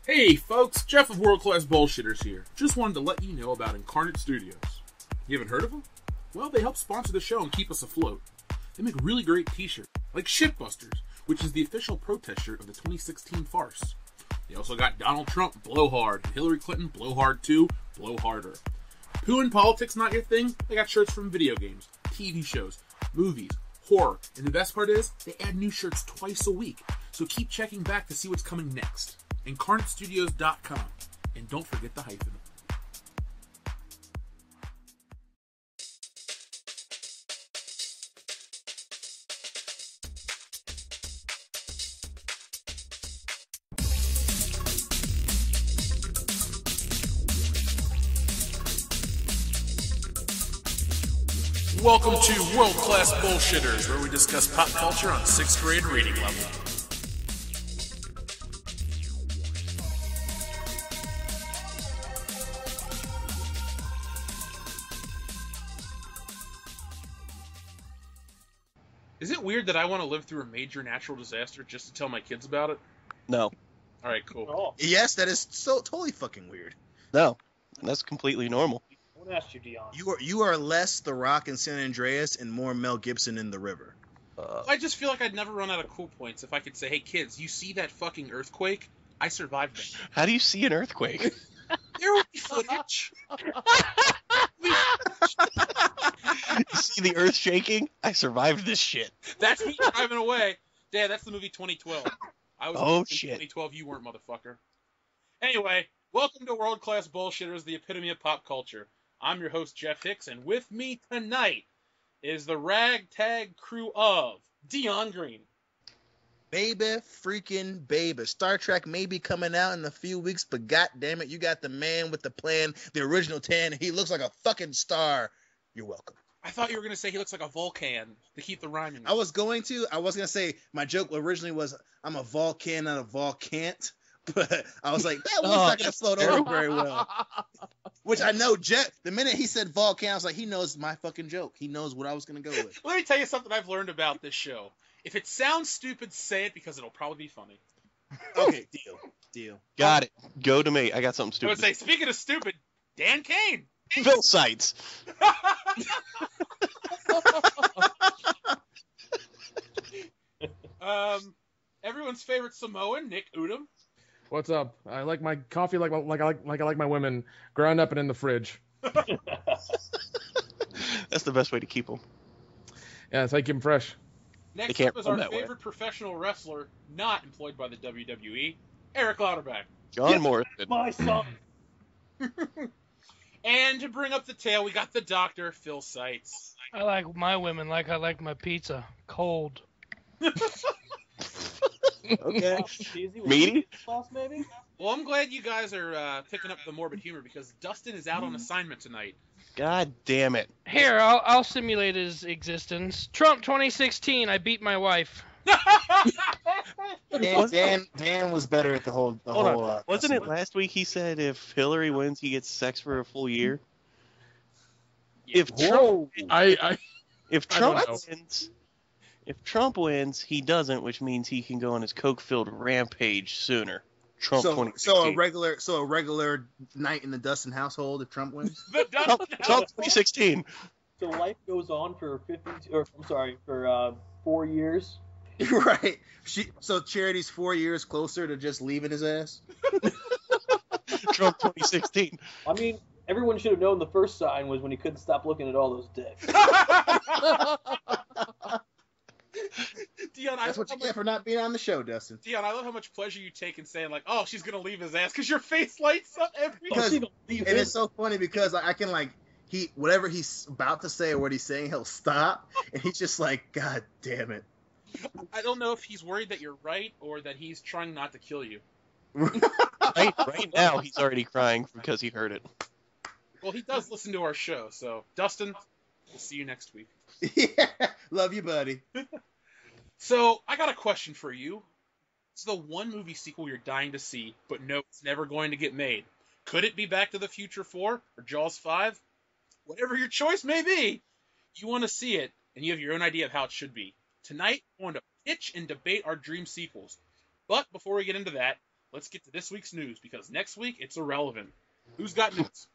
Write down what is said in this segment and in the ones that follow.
Hey folks, Jeff of World Class Bullshitters here. Just wanted to let you know about Incarnate Studios. You haven't heard of them? Well, they help sponsor the show and keep us afloat. They make really great t-shirts, like Shitbusters, which is the official protest shirt of the 2016 farce. They also got Donald Trump, Blow Hard, and Hillary Clinton, Blow Hard 2, Blow Harder. Poo and politics not your thing? They got shirts from video games, TV shows, movies, horror, and the best part is, they add new shirts twice a week, so keep checking back to see what's coming next. IncarnateStudios.com. And don't forget the hyphen. Welcome to World Class Bullshitters, where we discuss pop culture on 6th grade reading level. Is it weird that I want to live through a major natural disaster just to tell my kids about it? No. Alright, cool. Oh, Yes, that is so totally fucking weird. No. That's completely normal. I want to ask you, Dion. You are less The Rock in San Andreas and more Mel Gibson in The River. I just feel like I'd never run out of cool points if I could say, hey kids, you see that fucking earthquake? I survived it. How do you see an earthquake? There will be footage. You see the earth shaking? I survived this shit. That's me driving away. Dad, that's the movie 2012. I was Oh, in shit. 2012, you weren't, motherfucker. Anyway, welcome to World Class Bullshitters, the epitome of pop culture. I'm your host, Jeff Hicks, and with me tonight is the ragtag crew of Dion Green. Baby freaking baby. Star Trek may be coming out in a few weeks, but goddammit, you got the man with the plan, the original tan. He looks like a fucking star. You're welcome. I thought you were going to say he looks like a volcan to keep the rhyming. I was going to say, my joke originally was, I'm a volcan, not a volcant. But I was like, that one's not going to float over very well. Which I know, Jeff, the minute he said volcan, I was like, he knows my fucking joke. He knows what I was going to go with. Let me tell you something I've learned about this show. If it sounds stupid, say it because it'll probably be funny. Okay, deal. Got it. Go to me. I got something I would stupid. say, speaking of stupid, Dan Kane. Phil Seitz. Everyone's favorite Samoan, Nick Udom. What's up? I like my coffee like I like my women, ground up and in the fridge. That's the best way to keep them. Yeah, that's how you keep them fresh. Next can't up is run our that way. favorite professional wrestler, not employed by the WWE, Eric Lauterbach. John Morrison. My son. And to bring up the tail, we got the doctor, Phil Seitz. I like my women like I like my pizza, cold. Okay. Cheesy with Meaty? sauce, maybe? Well, I'm glad you guys are picking up the morbid humor because Dustin is out on assignment tonight. God damn it. Here, I'll simulate his existence. Trump 2016, I beat my wife. Dan was better at the whole. Hold on. Wasn't it last week he said if Hillary wins, he gets sex for a full year? If Trump, if Trump don't know. wins, if Trump wins, he doesn't, which means he can go on his coke-filled rampage sooner. Trump So 2016. a regular night in the Dustin household if Trump wins. The Trump, Dustin Trump 2016. So life goes on for 4 years. Right. So Charity's 4 years closer to just leaving his ass. Trump 2016. I mean, everyone should have known the first sign was when he couldn't stop looking at all those dicks. Dion, That's what you get for not being on the show, Dustin. Dion, I love how much pleasure you take in saying, like, oh, she's going to leave his ass because your face lights up every Because- Don't leave And him. it's so funny because I can whatever he's about to say or what he's saying, he'll stop, and he's just like, God damn it. I don't know if he's worried that you're right or that he's trying not to kill you. Right now, he's already crying because he heard it. Well, he does listen to our show, so Dustin, we'll see you next week. Yeah, love you, buddy. So, I got a question for you. It's the one movie sequel you're dying to see, but no, it's never going to get made. Could it be Back to the Future 4 or Jaws 5? Whatever your choice may be, you want to see it, and you have your own idea of how it should be. Tonight, we're going to pitch and debate our dream sequels. But before we get into that, let's get to this week's news, because next week it's irrelevant. Who's got news?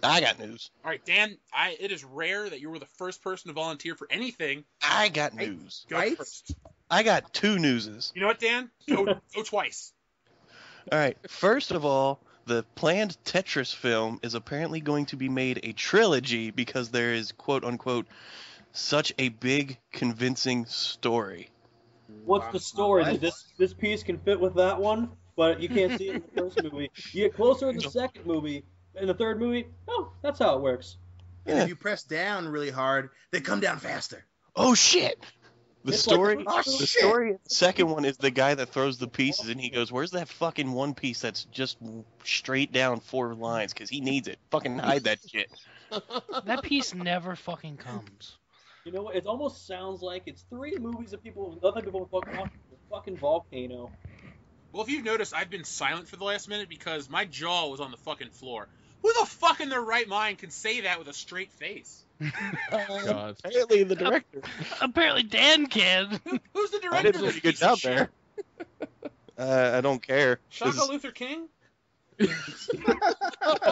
I got news. All right, Dan, it is rare that you were the first person to volunteer for anything. I got news. Go first. I got 2 newses. You know what, Dan? Go twice. All right. First of all, the planned Tetris film is apparently going to be made a trilogy because there is, quote unquote, such a big, convincing story. What's the story? This piece can fit with that one, but you can't see it in the first movie. You get closer in the second movie. In the third movie, oh, that's how it works. And if you press down really hard, they come down faster. Oh shit! The story in the second one is the guy that throws the pieces, and he goes, "Where's that fucking one piece that's just straight down 4 lines? Because he needs it. Fucking hide that shit." That piece never fucking comes. You know what? It almost sounds like it's 3 movies of other people fucking watching the fucking volcano. Well, if you've noticed, I've been silent for the last minute because my jaw was on the fucking floor. Who the fuck in their right mind can say that with a straight face? God. Apparently the director. Apparently Dan can. Who's the I director did of a this good piece of job shit? there. I don't care. Shaka Luther King?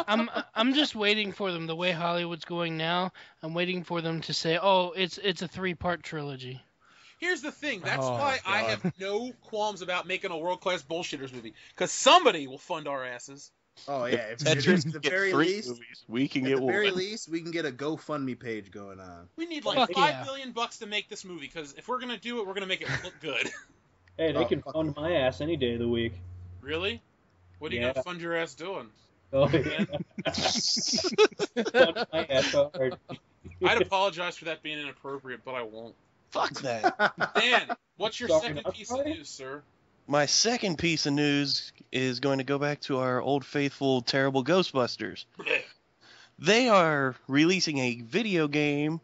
I'm just waiting for them the way Hollywood's going now. I'm waiting for them to say, "Oh, it's a 3-part trilogy." Here's the thing. That's Oh, why I God. have no qualms about making a world-class bullshitters movie. Because somebody will fund our asses. Oh yeah, if Tetris at can the get very 3 least, movies. We can at get the 1. very least, we can get a GoFundMe page going on. We need like Fuck $5 yeah. billion to make this movie. Because if we're going to do it, we're going to make it look good. Hey, they Oh, can fuck fund my ass any day of the week. Really? What are you Yeah. going to fund your ass doing? Oh, yeah. Fund my ass hard. I'd apologize for that being inappropriate, but I won't. Fuck that. Dan, what's your Sorry, second not piece of sorry? news, sir? My second piece of news is going to go back to our old faithful terrible Ghostbusters. Blech. They are releasing a video game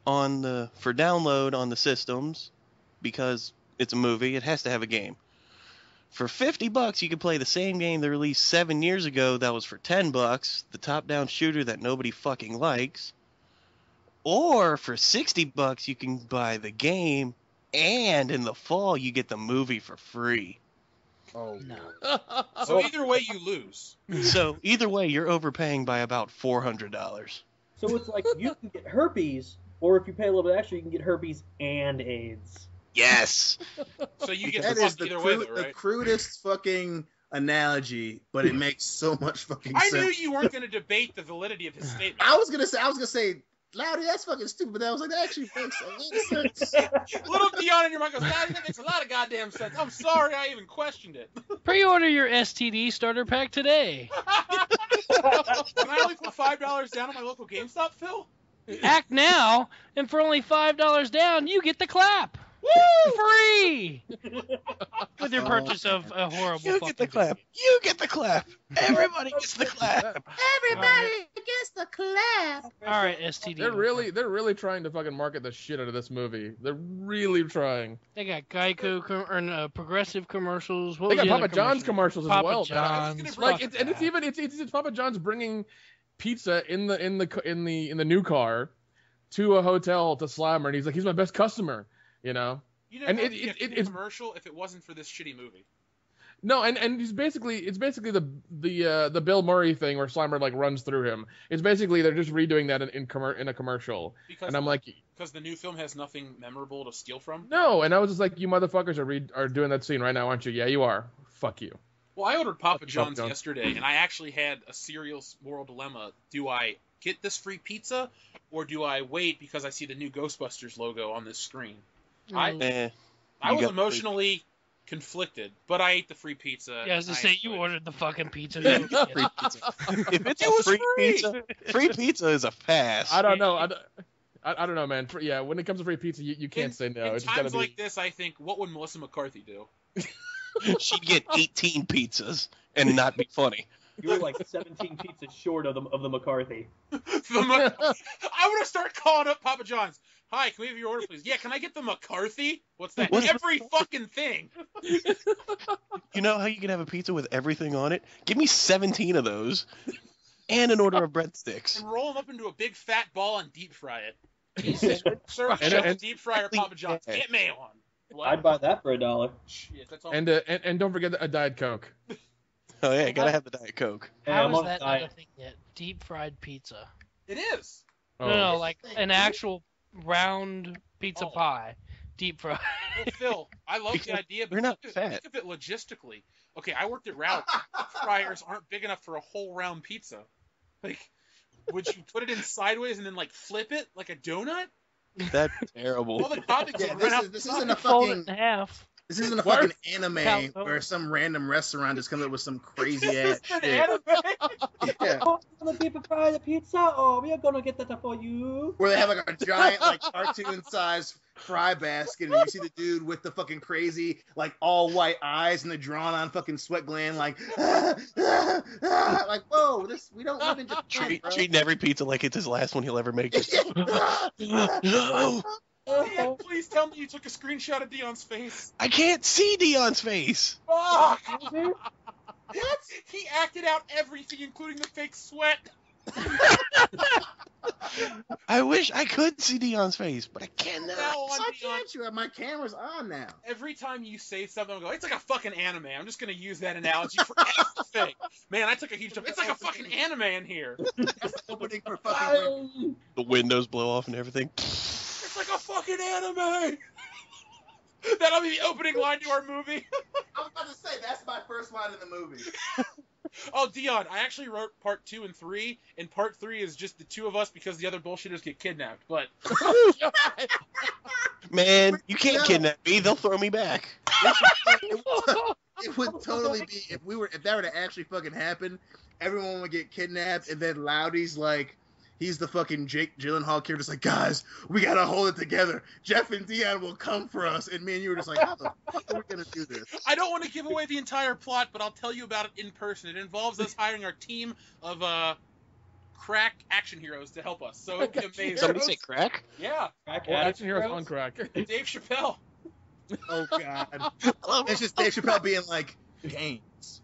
for download on the systems because it's a movie. It has to have a game. For $50, you can play the same game they released 7 years ago that was for $10, the top-down shooter that nobody fucking likes. Or for $60, you can buy the game, and in the fall, you get the movie for free. Oh No. So either way, you lose. So either way, you're overpaying by about $400. So it's like you can get herpes, or if you pay a little bit extra, you can get herpes and AIDS. Yes. So you get That to is fuck the, either way, though, the right? crudest fucking analogy, but it makes so much fucking I sense. knew you weren't going to debate the validity of his statement. I was gonna say, Loudy, that's fucking stupid. But I was like, that actually makes a lot of sense. Little Dion in your mind goes, "Daddy, that makes a lot of goddamn sense. I'm sorry I even questioned it." Pre-order your STD starter pack today. Can I only put $5 down at my local GameStop, Phil? Act now, and for only $5 down, you get the clap. Woo! Free! With your purchase of a horrible You fucking get the clap. You get the clap. Everybody gets the clap. Everybody gets the clap. All right, STD. They're really trying to fucking market the shit out of this movie. They're really trying. They got Geico Progressive commercials. What They was got the other Papa John's commercial? commercials as Papa well. John's. Like fuck it's Papa John's bringing pizza in the new car to a hotel to Slammer, and he's like, he's my best customer, you know. You know, And it's commercial if it wasn't for this shitty movie. No, and it's basically the Bill Murray thing where Slimer like runs through him. It's basically they're just redoing that in a commercial. And I'm like, because the new film has nothing memorable to steal from. no, and I was just like, you motherfuckers are doing that scene right now, aren't you? Yeah, you are. Fuck you. Well, I ordered Papa Fuck John's John's. yesterday, and I actually had a serious moral dilemma. Do I get this free pizza, or do I wait because I see the new Ghostbusters logo on this screen? I was emotionally conflicted, but I ate the free pizza. Yeah, as I and say, I you enjoyed it. ordered the fucking pizza. Free pizza. If it's a free pizza is a pass. I don't know. I don't know, man. Yeah, when it comes to free pizza, you can't say no. In It's just gotta times be. like this, I think, what would Melissa McCarthy do? She'd get 18 pizzas and not be funny. You're like 17 pizzas short of the McCarthy. I want to start calling up Papa John's. Hi, can we have your order, please? Yeah, can I get the McCarthy? What's that? Every fucking thing. You know how you can have a pizza with everything on it? Give me 17 of those and an order of breadsticks. And roll them up into a big fat ball and deep fry it. Serve And- a deep fryer Papa John's. Get mayo on. I'd buy that for $1. Shit, that's all. And don't forget a Diet Coke. Oh yeah, gotta have the Diet Coke. Hey, How I'm is on a that diet. not a thing yet? Deep fried pizza. It is. Oh. No, like an actual round pizza Oh. pie, deep fried. Well, Phil, I love the Because idea, but we're not think fat. of it logistically. Okay, I worked at Ralph. Fryers aren't big enough for a whole round pizza. Like, would you put it in sideways and then like flip it like a donut? That's terrible. All the toppings Yeah, would run out. this isn't a Fold it fucking in half. this isn't a What? fucking anime Cal- where some random restaurant just comes up with some crazy ass An shit. anime. Yeah. Oh, you want to deep fry the pizza? Oh, we are gonna get that for you. Where they have like a giant like cartoon sized fry basket and you see the dude with the fucking crazy like all white eyes and the drawn on fucking sweat gland like like whoa, this we don't live in Japan, bro. Treating every pizza like it's his last one he'll ever make. Just, no, Dan, please tell me you took a screenshot of Dion's face. I can't see Dion's face. Fuck! What? He acted out everything, including the fake sweat. I wish I could see Dion's face, but I Now cannot. on Why Dion, can't you? My camera's on now. every time you say something, I go, it's like a fucking anime. I'm just gonna use that analogy for everything. Man, I took a huge jump. It's like a fucking anime in here. Opening for fucking The windows blow off and everything. It's like a fucking anime. That'll be the opening line to our movie. I was about to say that's my first line in the movie. Oh, Dion, I actually wrote part 2 and 3, and part 3 is just the two of us because the other bullshitters get kidnapped. But Man, you can't kidnap me. They'll throw me back. It would totally be if that were to actually fucking happen. Everyone would get kidnapped, and then Loudy's like, he's the fucking Jake Gyllenhaal character. Just like, guys, we gotta hold it together. Jeff and Dion will come for us, and me and you were just like, how the fuck are we gonna do this? I don't want to give away the entire plot, but I'll tell you about it in person. It involves us hiring our team of crack action heroes to help us. So it'd be amazing. Somebody say crack? Yeah, Action Heroes on crack. Dave Chappelle. Oh god, it's just Dave Chappelle being like, games.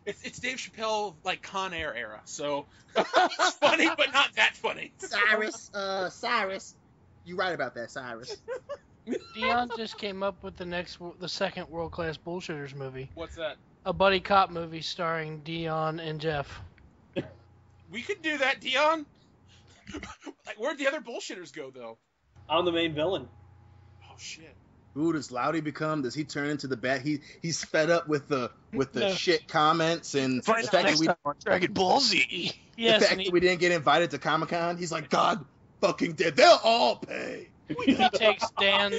It's Dave Chappelle like Con Air era. So it's funny, but not that funny. Cyrus, you right about that, Cyrus. Dion just came up with the second world class bullshitters movie, What's that? a buddy cop movie starring Dion and Jeff. We could do that, Dion. Like, where'd the other bullshitters go, though? I'm the main villain. Oh shit. Who does Loudy become? Does he turn into the bat? He's fed up with the No. shit comments and the Find fact out that next time on Dragon Ball Z. the Yes, fact and that we didn't get invited to Comic-Con. He's like, God fucking dead. They'll all pay. he takes Dan's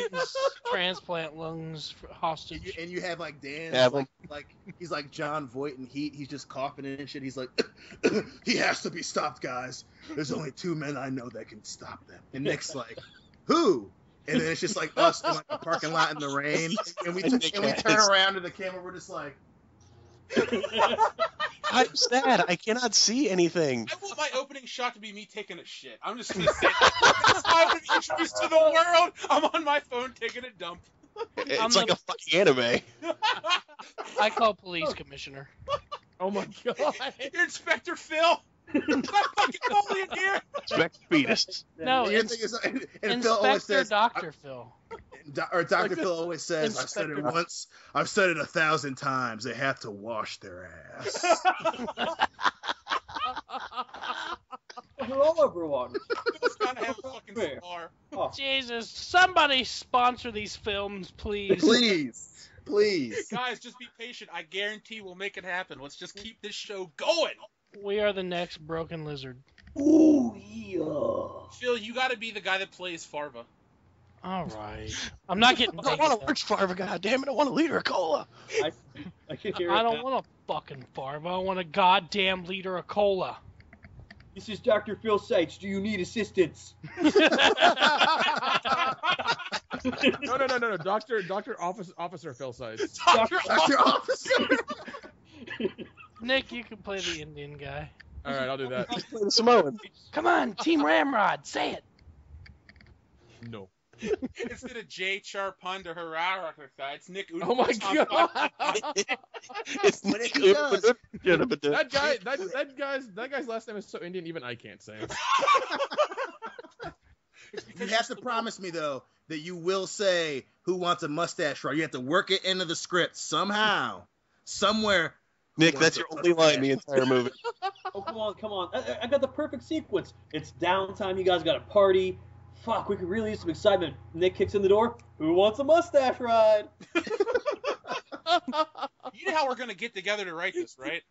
transplant lungs hostage. And you have like Dan, Have like he's like John Voight in Heat. He's just coughing and shit. He's like, he has to be stopped, guys. There's only 2 men I know that can stop them. And Nick's like, who? And then it's just like us in like a parking lot in the rain, and we turn around to the camera. We're just like, I'm sad. I cannot see anything. I want my opening shot to be me taking a shit. I'm just gonna say that. That's how I would be introduced to the world. I'm on my phone taking a dump. It's like a fucking anime. I call police commissioner. Oh my god. You're Inspector Phil. I'm fucking Foley in here. Respect fetus. No, the thing is, and Phil always Inspector says, Dr. Phil. or Dr. Phil always says, I've said it Inspector. once, I've said it 1,000 times. They have to wash their ass. You're all over one. Phil's gotta have a fucking scar. Oh, Jesus, somebody sponsor these films, please. Please. Guys, just be patient. I guarantee we'll make it happen. Let's just keep this show going. We are the next Broken Lizard. ooh, yeah. Phil, you gotta be the guy that plays Farva. All right. I'm not getting I paid. don't want to work Farva, goddammit. I want a liter of cola. I can hear it I don't now. want a fucking Farva. I want a goddamn liter of cola. This is Dr. Phil Seitz. Do you need assistance? No. Doctor Officer Phil Sides. Dr. Officer. Nick, you can play the Indian guy. All right, I'll do that. Play the Samoan. Come on, Team Ramrod, say it. No. Instead of J. Charpanda Harara, it's Nick Udo. Oh my god. It's But Nick. if he does- That guy's last name is so Indian, even I can't say it. You have to promise me though that you will say who wants a mustache ride. You have to work it into the script somehow, somewhere. Nick, that's your only line in the entire movie. Oh, come on. I got the perfect sequence. It's downtime. You guys got a party. Fuck, we could really use some excitement. Nick kicks in the door. Who wants a mustache ride? You know how we're gonna get together to write this, right?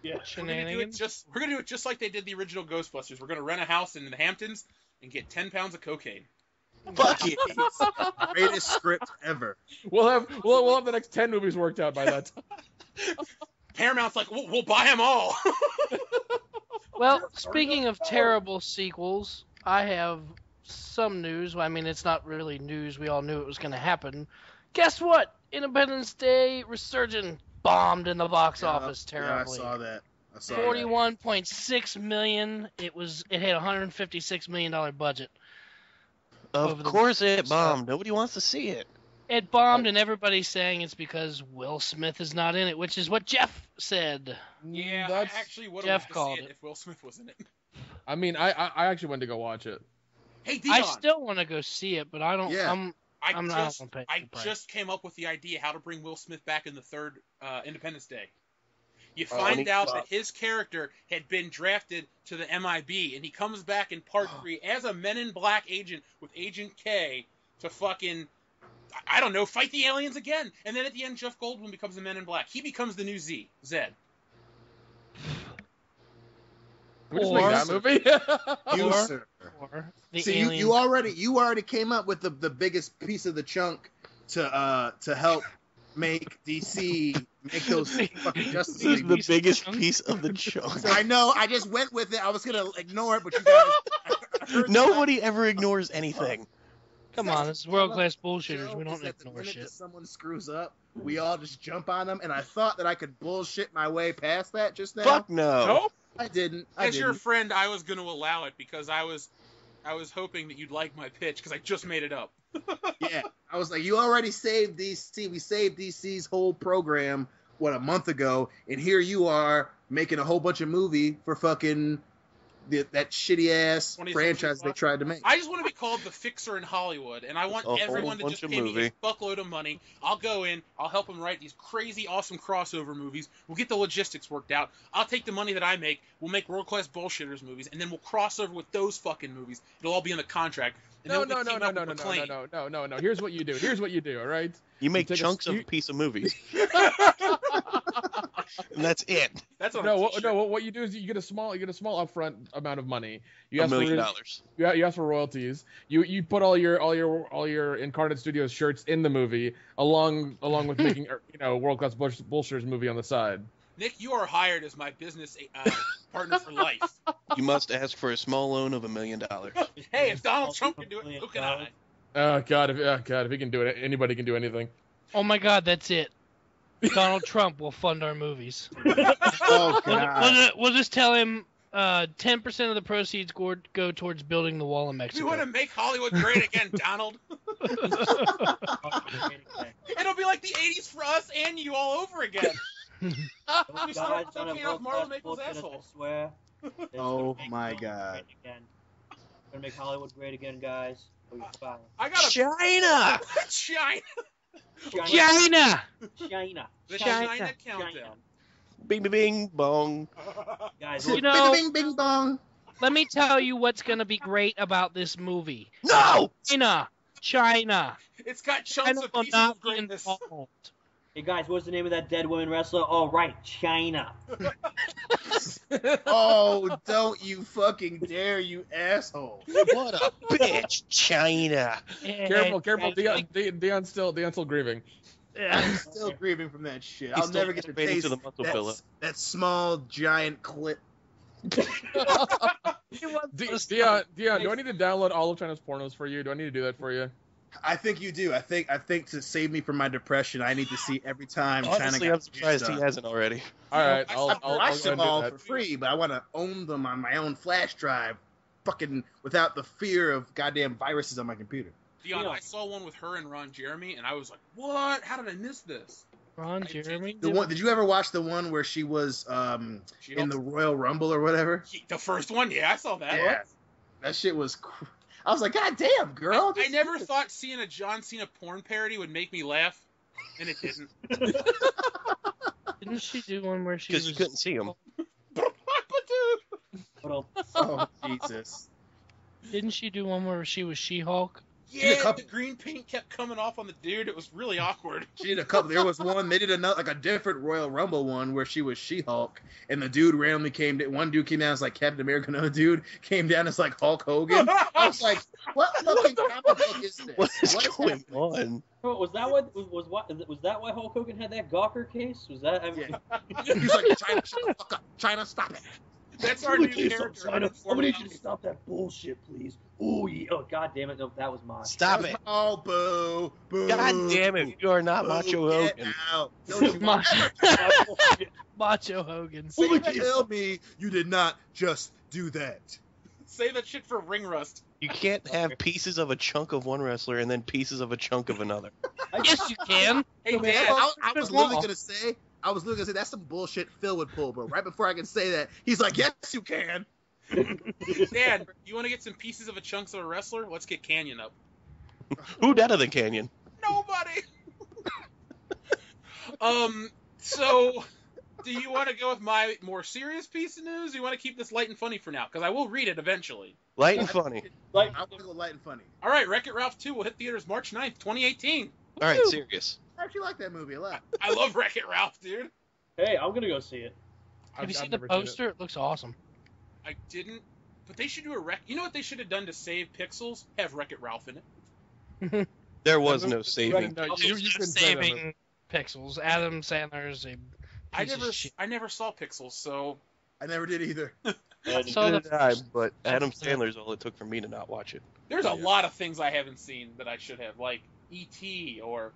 Yeah. We're gonna do it just like they did the original Ghostbusters. We're gonna rent a house in the Hamptons and get 10 pounds of cocaine. Fuck it. Greatest script ever. We'll have the next 10 movies worked out by that time. Paramount's like, we'll buy them all. Well, speaking of terrible sequels, I have some news. I mean, it's not really news. We all knew it was going to happen. Guess what? Independence Day Resurgent bombed in the box office terribly. Yeah, I saw that. $41.6 million. It had a $156 million budget. Of course it bombed. Nobody wants to see it. It bombed, and everybody's saying it's because Will Smith is not in it, which is what Jeff said. Yeah, I actually would have called it if Will Smith was in it. I mean, I actually went to go watch it. Hey, Dion. I still want to go see it, but I don't. Yeah. I just came up with the idea how to bring Will Smith back in the third Independence Day. You find out that his character had been drafted to the MIB, and he comes back in Part 3 as a Men in Black agent with Agent K to fucking, I don't know, fight the aliens again. And then at the end, Jeff Goldblum becomes a Men in Black. He becomes the new Zed. We just make that movie? Sir. See, you already came up with the biggest piece of the chunk to help make DC make those fucking Justice League. The biggest piece of the chunk. I know. I just went with it. I was gonna ignore it, but you guys. Nobody ever ignores anything. Come on, this is world-class bullshitters. We don't Is that the ignore minute shit. that someone screws up, we all just jump on them, and I thought that I could bullshit my way past that just now. Fuck no. Nope. I didn't. As your friend, I was going to allow it because I was hoping that you'd like my pitch because I just made it up. Yeah, I was like, you already saved DC. We saved DC's whole program, a month ago, and here you are making a whole bunch of movie for fucking that shitty ass franchise they tried to make. I just want to be called the fixer in Hollywood, and I want everyone to just pay me a fuckload of money. I'll go in, I'll help them write these crazy, awesome crossover movies. We'll get the logistics worked out. I'll take the money that I make. We'll make world-class bullshitters movies, and then we'll cross over with those fucking movies. It'll all be in the contract. And No. Here's what you do, all right? You make chunks of a piece of movies. And that's it. That's what you do is you get a small upfront amount of money. You $1 million. You ask for royalties. You put all your Incarnate Studios shirts in the movie along with making world-class bullshitters movie on the side. Nick, you are hired as my business partner for life. You must ask for a small loan of $1 million. Hey, if Donald Trump can do it, who can I? Oh God, if he can do it, anybody can do anything. Oh my God, that's it. Donald Trump will fund our movies. Oh God. We'll just tell him 10% of the proceeds go towards building the wall in Mexico. We want to make Hollywood great again, Donald. It'll be like the 80s for us and you all over again. We start choking off Marlon Maples' asshole. I swear. Oh my God. Gonna make Hollywood great again, guys. Or you're fired. I got China! China! The China countdown. Bing, bing, bing, bong. Guys, You know, Bing, bing, bong. let me tell you what's going to be great about this movie. No! China. It's got chunks China of will pieces not of be greatness. hey involved. guys, what's the name of that dead women wrestler? Oh right, China. Oh, don't you fucking dare, you asshole. What a bitch, China. Careful, Dion's still grieving. I'm still grieving from that shit. I'll never get to taste the muscle filler. that small giant clip. Dion, do I need to download all of China's pornos for you? Do I need to do that for you? I think you do. I think to save me from my depression, I need to see every time Honestly, China. I'm surprised he hasn't already. All right, I've I'll watched go them and do all that. for free, but I want to own them on my own flash drive, fucking without the fear of goddamn viruses on my computer. Dion, I saw one with her and Ron Jeremy, and I was like, what? How did I miss this? Ron Jeremy? The one, did you ever watch the one where she was in the Royal Rumble or whatever? The first one? Yeah, I saw that. Yeah. That shit was. I was like, God damn, girl. I never thought seeing a John Cena porn parody would make me laugh, and it didn't. Didn't she do one where she was... Because you couldn't see him. Oh, Jesus. Didn't she do one where she was She-Hulk? Yeah, the green paint kept coming off on the dude. It was really awkward. She did a couple. There was one. They did another, like a different Royal Rumble one where she was She-Hulk, and the dude randomly came. One dude came down as like Captain America. Another dude came down as like Hulk Hogan. I was like, what fucking comic book is this? What is going on? Oh, was that why Hulk Hogan had that Gawker case? Was that? I mean, He's like, China, shut the fuck up. China, stop it. That's our new character. I need you to stop that bullshit, please. Oh, yeah. Oh, God damn it. No, that was mine. Stop it. Oh, boo. Boo. God damn it. You are not Macho Hogan. Don't you Macho Hogan. tell me you did not just do that. Save that shit for ring rust. You can't have pieces of a chunk of one wrestler and then pieces of a chunk of another. Yes, you can. Hey, Dad. I was literally going to say, that's some bullshit Phil would pull, but right before I can say that, he's like, yes, you can. Dad, you want to get some pieces of a chunks of a wrestler? Let's get Canyon up. Who better than Canyon? Nobody. So, do you want to go with my more serious piece of news? Or you want to keep this light and funny for now? Because I will read it eventually. Light and funny. I'm going to go light and funny. All right, Wreck-It Ralph 2 will hit theaters March 9th, 2018. All right, serious. I actually like that movie a lot. I love Wreck-It Ralph, dude. Hey, I'm gonna go see it. Have you seen the never seen it. poster? It looks awesome. I didn't, but they should do a wreck. You know what they should have done to save Pixels? Have Wreck-It Ralph in it. There was no saving. No, you can say that, Saving Pixels. Adam Sandler's a piece of shit. I never saw Pixels, so I never did either. So Neither did I, but Adam Sandler's all it took for me to not watch it. there's a lot of things I haven't seen that I should have, like E.T. or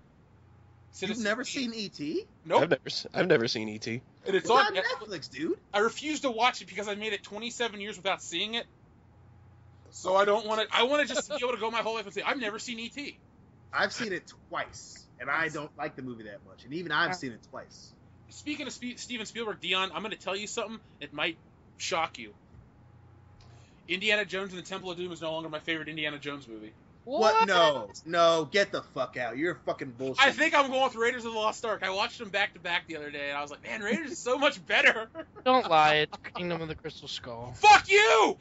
Citizen You've never Kane. seen E.T.? Nope. I've never seen E.T. And it's It's on on Netflix, dude. I refuse to watch it because I made it 27 years without seeing it. So I don't want to. I want to just be able to go my whole life and say I've never seen E.T. I've seen it twice, and I don't like the movie that much. And even I've seen it twice. Speaking of Steven Spielberg, Dion, I'm going to tell you something. It might shock you. Indiana Jones and the Temple of Doom is no longer my favorite Indiana Jones movie. What? No, get the fuck out. You're fucking bullshit. I think I'm going with Raiders of the Lost Ark. I watched them back to back the other day, and I was like, man, Raiders is so much better. Don't lie. It's Kingdom of the Crystal Skull. Fuck you!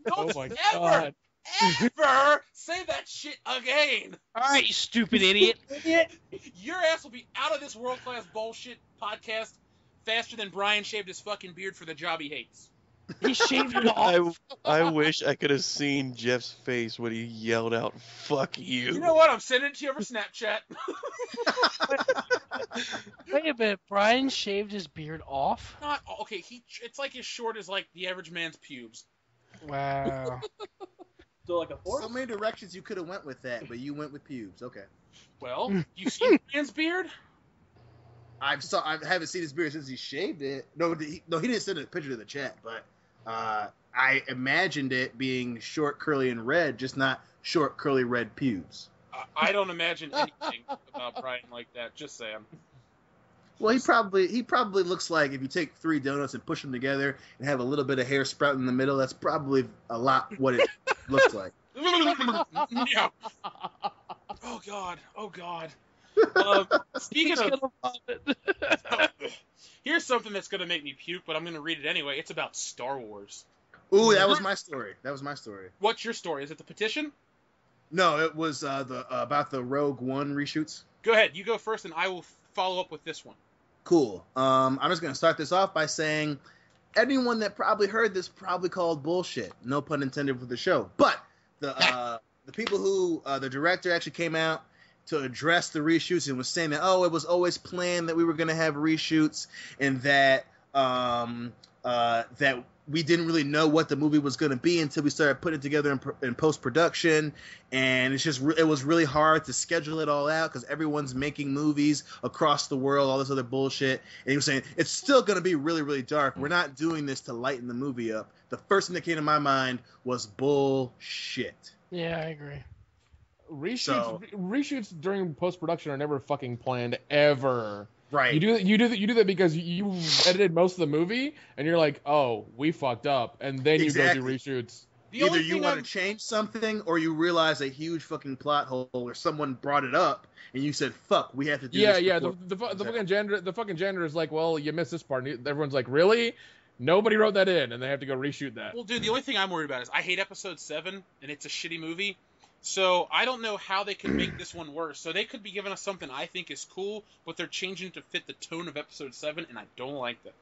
Oh Don't my ever, God. ever say that shit again. All right, you stupid idiot. Your ass will be out of this world-class bullshit podcast faster than Brian shaved his fucking beard for the job he hates. He shaved it off. I wish I could have seen Jeff's face when he yelled out, "Fuck you." You know what? I'm sending it to you over Snapchat. Wait a minute. Brian shaved his beard off? Not okay. It's like as short as like the average man's pubes. Wow. So like a fork? So many directions you could have went with that, but you went with pubes. Okay. Well, you seen Brian's beard? I haven't seen his beard since he shaved it. No, he didn't send a picture to the chat, but I imagined it being short, curly, and red, just not short, curly, red pubes. I don't imagine anything about Brian like that. Just saying. Well, he probably looks like if you take 3 donuts and push them together and have a little bit of hair sprouting in the middle, that's probably a lot what it looks like. Yeah. Oh God. Oh God. Speaking of, here's something that's gonna make me puke, but I'm gonna read it anyway. It's about Star Wars. Ooh, that was my story. What's your story? Is it the petition? No, it was about the Rogue One reshoots. Go ahead. You go first, and I will follow up with this one. Cool. I'm just gonna start this off by saying anyone that probably heard this probably called bullshit. No pun intended for the show. But the people who the director actually came out to address the reshoots and was saying that it was always planned that we were gonna have reshoots and that that we didn't really know what the movie was going to be until we started putting it together in post-production, and it was really hard to schedule it all out because everyone's making movies across the world, all this other bullshit, and he was saying, it's still going to be really, really dark. We're not doing this to lighten the movie up. The first thing that came to my mind was bullshit. Yeah, I agree. Reshoots during post-production are never fucking planned, ever. Right. You do that because you edited most of the movie, and you're like, oh, we fucked up, and then you go do reshoots. Either you want to change something, or you realize a huge fucking plot hole, or someone brought it up, and you said, "Fuck, we have to do this." Yeah. The fucking janitor is like, well, you missed this part. And everyone's like, really? Nobody wrote that in, and they have to go reshoot that. Well, dude, the only thing I'm worried about is I hate Episode 7, and it's a shitty movie. So I don't know how they can make this one worse. So they could be giving us something I think is cool, but they're changing to fit the tone of Episode 7, and I don't like that.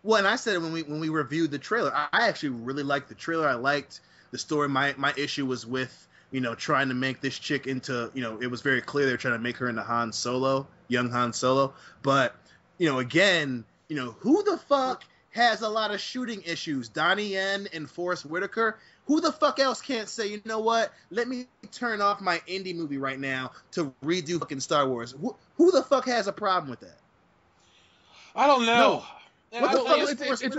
Well, and I said it when we reviewed the trailer. I actually really liked the trailer. I liked the story. My issue was with, trying to make this chick into, it was very clear they were trying to make her into Han Solo, young Han Solo. But, again, who the fuck has a lot of shooting issues? Donnie Yen and Forrest Whitaker? Who the fuck else can't say, you know what, let me turn off my indie movie right now to redo fucking Star Wars? Who the fuck has a problem with that? I don't know. No. It's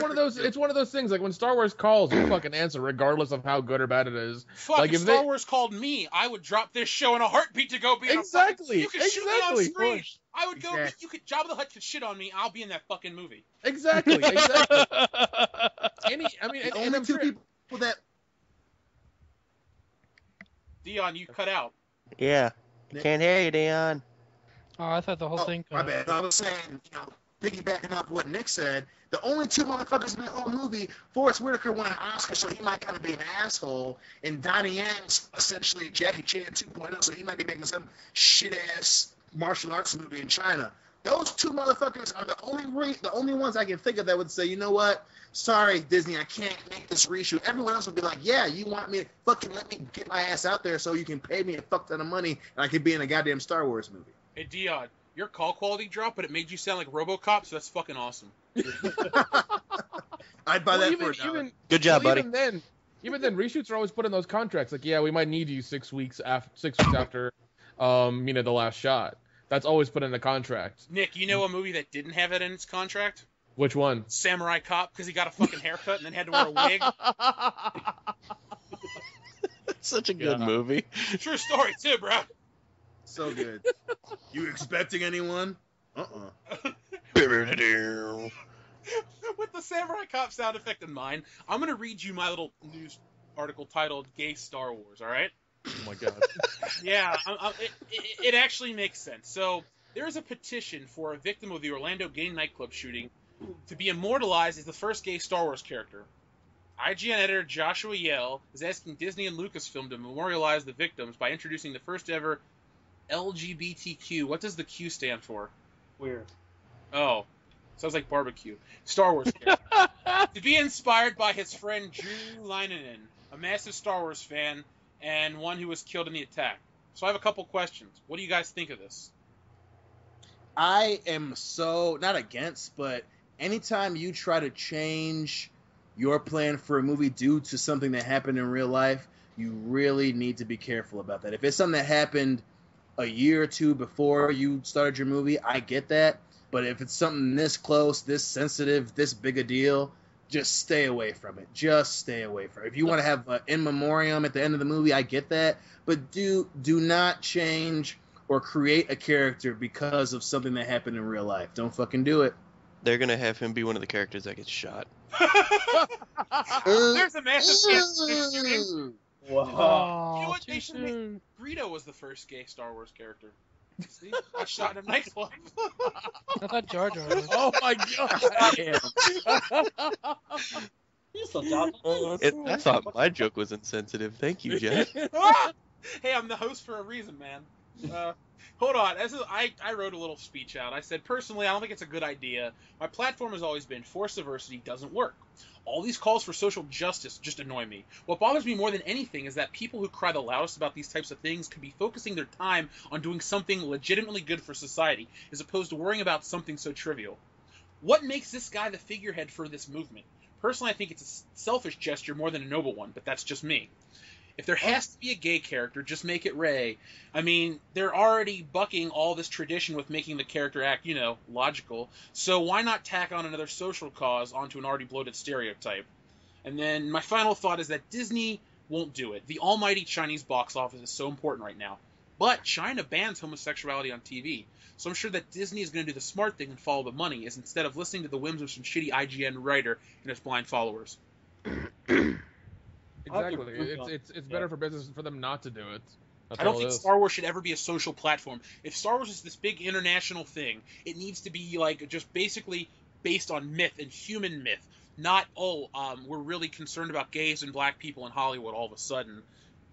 one of those things, like when Star Wars calls, you fucking answer regardless of how good or bad it is. Fuck, like, if Star Wars called me, I would drop this show in a heartbeat to go be exactly. You can shoot me on screen. I would go. You could Jabba the Hutt could shit on me. I'll be in that fucking movie. Exactly. Only two people that. Dion, you cut out. Yeah, can't hear you, Dion. Oh, I thought the whole thing. My bad. I was saying, piggybacking off what Nick said, the only two motherfuckers in the whole movie, Forrest Whitaker won an Oscar, so he might kind of be an asshole, and Donnie Yen's essentially Jackie Chan 2.0, so he might be making some shit-ass martial arts movie in China. Those two motherfuckers are the only ones I can think of that would say, you know what? Sorry, Disney, I can't make this reshoot. Everyone else would be like, yeah, you want me to fucking let me get my ass out there so you can pay me a fuck ton of money and I could be in a goddamn Star Wars movie. Hey, Dion, your call quality dropped, but it made you sound like RoboCop, so that's fucking awesome. I'd buy that for $1. Good job, buddy. Even then, reshoots are always put in those contracts. Like, yeah, we might need you 6 weeks after, the last shot. That's always put in the contract. Nick, you know a movie that didn't have it in its contract? Which one? Samurai Cop, because he got a fucking haircut and then had to wear a wig. Such a good movie. True story, too, bro. So good. You expecting anyone? With the Samurai Cop sound effect in mind, I'm going to read you my little news article titled Gay Star Wars, all right? Oh, my God. Yeah, it actually makes sense. So, there is a petition for a victim of the Orlando gay nightclub shooting to be immortalized as the first gay Star Wars character. IGN editor Joshua Yale is asking Disney and Lucasfilm to memorialize the victims by introducing the first ever LGBTQ. What does the Q stand for? Weird. Oh, sounds like barbecue. Star Wars character. To be inspired by his friend Drew Leinen, a massive Star Wars fan and one who was killed in the attack. So I have a couple questions. What do you guys think of this? I am so not against, but anytime you try to change your plan for a movie due to something that happened in real life, you really need to be careful about that. If it's something that happened a year or two before you started your movie, I get that. But if it's something this close, this sensitive, this big a deal, just stay away from it. Just stay away from it. If you want to have an in memoriam at the end of the movie, I get that. But do not change or create a character because of something that happened in real life. Don't fucking do it. They're going to have him be one of the characters that gets shot. There's a massive chance. Wow. You know what? They should make Greedo was the first gay Star Wars character. See? I shot in a nightclub. I thought Jar Jar was. Oh my God! You're so dumb. I thought my joke was insensitive. Thank you, Jeff. Hey, I'm the host for a reason, man. Hold on. I wrote a little speech out. I said, personally, I don't think it's a good idea. My platform has always been forced diversity doesn't work. All these calls for social justice just annoy me. What bothers me more than anything is that people who cry the loudest about these types of things could be focusing their time on doing something legitimately good for society, as opposed to worrying about something so trivial. What makes this guy the figurehead for this movement? Personally, I think it's a selfish gesture more than a noble one, but that's just me. If there has to be a gay character, just make it Rey. I mean, they're already bucking all this tradition with making the character act, logical. So why not tack on another social cause onto an already bloated stereotype? And then my final thought is that Disney won't do it. The almighty Chinese box office is so important right now. But China bans homosexuality on TV. So I'm sure that Disney is going to do the smart thing and follow the money, is instead of listening to the whims of some shitty IGN writer and his blind followers. Exactly. It's better for business for them not to do it. I don't think Star Wars should ever be a social platform. If Star Wars is this big international thing, it needs to be like just basically based on myth and human myth. Not, we're really concerned about gays and black people in Hollywood all of a sudden.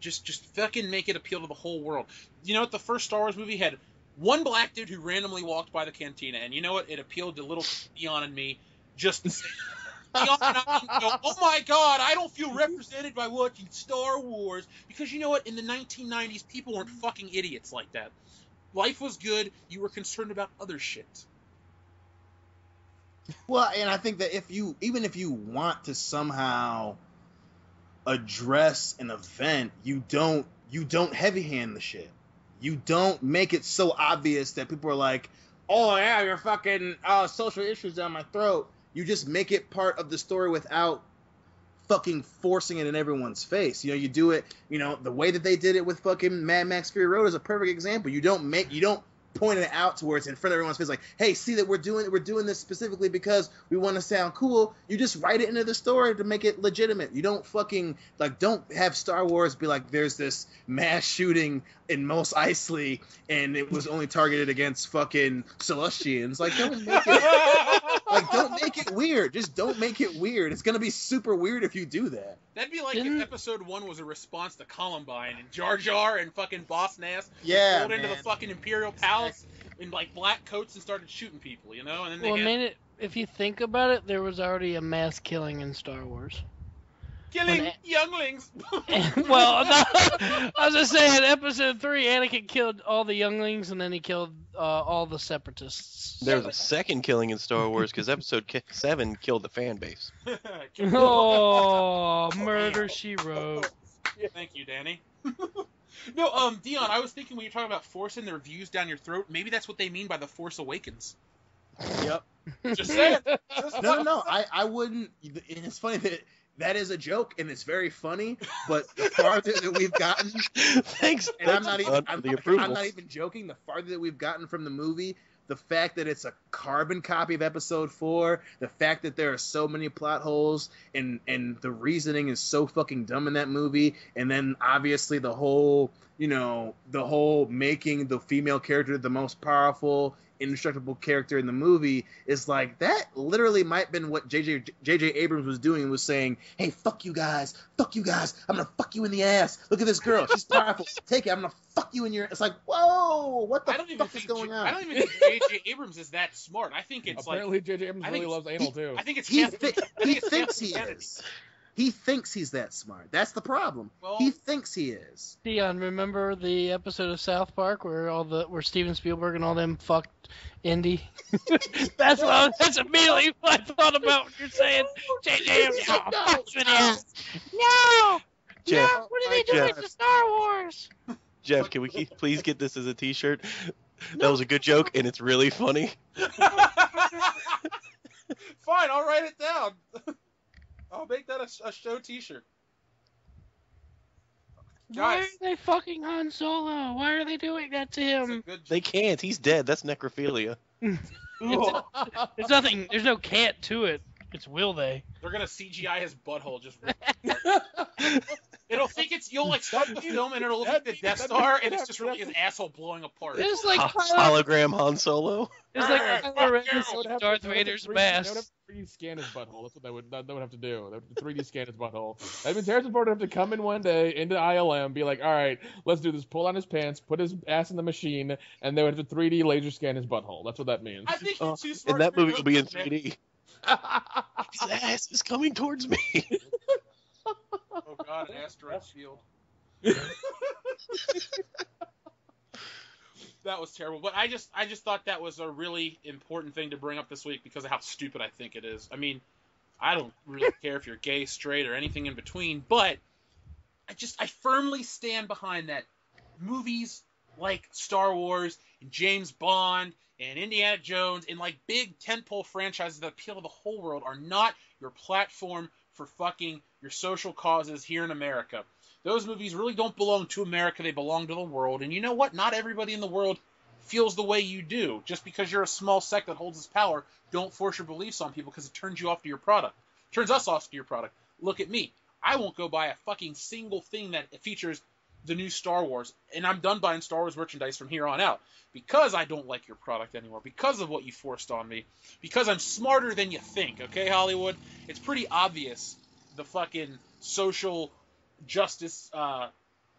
Just fucking make it appeal to the whole world. You know what? The first Star Wars movie had one black dude who randomly walked by the cantina, and you know what? It appealed to little Dion and me just the same. Dion and I go, oh my god, I don't feel represented by watching Star Wars. Because you know what? In the 1990s, people weren't fucking idiots like that. Life was good. You were concerned about other shit. Well, and I think that even if you want to somehow address an event, you don't heavy-hand the shit. You don't make it so obvious that people are like, oh yeah, you're fucking social issues down my throat. You just make it part of the story without fucking forcing it in everyone's face. You know, you do it, the way that they did it with fucking Mad Max Fury Road is a perfect example. You don't point it out to where it's in front of everyone's face, like, hey, see that we're doing this specifically because we want to sound cool. You just write it into the story to make it legitimate. You don't fucking don't have Star Wars be like, there's this mass shooting in Mos Eisley and it was only targeted against fucking Celestians. Like, don't make it weird. Just don't make it weird. It's gonna be super weird if you do that. That'd be like if Episode 1 was a response to Columbine and Jar Jar and fucking Boss Nass rolled into the fucking Imperial Palace in like black coats and started shooting people, And then if you think about it, there was already a mass killing in Star Wars. Killing younglings. Well, I was just saying, Episode 3, Anakin killed all the younglings, and then he killed all the separatists. There's a second killing in Star Wars because Episode 7 killed the fan base. Oh, Murder, She Wrote. Thank you, Danny. No, Dion, I was thinking when you're talking about forcing their views down your throat, maybe that's what they mean by The Force Awakens. Yep. Just saying. No. I wouldn't. And it's funny that is a joke, and it's very funny. But the farther that we've gotten, thanks. And I'm not even joking. The farther that we've gotten from the movie, the fact that it's a carbon copy of Episode 4, the fact that there are so many plot holes, and the reasoning is so fucking dumb in that movie, and then obviously the whole making the female character the most powerful, indestructible character in the movie is like, that literally might have been what J.J. Abrams was doing, was saying, hey, fuck you guys, I'm gonna fuck you in the ass, look at this girl, she's powerful, take it, I'm gonna fuck you in your... It's like, whoa, what the fuck is going on? I don't even think J.J. Abrams is that smart. I think it's apparently J.J. Abrams really loves anal too. I think it's he thinks he is. He thinks he's that smart. That's the problem. Well, he thinks he is. Dion, remember the episode of South Park where where Steven Spielberg and all them fucked Indy? That's immediately what I thought about when you're saying J.J. No! Jeff, what are they doing to Star Wars? Jeff, can we please get this as a T-shirt? That was a good joke, and it's really funny. Fine, I'll write it down. I'll make that a show T-shirt. Why are they fucking Han Solo? Why are they doing that to him? They can't. He's dead. That's necrophilia. There's nothing. There's no can't to it. It's will they? They're gonna CGI his butthole just. It'll think you'll start the film and it'll look like the Death Star and it's just really his asshole blowing apart. It's like hologram Han Solo. It's like Darth Vader's mask. They would have to 3D scan his butthole. That's what they would have to do. They would have to 3D scan his butthole. That means Harrison Ford would have to come in one day into ILM, be like, all right, let's do this. Pull on his pants, put his ass in the machine, and they would have to 3D laser scan his butthole. That's what that means. I think you're too smart. And that movie will be in 3D. His ass is coming towards me. Oh God, an asteroid shield. That was terrible. But I just thought that was a really important thing to bring up this week because of how stupid I think it is. I mean, I don't really care if you're gay, straight, or anything in between, but I firmly stand behind that. Movies like Star Wars and James Bond and Indiana Jones and big tentpole franchises that appeal to the whole world are not your platform for fucking your social causes here in America. Those movies really don't belong to America. They belong to the world. And you know what? Not everybody in the world feels the way you do. Just because you're a small sect that holds its power, don't force your beliefs on people because it turns you off to your product. It turns us off to your product. Look at me. I won't go buy a fucking single thing that features the new Star Wars. And I'm done buying Star Wars merchandise from here on out. Because I don't like your product anymore. Because of what you forced on me. Because I'm smarter than you think. Okay, Hollywood? It's pretty obvious the fucking social justice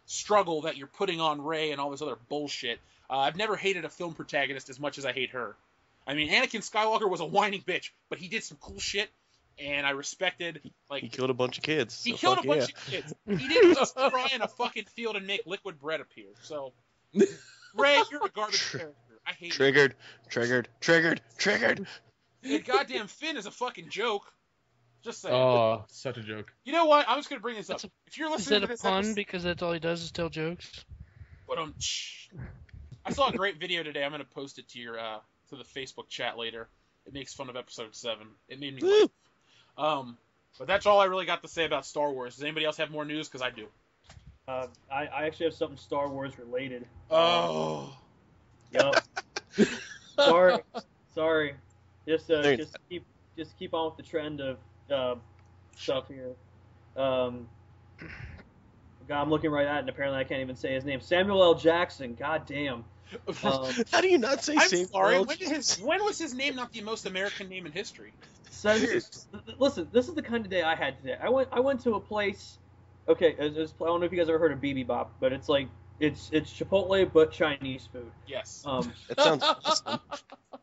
struggle that you're putting on Rey and all this other bullshit. I've never hated a film protagonist as much as I hate her. I mean, Anakin Skywalker was a whining bitch, but he did some cool shit, and I respected, like... He killed a bunch of kids. He killed a bunch of kids. He didn't just cry in a fucking field and make liquid bread appear, so... Rey, you're a garbage character. I hate you. Triggered. And goddamn Finn is a fucking joke. Just saying. Oh, such a joke. You know what? I'm just gonna bring this up. If you're listening to this Is that a pun because that's all he does is tell jokes? But I saw a great video today. I'm gonna post it to your to the Facebook chat later. It makes fun of episode 7. It made me laugh. But that's all I really got to say about Star Wars. Does anybody else have more news? Because I do. I actually have something Star Wars related. Oh. Yep. Sorry. Just keep on with the trend of stuff here. God, I'm looking right at it, and apparently I can't even say his name. Samuel L. Jackson. God damn. How do you not say Samuel L. Jackson? When was his name not the most American name in history? So, listen, this is the kind of day I had today. I went to a place. Okay, I don't know if you guys ever heard of BB Bop, but it's like it's Chipotle but Chinese food. Yes. That sounds awesome.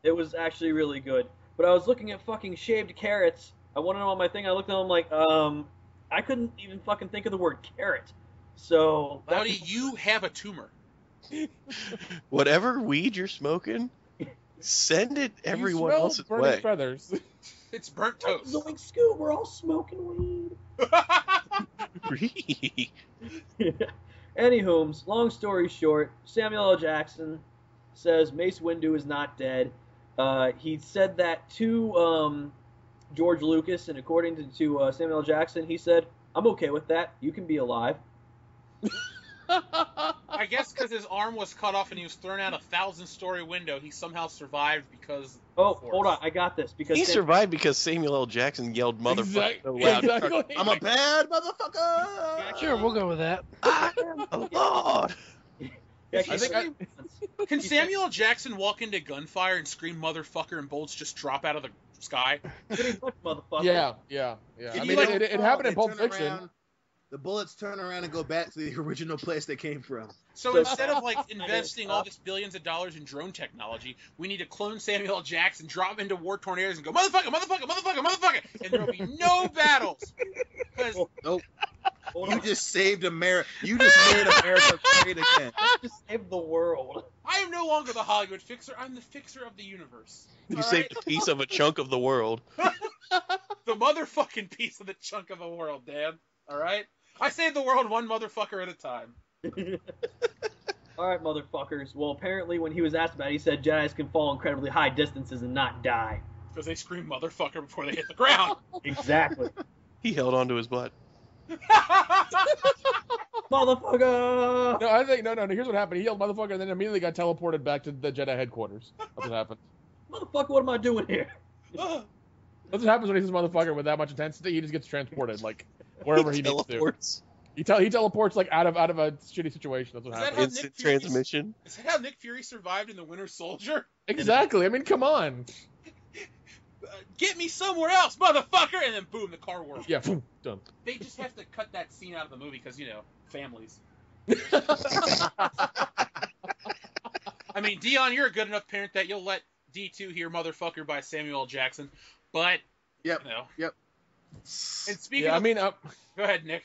It was actually really good. But I was looking at fucking shaved carrots. I wanted them on my thing. I looked at them like, I couldn't even fucking think of the word carrot. So, buddy, you have a tumor. Whatever weed you're smoking, send it everyone else's burning way. Feathers. It's burnt toast. Zoink Scoop, we're all smoking weed. Really? Anywho, long story short, Samuel L. Jackson says Mace Windu is not dead. He said that to George Lucas, and according to Samuel L. Jackson, he said, "I'm okay with that. You can be alive." I guess because his arm was cut off and he was thrown out a 1,000-story window, he somehow survived because... Oh, hold on. I got this. Because he survived because Samuel L. Jackson yelled motherfucker so loud. Exactly. I'm a bad motherfucker. Yeah, Sure, we'll go with that. I am a lord. Can Samuel L. Jackson walk into gunfire and scream motherfucker and bullets just drop out of the sky? Pretty much, motherfucker. Yeah. Can I you mean, like- it happened in they Pulp turn Fiction. around, the bullets turn around and go back to the original place they came from. So instead of like investing all this billions of dollars in drone technology, we need to clone Samuel L. Jackson, drop him into war-torn areas, and go motherfucker, and there will be no battles. Because Nope. You just saved America. You just made America great again. Just save the world. I am no longer the Hollywood fixer. I'm the fixer of the universe. You All saved right? a piece of a chunk of the world. The motherfucking piece of the chunk of the world, Dan. All right? I save the world one motherfucker at a time. All right, motherfuckers. Well, apparently when he was asked about it, he said Jedis can fall incredibly high distances and not die. Because they scream motherfucker before they hit the ground. Exactly. He held onto his butt. Motherfucker! No, I think no. Here's what happened. He yelled motherfucker, and then immediately got teleported back to the Jedi headquarters. That's what happened. Motherfucker, what am I doing here? That's what happens when he says motherfucker with that much intensity. He just gets transported like wherever he needs to. Teleports. He teleports like out of a shitty situation. That's what Is that happens. Instant Nick Fury's- transmission. Is that how Nick Fury survived in The Winter Soldier? Exactly. I mean, come on. Get me somewhere else, motherfucker! And then boom, the car works. Yeah, boom, done. They just have to cut that scene out of the movie because, you know, families. I mean, Dion, you're a good enough parent that you'll let D2 hear motherfucker by Samuel L. Jackson, but, Yep. you know. Yep. And speaking Yeah, I of... mean, Go ahead, Nick.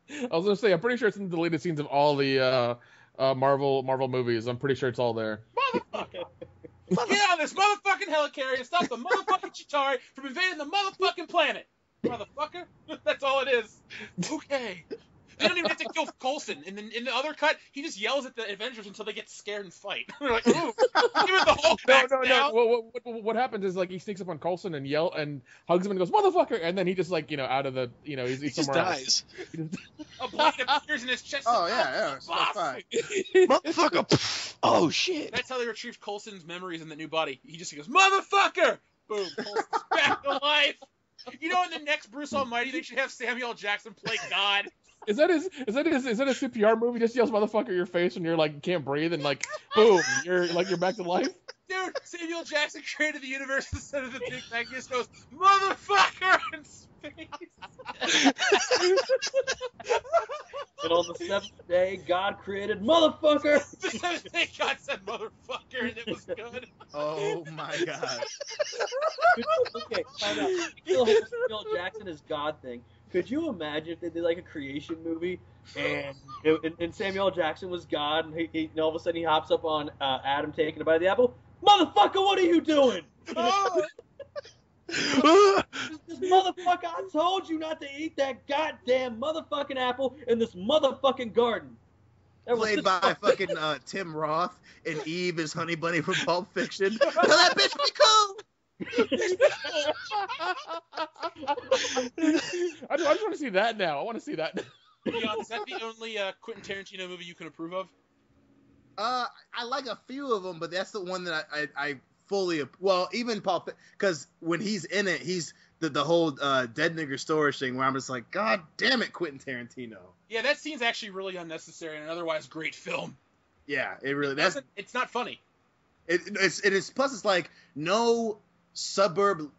I was gonna say, I'm pretty sure it's in the deleted scenes of all the Marvel movies. I'm pretty sure it's all there. Motherfucker! Get on this motherfucking helicarrier and stop the motherfucking Chitauri from invading the motherfucking planet! Motherfucker! That's all it is. Okay. They don't even have to kill Coulson. In the other cut, he just yells at the Avengers until they get scared and fight. They're like, ooh, even the Hulk backs down. What happens is like he sneaks up on Coulson and hugs him and goes motherfucker, and then he just like out of the he's He just somewhere dies. A blade appears in his chest. Oh yeah, it's fine. Motherfucker! Oh shit! That's how they retrieved Coulson's memories in the new body. He just goes, motherfucker! Boom, Coulson's back to life. In the next Bruce Almighty, they should have Samuel L. Jackson play God. Is that a CPR movie? Just yells motherfucker in your face when you're like can't breathe and like boom, you're back to life. Dude, Samuel Jackson created the universe instead of the Big Bang. He just goes, motherfucker! In space. And on the seventh day, God created motherfucker. The seventh day, God said motherfucker, and it was good. Oh my god. Okay, time out. The whole Samuel Jackson is God thing. Could you imagine if they did like a creation movie and Samuel L. Jackson was God and he all of a sudden he hops up on Adam taking a bite of the apple? Motherfucker, what are you doing? This motherfucker, I told you not to eat that goddamn motherfucking apple in this motherfucking garden. Played by fucking Tim Roth, and Eve is Honey Bunny from Pulp Fiction. Tell that bitch be cool. I just want to see that now. I want to see that. Leon, is that the only Quentin Tarantino movie you can approve of? I like a few of them, but that's the one that I fully even Pulp, because when he's in it, he's the whole dead nigger storage thing where I'm just like, God damn it, Quentin Tarantino. Yeah, that scene's actually really unnecessary in an otherwise great film. Yeah, it really it's not funny. It is plus it's like no suburb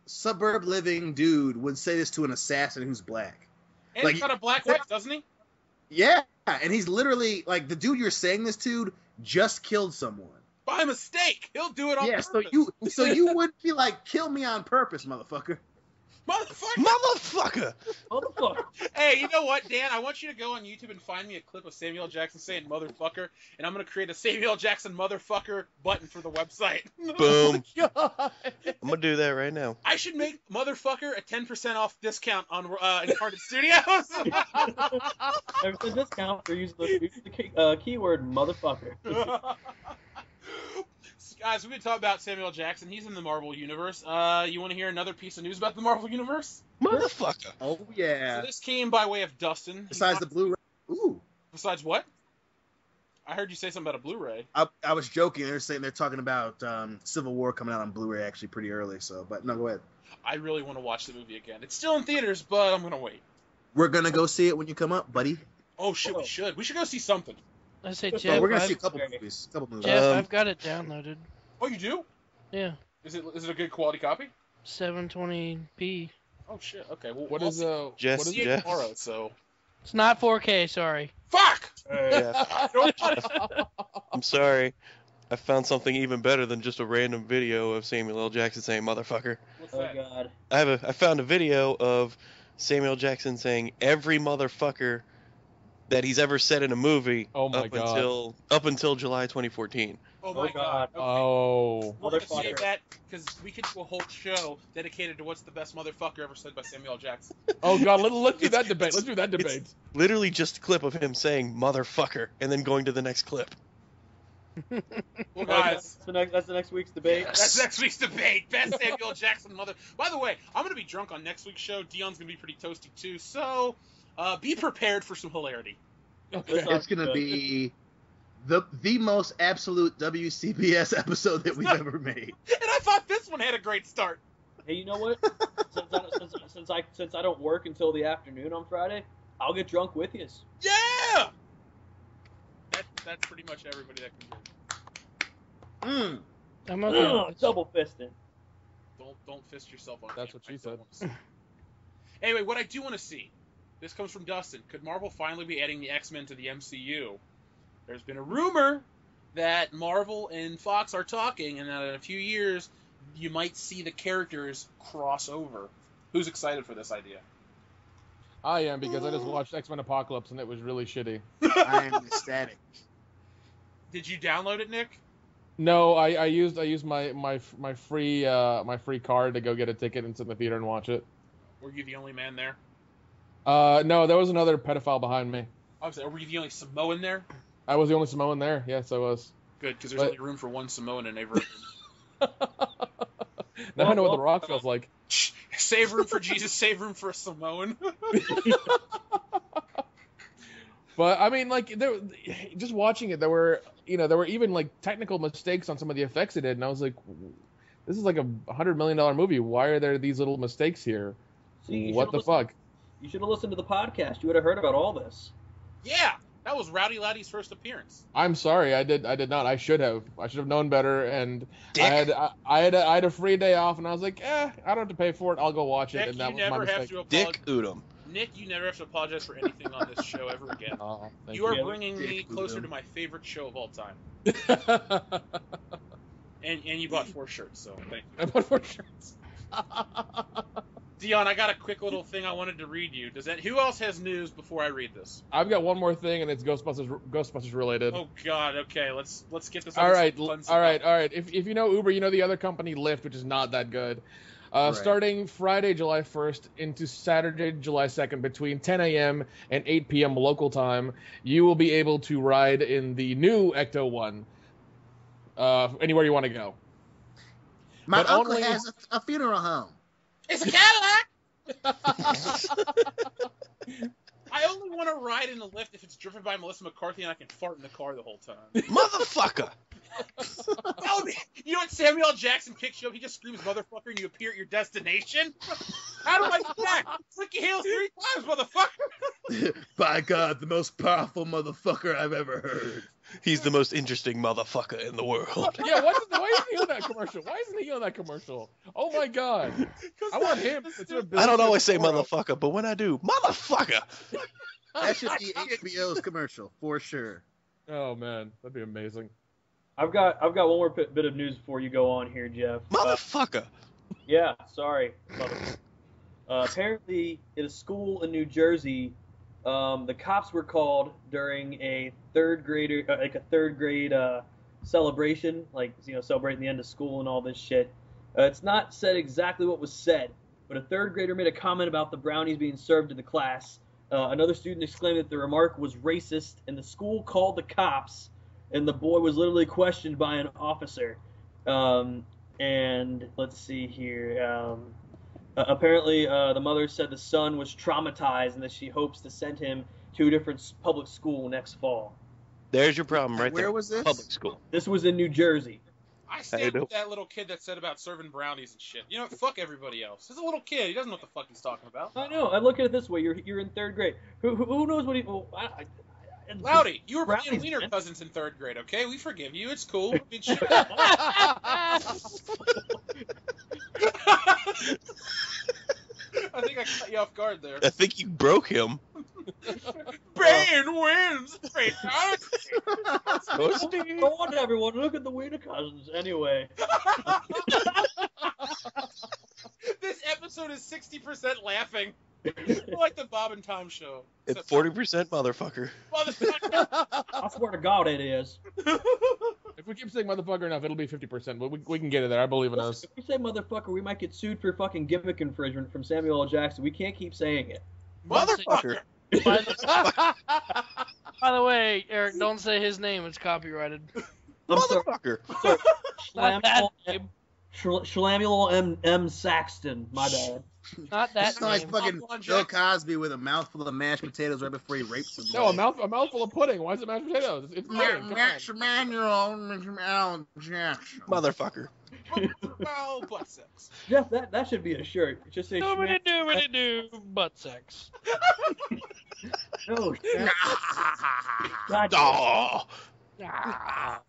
living dude would say this to an assassin who's black. And like, he's got a black wife, doesn't he? Yeah, and he's literally like the dude you're saying this to just killed someone. By mistake. He'll do it on purpose. So you would be like, kill me on purpose, motherfucker. Motherfucker. Hey, you know what, Dan? I want you to go on YouTube and find me a clip of Samuel L. Jackson saying motherfucker, and I'm going to create a Samuel L. Jackson motherfucker button for the website. Boom. I'm going to do that right now. I should make motherfucker a 10% off discount on Incarnate Studios. There's a discount for using the keyword motherfucker. Guys, we've been talking about Samuel L. Jackson. He's in the Marvel Universe. You want to hear another piece of news about the Marvel Universe? Motherfucker. Oh, yeah. So this came by way of Dustin. Besides the Blu-ray. Ooh. Besides what? I heard you say something about a Blu-ray. I was joking. They're talking about Civil War coming out on Blu-ray actually pretty early. But no, go ahead. I really want to watch the movie again. It's still in theaters, but I'm going to wait. We're going to go see it when you come up, buddy. Oh, shit, we should. We should go see something. I say, Jeff, we're going to see a couple movies. Jeff, I've got it downloaded. Oh, you do? Yeah. Is it a good quality copy? 720p. Oh shit. Okay. Well, what is Jeff? Tomorrow, so. It's not 4K. Sorry. Fuck. I'm sorry. I found something even better than just a random video of Samuel L. Jackson saying "motherfucker." What's that? God. I found a video of Samuel L. Jackson saying every motherfucker that he's ever said in a movie up until July 2014. Oh my god. Okay. Oh. We're going to save that because we could do a whole show dedicated to what's the best motherfucker ever said by Samuel L. Jackson. Oh god, let's do that debate. Let's do that debate. It's literally just a clip of him saying motherfucker and then going to the next clip. Well, guys, that's the next week's debate. That's next week's debate. Best Samuel L. Jackson mother. By the way, I'm going to be drunk on next week's show. Dion's going to be pretty toasty too. So be prepared for some hilarity. Okay. It's going to be the most absolute WCBS episode that we've ever made. And I thought this one had a great start. Hey, you know what? since I don't work until the afternoon on Friday, I'll get drunk with you. Yeah. That's pretty much everybody that can do. I'm okay. Double fisting. Don't fist yourself on. That's what she said. Anyway, what I do want to see. This comes from Dustin. Could Marvel finally be adding the X-Men to the MCU? There's been a rumor that Marvel and Fox are talking, and that in a few years, you might see the characters cross over. Who's excited for this idea? I am, because I just watched X-Men Apocalypse, and it was really shitty. I am ecstatic. Did you download it, Nick? No, I used my free card to go get a ticket and sit in the theater and watch it. Were you the only man there? No, there was another pedophile behind me. Were you the only Samoan there? I was the only Samoan there. Yes, I was. Good, because there's only room for one Samoan in every room. Now I know what The Rock feels like. Save room for Jesus, save room for a Samoan. But I mean, like, just watching it, there were even like technical mistakes on some of the effects it did, and I was like, this is like $100 million movie. Why are there these little mistakes here? See, what the fuck? You should have listened to the podcast. You would have heard about all this. Yeah, that was Rowdy Laddie's first appearance. I'm sorry, I did not. I should have known better, and Dick. I had a free day off, and I was like, I don't have to pay for it. I'll go watch it. Nick, And that you was my never have mistake. to apologize. Dick Udom. Nick, you never have to apologize for anything on this show ever again. Oh, thank You are you. bringing me Dick closer Udom. to my favorite show of all time. you. And you bought 4 shirts, so thank you. I bought 4 shirts. Dion, I got a quick little thing I wanted to read you. Who else has news before I read this? I've got one more thing, and it's Ghostbusters related. Oh God, okay, let's get this. All right, fun all right. If you know Uber, you know the other company, Lyft, which is not that good. Starting Friday, July 1st into Saturday, July 2nd, between 10 a.m. and 8 p.m. local time, you will be able to ride in the new Ecto One anywhere you want to go. My But uncle only- has a funeral home. It's a Cadillac. I only want to ride in the Lyft if it's driven by Melissa McCarthy and I can fart in the car the whole time. Motherfucker! That would be, you know what Samuel L. Jackson picks you up? He just screams "motherfucker" and you appear at your destination. How do I do that? Ricky Hales 3 times, motherfucker. By God, the most powerful motherfucker I've ever heard. He's the most interesting motherfucker in the world. Yeah, why isn't he on that commercial? Why isn't he on that commercial? Oh my God! I want him. I don't always say motherfucker, but when I do, motherfucker! That should be HBO's commercial for sure. Oh man, that'd be amazing. I've got one more bit of news before you go on here, Jeff. Motherfucker! Yeah, sorry. Apparently, at a school in New Jersey, the cops were called during a third grade celebration, celebrating the end of school and all this shit. It's not said exactly what was said, but a third grader made a comment about the brownies being served in the class. Another student exclaimed that the remark was racist, and the school called the cops, and the boy was literally questioned by an officer. And let's see here. Apparently, the mother said the son was traumatized and that she hopes to send him to a different public school next fall. There's your problem right there. Where was this? Public school. This was in New Jersey. I stand with that little kid that said about serving brownies and shit. You know, fuck everybody else. He's a little kid. He doesn't know what the fuck he's talking about. I know. I look at it this way. You're in third grade. Who knows what he... Loudy, you were playing Brownies, Wiener man. Cousins in third grade, okay? We forgive you. It's cool. Good shit. I think I cut you off guard there. I think you broke him. Bane wins! Go on, everyone. Look at the Wiener Cousins. Anyway. This episode is 60% laughing. Like the Bob and Tom show. It's 40% motherfucker. Motherfucker. I swear to God it is. If we keep saying motherfucker enough, it'll be 50%, but we can get it there. I believe in us. If we say motherfucker, we might get sued for fucking gimmick infringement from Samuel L. Jackson. We can't keep saying it. Motherfucker! By the way, Eric, don't say his name. It's copyrighted. I'm sorry. Motherfucker! Not that Schlamuel name. Schlamuel M. Saxton. My bad. Not that It's like name. fucking Bill Cosby with a mouthful of mashed potatoes right before he rapes somebody. No, a mouthful of pudding. Why is it mashed potatoes? It's pudding. Come Max on. Emanuel L. Jackson. Motherfucker. Well, butt sex. Jeff, that should be a shirt. Just say Do butt sex. No. God, Oh! Ah,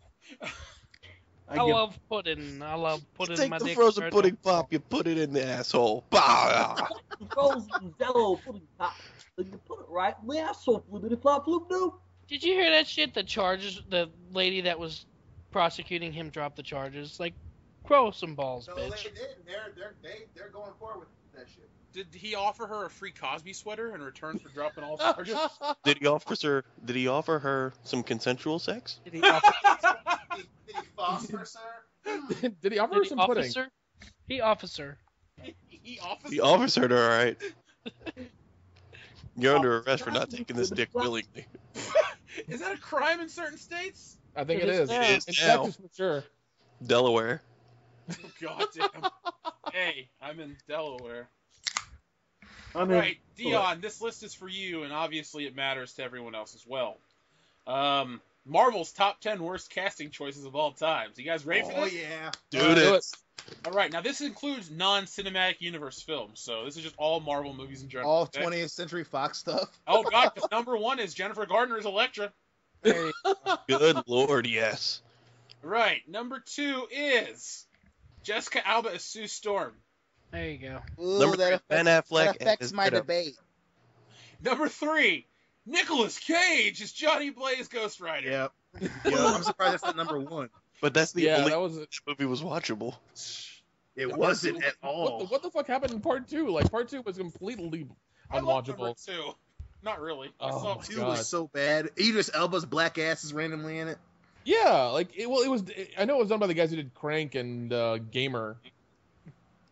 I give- love pudding. I love pudding. Take my the dick frozen right pudding up. pop, you put it in the asshole. Bah! frozen Jello pudding pop. You put it right in the asshole. Flippity flop floop doo. Did you hear that shit? The lady that was prosecuting him dropped the charges. Like, grow some balls, No, bitch. they did. They're going forward with that shit. Did he offer her a free Cosby sweater in return for dropping all charges? Did he offer her some consensual sex? Did he offer, Did he phosphorus her? Did he offer her some pudding? officer? He officer. He offered The officer, alright. You're under arrest for not taking this dick willingly. Is that a crime in certain states? I think it is. It is In now. Texas, for sure. Delaware. Oh, goddamn. Hey, I'm in Delaware. I'm Right, Dion, this list is for you, and obviously it matters to everyone else as well. Marvel's top 10 worst casting choices of all time. So you guys ready for this? Oh yeah. Dude, Do it. All right, now this includes non-cinematic universe films, so this is just all Marvel movies in general. All okay? 20th Century Fox stuff. Oh god, 'cause number 1 is Jennifer Gardner's Elektra. There you go. Good lord, yes. Right, number 2 is Jessica Alba as Sue Storm. There you go. Ooh, Number that three, Ben affects, Affleck that affects as my Venom. debate. Number 3, Nicolas Cage as Johnny Blaze Ghost Rider. Yep. I'm surprised that's not number 1. But that's the Yeah, only that was. movie was watchable. It wasn't at all. What the fuck happened in part 2? Like, part 2 was completely I love number unwatchable. 2. Not really. I Oh saw my 2. 2 God. was so bad. Idris Elba's black ass is randomly in it. Yeah, like it was. I know it was done by the guys who did Crank and Gamer.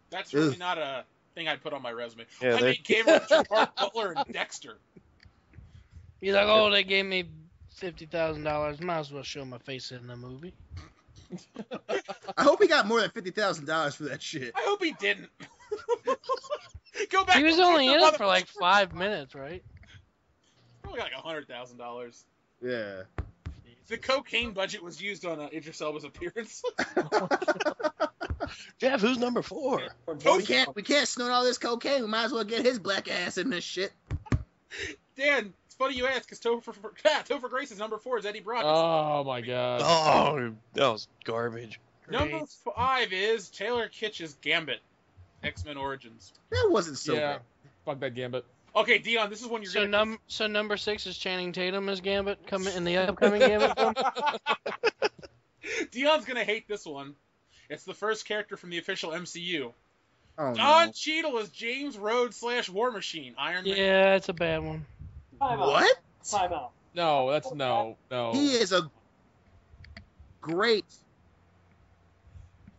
That's really Ugh. not a thing I'd put on my resume. Yeah, I they- made Gamer with Gerard Butler and Dexter. He's like, oh, they gave me $50,000. Might as well show my face in the movie. I hope he got more than $50,000 for that shit. I hope he didn't. Go back. He was and look only at in the it for like motherfucker. 5 minutes, right? Probably like $100,000. Yeah. The cocaine budget was used on Idris Elba's appearance. Jeff, who's number 4? We can't snort all this cocaine. We might as well get his black ass in this shit. Dan, it's funny you ask because Topher Grace's number 4 is Eddie Brock. Oh my god. Oh, that was garbage. Number 5 is Taylor Kitsch's Gambit, X-Men Origins. That wasn't so yeah. bad. Fuck that Gambit. Okay, Dion, this is one you're gonna. So number 6 is Channing Tatum as Gambit coming in the upcoming Gambit film. Dion's gonna hate this one. It's the first character from the official MCU. Oh, Don no. Cheadle is James Rhodes / War Machine. Iron Man. Yeah, it's a bad one. What? Time out. No, that's no. He is a great.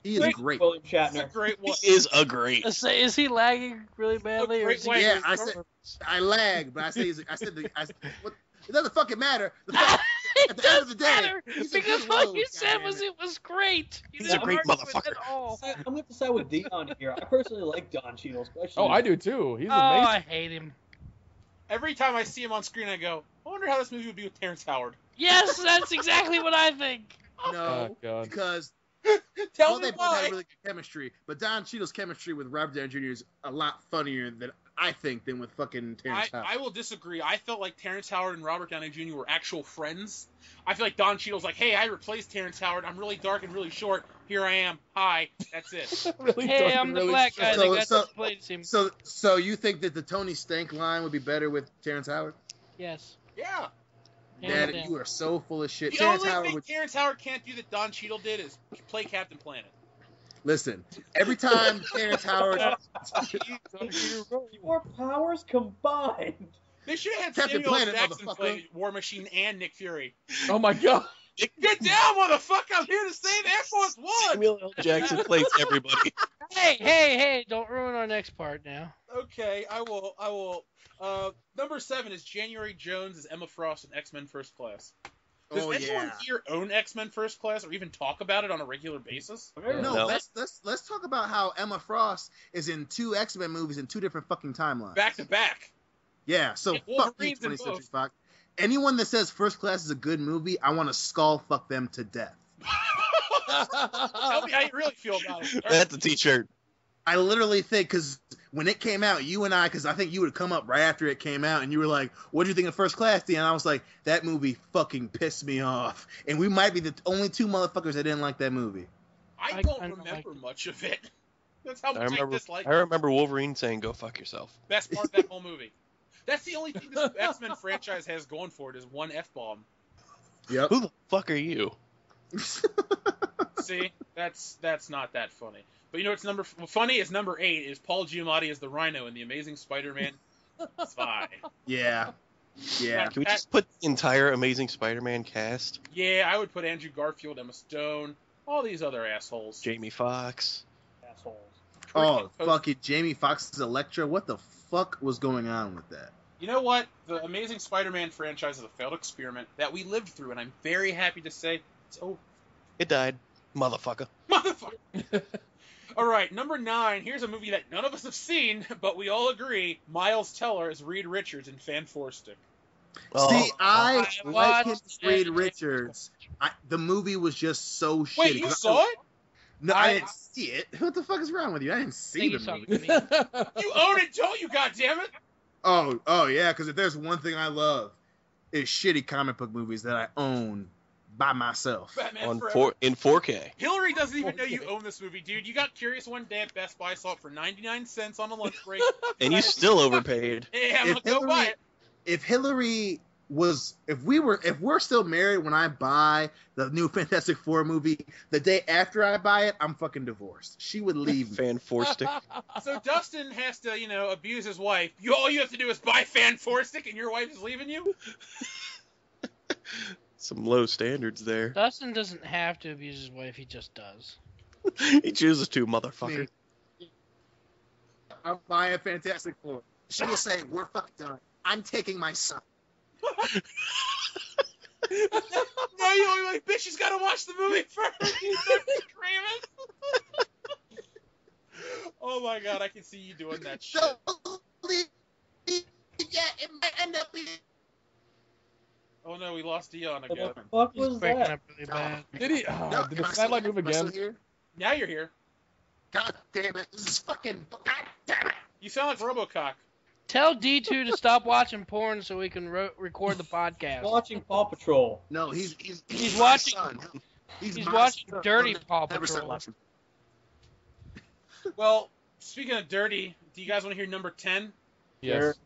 He is great. William That's a Shatner. great one. He is a great. Is he lagging really badly? Or great is he way. Yeah, I lag, but I said what, it doesn't fucking matter. At the end of the day, he's a because good all Rhodes, you said goddammit. was it was great. You He's a didn't great argue with motherfucker. it at all. I'm going to have to side with Dion here. I personally like Don Cheadle, especially. Oh, I do too. He's Oh, amazing. I hate him. Every time I see him on screen, I go, I wonder how this movie would be with Terrence Howard. Yes, that's exactly what I think. No, Oh, God. because Tell well, me they both why. had really good chemistry, but Don Cheadle's chemistry with Robert Downey Jr. is a lot funnier than I think than with fucking Terrence Howard. I will disagree. I felt like Terrence Howard and Robert Downey Jr. were actual friends. I feel like Don Cheadle's like, hey, I replaced Terrence Howard. I'm really dark and really short. Here I am. Hi. That's it. Really Hey, dark I'm and the really black guy So- that so- got played him. So you think that the Tony Stank line would be better with Terrence Howard? Yes. Yeah. Hands Dad, down. you are so full of shit. The Terrence only Howard thing would Terrence Howard can't do that Don Cheadle did is play Captain Planet. listen. Every time Terrence Howard, Your powers combined. They should have had Captain Samuel L. Planet, Jackson motherfucker. play War Machine and Nick Fury. Oh my god. Get down, motherfucker! I'm here to save Air Force One! Samuel L. Jackson plays everybody. Hey, don't ruin our next part now. Okay, I will. Number 7 is January Jones as Emma Frost in X-Men First Class. Does oh anyone yeah. here own X-Men First Class or even talk about it on a regular basis? No, No. let's talk about how Emma Frost is in 2 X-Men movies in 2 different fucking timelines. Back to back. Yeah, so Yeah, fuck you, Wolverine's in 20th Century both. Fox. Anyone that says First Class is a good movie, I want to skull fuck them to death. Tell me how you really feel about it. That's a t-shirt. I literally think, because when it came out, you and I, because I think you would come up right after it came out, and you were like, what do you think of First Class, D? And I was like, that movie fucking pissed me off. And we might be the only 2 motherfuckers that didn't like that movie. I I don't kinda remember like it. much of it. That's how I much I remember. dislike I remember Wolverine saying, "Go fuck yourself." Best part of that whole movie. That's the only thing this X-Men franchise has going for it is one F-bomb. Yep. Who the fuck are you? See? That's not that funny. But you know what's funny is number 8 is Paul Giamatti as the Rhino in The Amazing Spider-Man 5. Yeah. Yeah. Can we just put the entire Amazing Spider-Man cast? Yeah, I would put Andrew Garfield, Emma Stone, all these other assholes. Jamie Foxx. Assholes. Oh, fucking Jamie Foxx's Elektra. What the fuck was going on with that? You know what? The Amazing Spider-Man franchise is a failed experiment that we lived through, and I'm very happy to say it's over. It died. Motherfucker. Motherfucker. All right, number 9. Here's a movie that none of us have seen, but we all agree Miles Teller is Reed Richards in Fan 4-Stick. See, I like him as Reed it. Richards. The movie was just so shitty. Wait, you saw it? No, I didn't see it. What the fuck is wrong with you? I didn't see the movie. You own it, don't you, goddammit? Oh yeah, because if there's one thing I love, it's shitty comic book movies that I own by myself. Batman in 4K. Hillary doesn't even know you own this movie, dude. You got curious one day at Best Buy, saw it for 99 cents on a lunch break. And you still overpaid. Hey, I'm gonna go buy it. If Hillary was, if we're still married when I buy the new Fantastic Four movie, the day after I buy it, I'm fucking divorced. She would leave me. Fan 4-Stick. So Dustin has to, abuse his wife. All you have to do is buy Fan 4-Stick and your wife is leaving you? Some low standards there. Dustin doesn't have to abuse his wife, he just does. He chooses to, motherfucker. I'm buying Fantastic Four. She will say, "We're fucking done. I'm taking my son." No, you're like, bitch, she's got to watch the movie first. You screaming. Oh my god, I can see you doing that shit. Yeah, it might end up being. Oh no, we lost Dion What again. the fuck He's was breaking that? up really bad. Did he? No, Did am the I satellite still- move am I still again? here? Now you're here. God damn it! This is fucking. God damn it! You sound like Robocock. Tell D2 to stop watching porn so we can record the podcast. Watching Paw Patrol. No, he's He's my watching- son. He's my watching son. Dirty Never Paw start Patrol. watching. Well, speaking of dirty, do you guys want to hear number 10? Yes.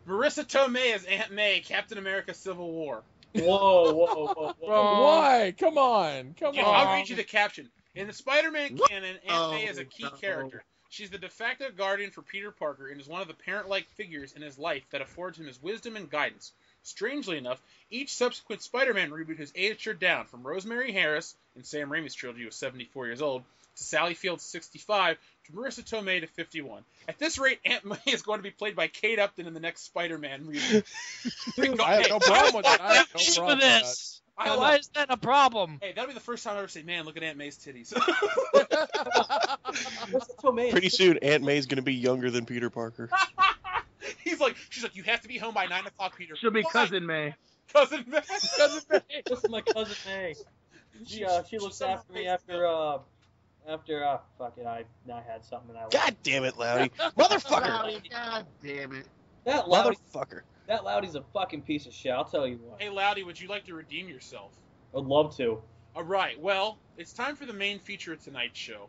Marissa Tomei as Aunt May, Captain America: Civil War. Whoa. Why? Come on. Come Yeah, on. I'll read you the caption. In the Spider-Man canon, Aunt May is a key character. She's the de facto guardian for Peter Parker and is one of the parent-like figures in his life that affords him his wisdom and guidance. Strangely enough, each subsequent Spider-Man reboot has aged her down, from Rosemary Harris in Sam Raimi's trilogy, who was 74 years old, to Sally Field, 65, to Marissa Tomei, to 51. At this rate, Aunt May is going to be played by Kate Upton in the next Spider-Man reboot. I have no problem with that. I have no For problem with that. this. I don't Why know. is that a problem? Hey, that'll be the first time I ever say, man, look at Aunt May's titties. Marissa Tomei. Pretty soon, Aunt May's going to be younger than Peter Parker. She's like, you have to be home by 9 o'clock, Peter. She'll be Why? Cousin May. Cousin May. This is my cousin May. She looked after me after fuck it, I had something and I God damn it, Loudy. Motherfucker. God damn it! That Loudy, Motherfucker. that Loudy's a fucking piece of shit. I'll tell you what. Hey, Loudy, would you like to redeem yourself? I'd love to. All right. Well, it's time for the main feature of tonight's show.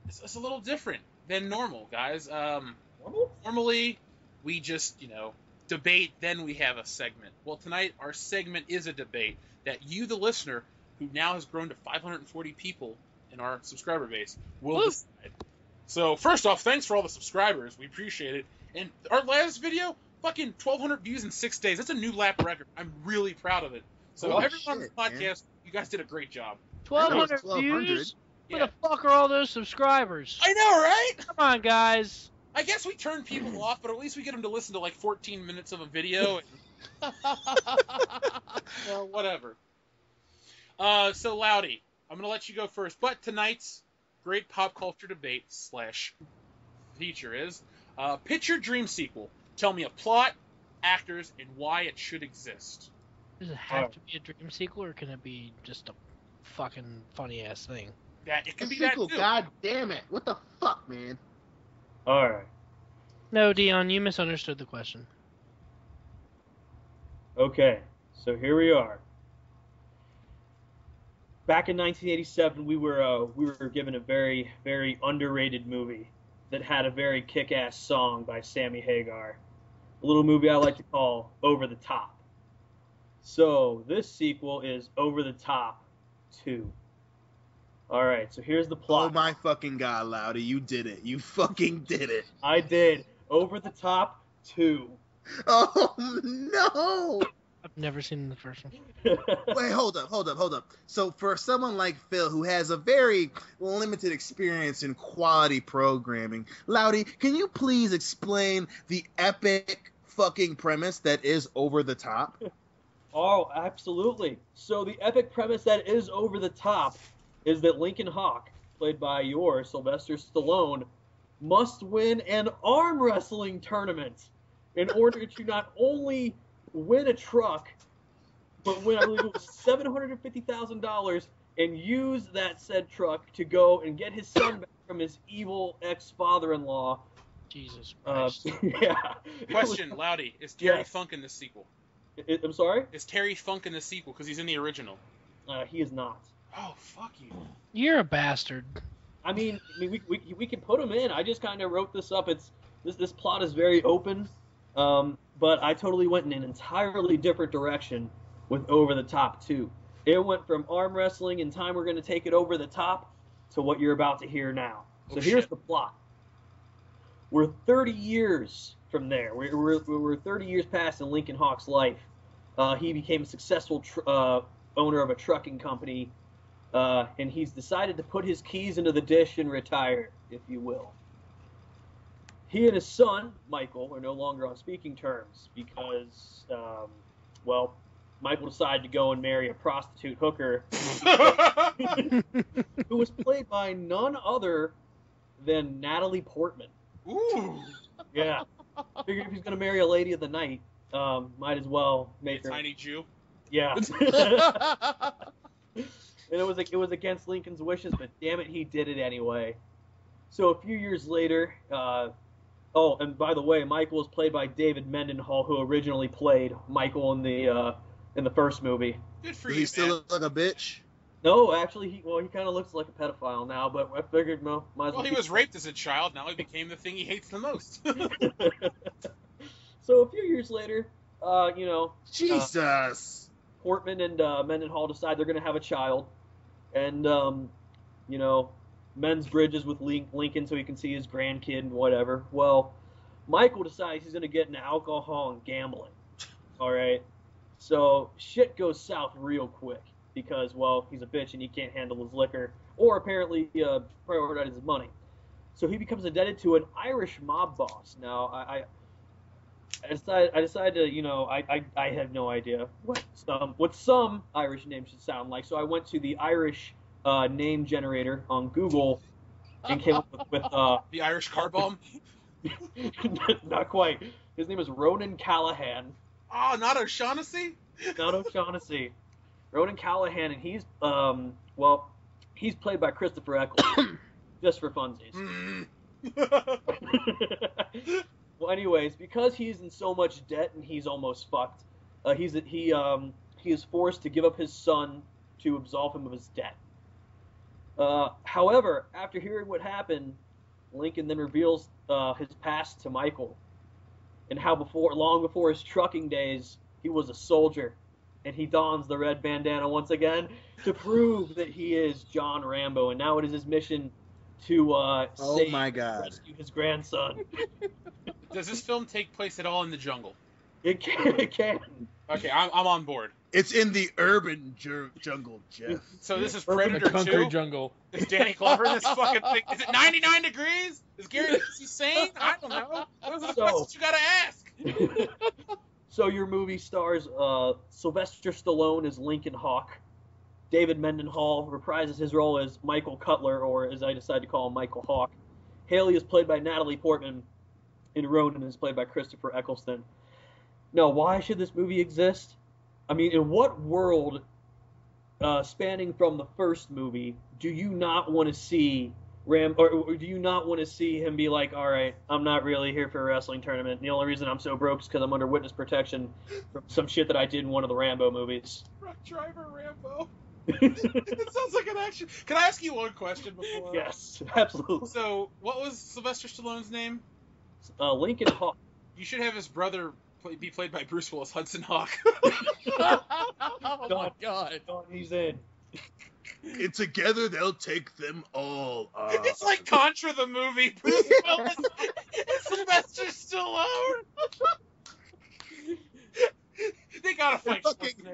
It's a little different than normal, guys. Normal? Normally, we just, debate, then we have a segment. Well, tonight, our segment is a debate that you, the listener, who now has grown to 540 people in our subscriber base, will decide. So, first off, thanks for all the subscribers. We appreciate it. And our last video, fucking 1,200 views in 6 days. That's a new lap record. I'm really proud of it. So, Oh, everyone on the shit, podcast, man. you guys did a great job. 1,200 1,200. views? Yeah. Where the fuck are all those subscribers? I know, right? Come on, guys. I guess we turn people off, but at least we get them to listen to like 14 minutes of a video. And... well, whatever. So, Loudy, I'm going to let you go first. But tonight's great pop culture debate / feature is pitch your dream sequel. Tell me a plot, actors, and why it should exist. Does it have to be a dream sequel, or can it be just a fucking funny-ass thing? That it can be Sequel, that too. God damn it! What the fuck, man? Alright. No, Dion, you misunderstood the question. Okay. So here we are. Back in 1987, we were given a very, very underrated movie that had a very kick-ass song by Sammy Hagar. A little movie I like to call Over the Top. So this sequel is Over the Top 2. All right, so here's the plot. Oh my fucking god, Loudy, you did it. You fucking did it. I did Over the Top 2. Oh no! Never seen the first one. Wait, hold up. So for someone like Phil, who has a very limited experience in quality programming, Loudy, can you please explain the epic fucking premise that is Over the Top? Oh, absolutely. So the epic premise that is Over the Top is that Lincoln Hawk, played by your Sylvester Stallone, must win an arm wrestling tournament in order to not only win a truck, but win, I believe it was $750,000, and use that said truck to go and get his son back from his evil ex-father-in-law. Jesus Christ. Yeah. Question, Loudy, is Terry Funk in this sequel? I'm sorry? Is Terry Funk in the sequel? Because he's in the original. He is not. Oh, fuck you. You're a bastard. I mean, we can put him in. I just kind of wrote this up. This plot is very open, but I totally went in an entirely different direction with Over the Top 2. It went from arm wrestling in Time We're Going to Take It Over the Top to what you're about to hear now. So here's the plot. We're 30 years from there. We're 30 years past in Lincoln Hawk's life. He became a successful owner of a trucking company, and he's decided to put his keys into the dish and retire, if you will. He and his son, Michael, are no longer on speaking terms because, Michael decided to go and marry a prostitute hooker who was played by none other than Natalie Portman. Ooh. Yeah. Figured if he's going to marry a lady of the night, might as well make her. Tiny Jew. Yeah. And it was against Lincoln's wishes, but damn it, he did it anyway. So a few years later, and by the way, Michael was played by David Mendenhall, who originally played Michael in the first movie. Good for Does you, he still look like a bitch? No, actually, he kind of looks like a pedophile now, but I figured, might as well. Well, he was raped as a child. Now he became the thing he hates the most. So a few years later, Jesus. Portman and Mendenhall decide they're going to have a child, and mends bridges with Lincoln so he can see his grandkid and whatever. Well, Michael decides he's going to get into alcohol and gambling. All right, so shit goes south real quick because, well, he's a bitch and he can't handle his liquor, or apparently prioritizes his money. So he becomes indebted to an Irish mob boss. Now, I decided to, I have no idea what some Irish names should sound like. So I went to the Irish name generator on Google and came up with the Irish car bomb. Not quite. His name is Ronan Callahan. Oh, not O'Shaughnessy? Not O'Shaughnessy. Ronan Callahan, and he's played by Christopher Eccleston, just for funsies. Well, anyways, because he's in so much debt and he's almost fucked, he is forced to give up his son to absolve him of his debt. However, after hearing what happened, Lincoln then reveals his past to Michael, and how long before his trucking days, he was a soldier, and he dons the red bandana once again to prove that he is John Rambo, and now it is his mission to rescue his grandson. Does this film take place at all in the jungle? It can. Okay, I'm on board. It's in the urban jungle, Jeff. So this is Predator the concrete 2? jungle. Is Danny Glover in this fucking thing? Is it 99 degrees? Is Gary Busey sane? I don't know. Those are the questions you gotta ask. So your movie stars Sylvester Stallone as Lincoln Hawk. David Mendenhall reprises his role as Michael Cutler, or as I decided to call him, Michael Hawk. Haley is played by Natalie Portman, and Ronan is played by Christopher Eccleston. Now, why should this movie exist? I mean, in what world, spanning from the first movie, do you not want to see or do you not want to see him be like, all right, I'm not really here for a wrestling tournament. The only reason I'm so broke is because I'm under witness protection from some shit that I did in one of the Rambo movies. Truck driver Rambo. It sounds like an action. Can I ask you one question before? Yes, absolutely. So, what was Sylvester Stallone's name? Lincoln Hawk. You should have his brother be played by Bruce Willis, Hudson Hawk. Oh my God. He's in. And together they'll take them all on. It's like Contra the movie. Bruce Willis and Sylvester Stallone. They gotta fight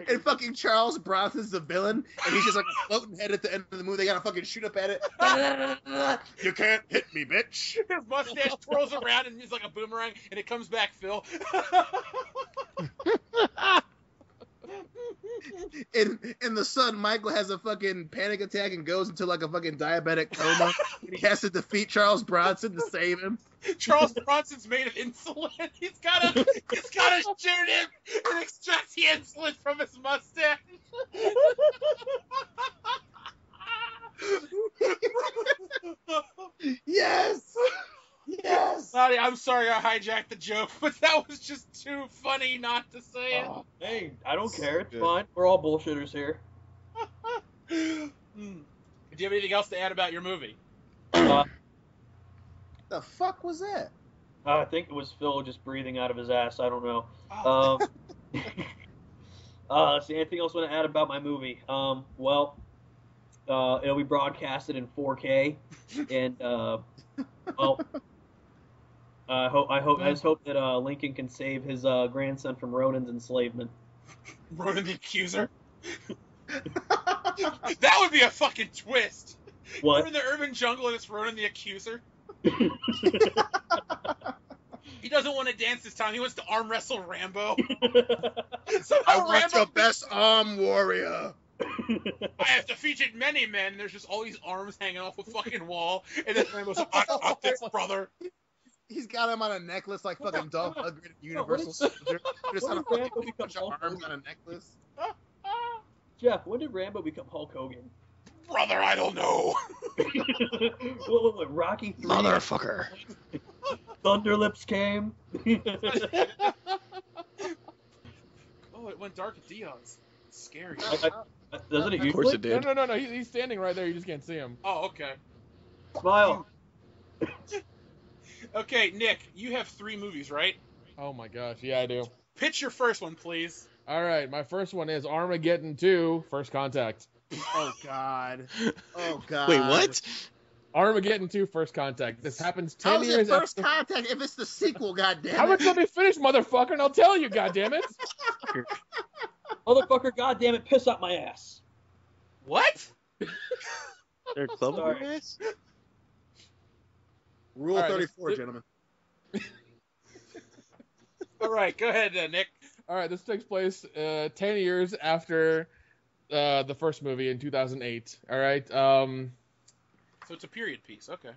and fucking Charles Bronson's the villain, and he's just like a floating head at the end of the movie. They gotta fucking shoot up at it. You can't hit me, bitch. His mustache twirls around and he's like a boomerang, and it comes back, Phil. In the son, Michael has a fucking panic attack and goes into like a fucking diabetic coma. And he has to defeat Charles Bronson to save him. Charles Bronson's made of insulin. He's gotta shoot him and extract the insulin from his mustache. Yes. Yes. Lottie, I'm sorry I hijacked the joke, but that was just too funny not to say it. Hey, I don't care. It's fine. We're all bullshitters here. Do you have anything else to add about your movie? The fuck was that? I think it was Phil just breathing out of his ass. I don't know. Let's see, anything else I want to add about my movie? Well, it'll be broadcasted in 4K, and well, I just hope that Lincoln can save his grandson from Ronan's enslavement. Ronan the Accuser? That would be a fucking twist. What? We're in the urban jungle and it's Ronan the Accuser. He doesn't want to dance this time. He wants to arm wrestle Rambo. I want your best arm warrior. I have defeated many men. There's just all these arms hanging off a fucking wall, and then Rambo's like, I got this, brother. He's got him on a necklace like fucking Dolph Lundgren at Universal Soldier. Just on a fucking bunch of arms on a necklace. Jeff, when did Rambo become Hulk Hogan? Brother, I don't know. What, Rocky 3? Motherfucker. Thunderlips came. Oh, it went dark at Dion's. It's scary. Doesn't it usually? Of course it did. No. He's standing right there. You just can't see him. Oh, okay. Smile. Okay, Nick, you have 3 movies, right? Oh my gosh, yeah, I do. Pitch your first one, please. All right, my first one is Armageddon 2: First Contact. Oh God. Oh God. Wait, what? Armageddon 2: First Contact. This happens 10 How's years it First after. Contact if it's the sequel? Goddamn. How about you let me finish, motherfucker, and I'll tell you, goddammit. Motherfucker, goddammit, piss up my ass. What? They're club Sorry. guys? Rule All right, 34, gentlemen. All right, go ahead, Nick. All right, this takes place 10 years after the first movie in 2008. All right. So it's a period piece. Okay.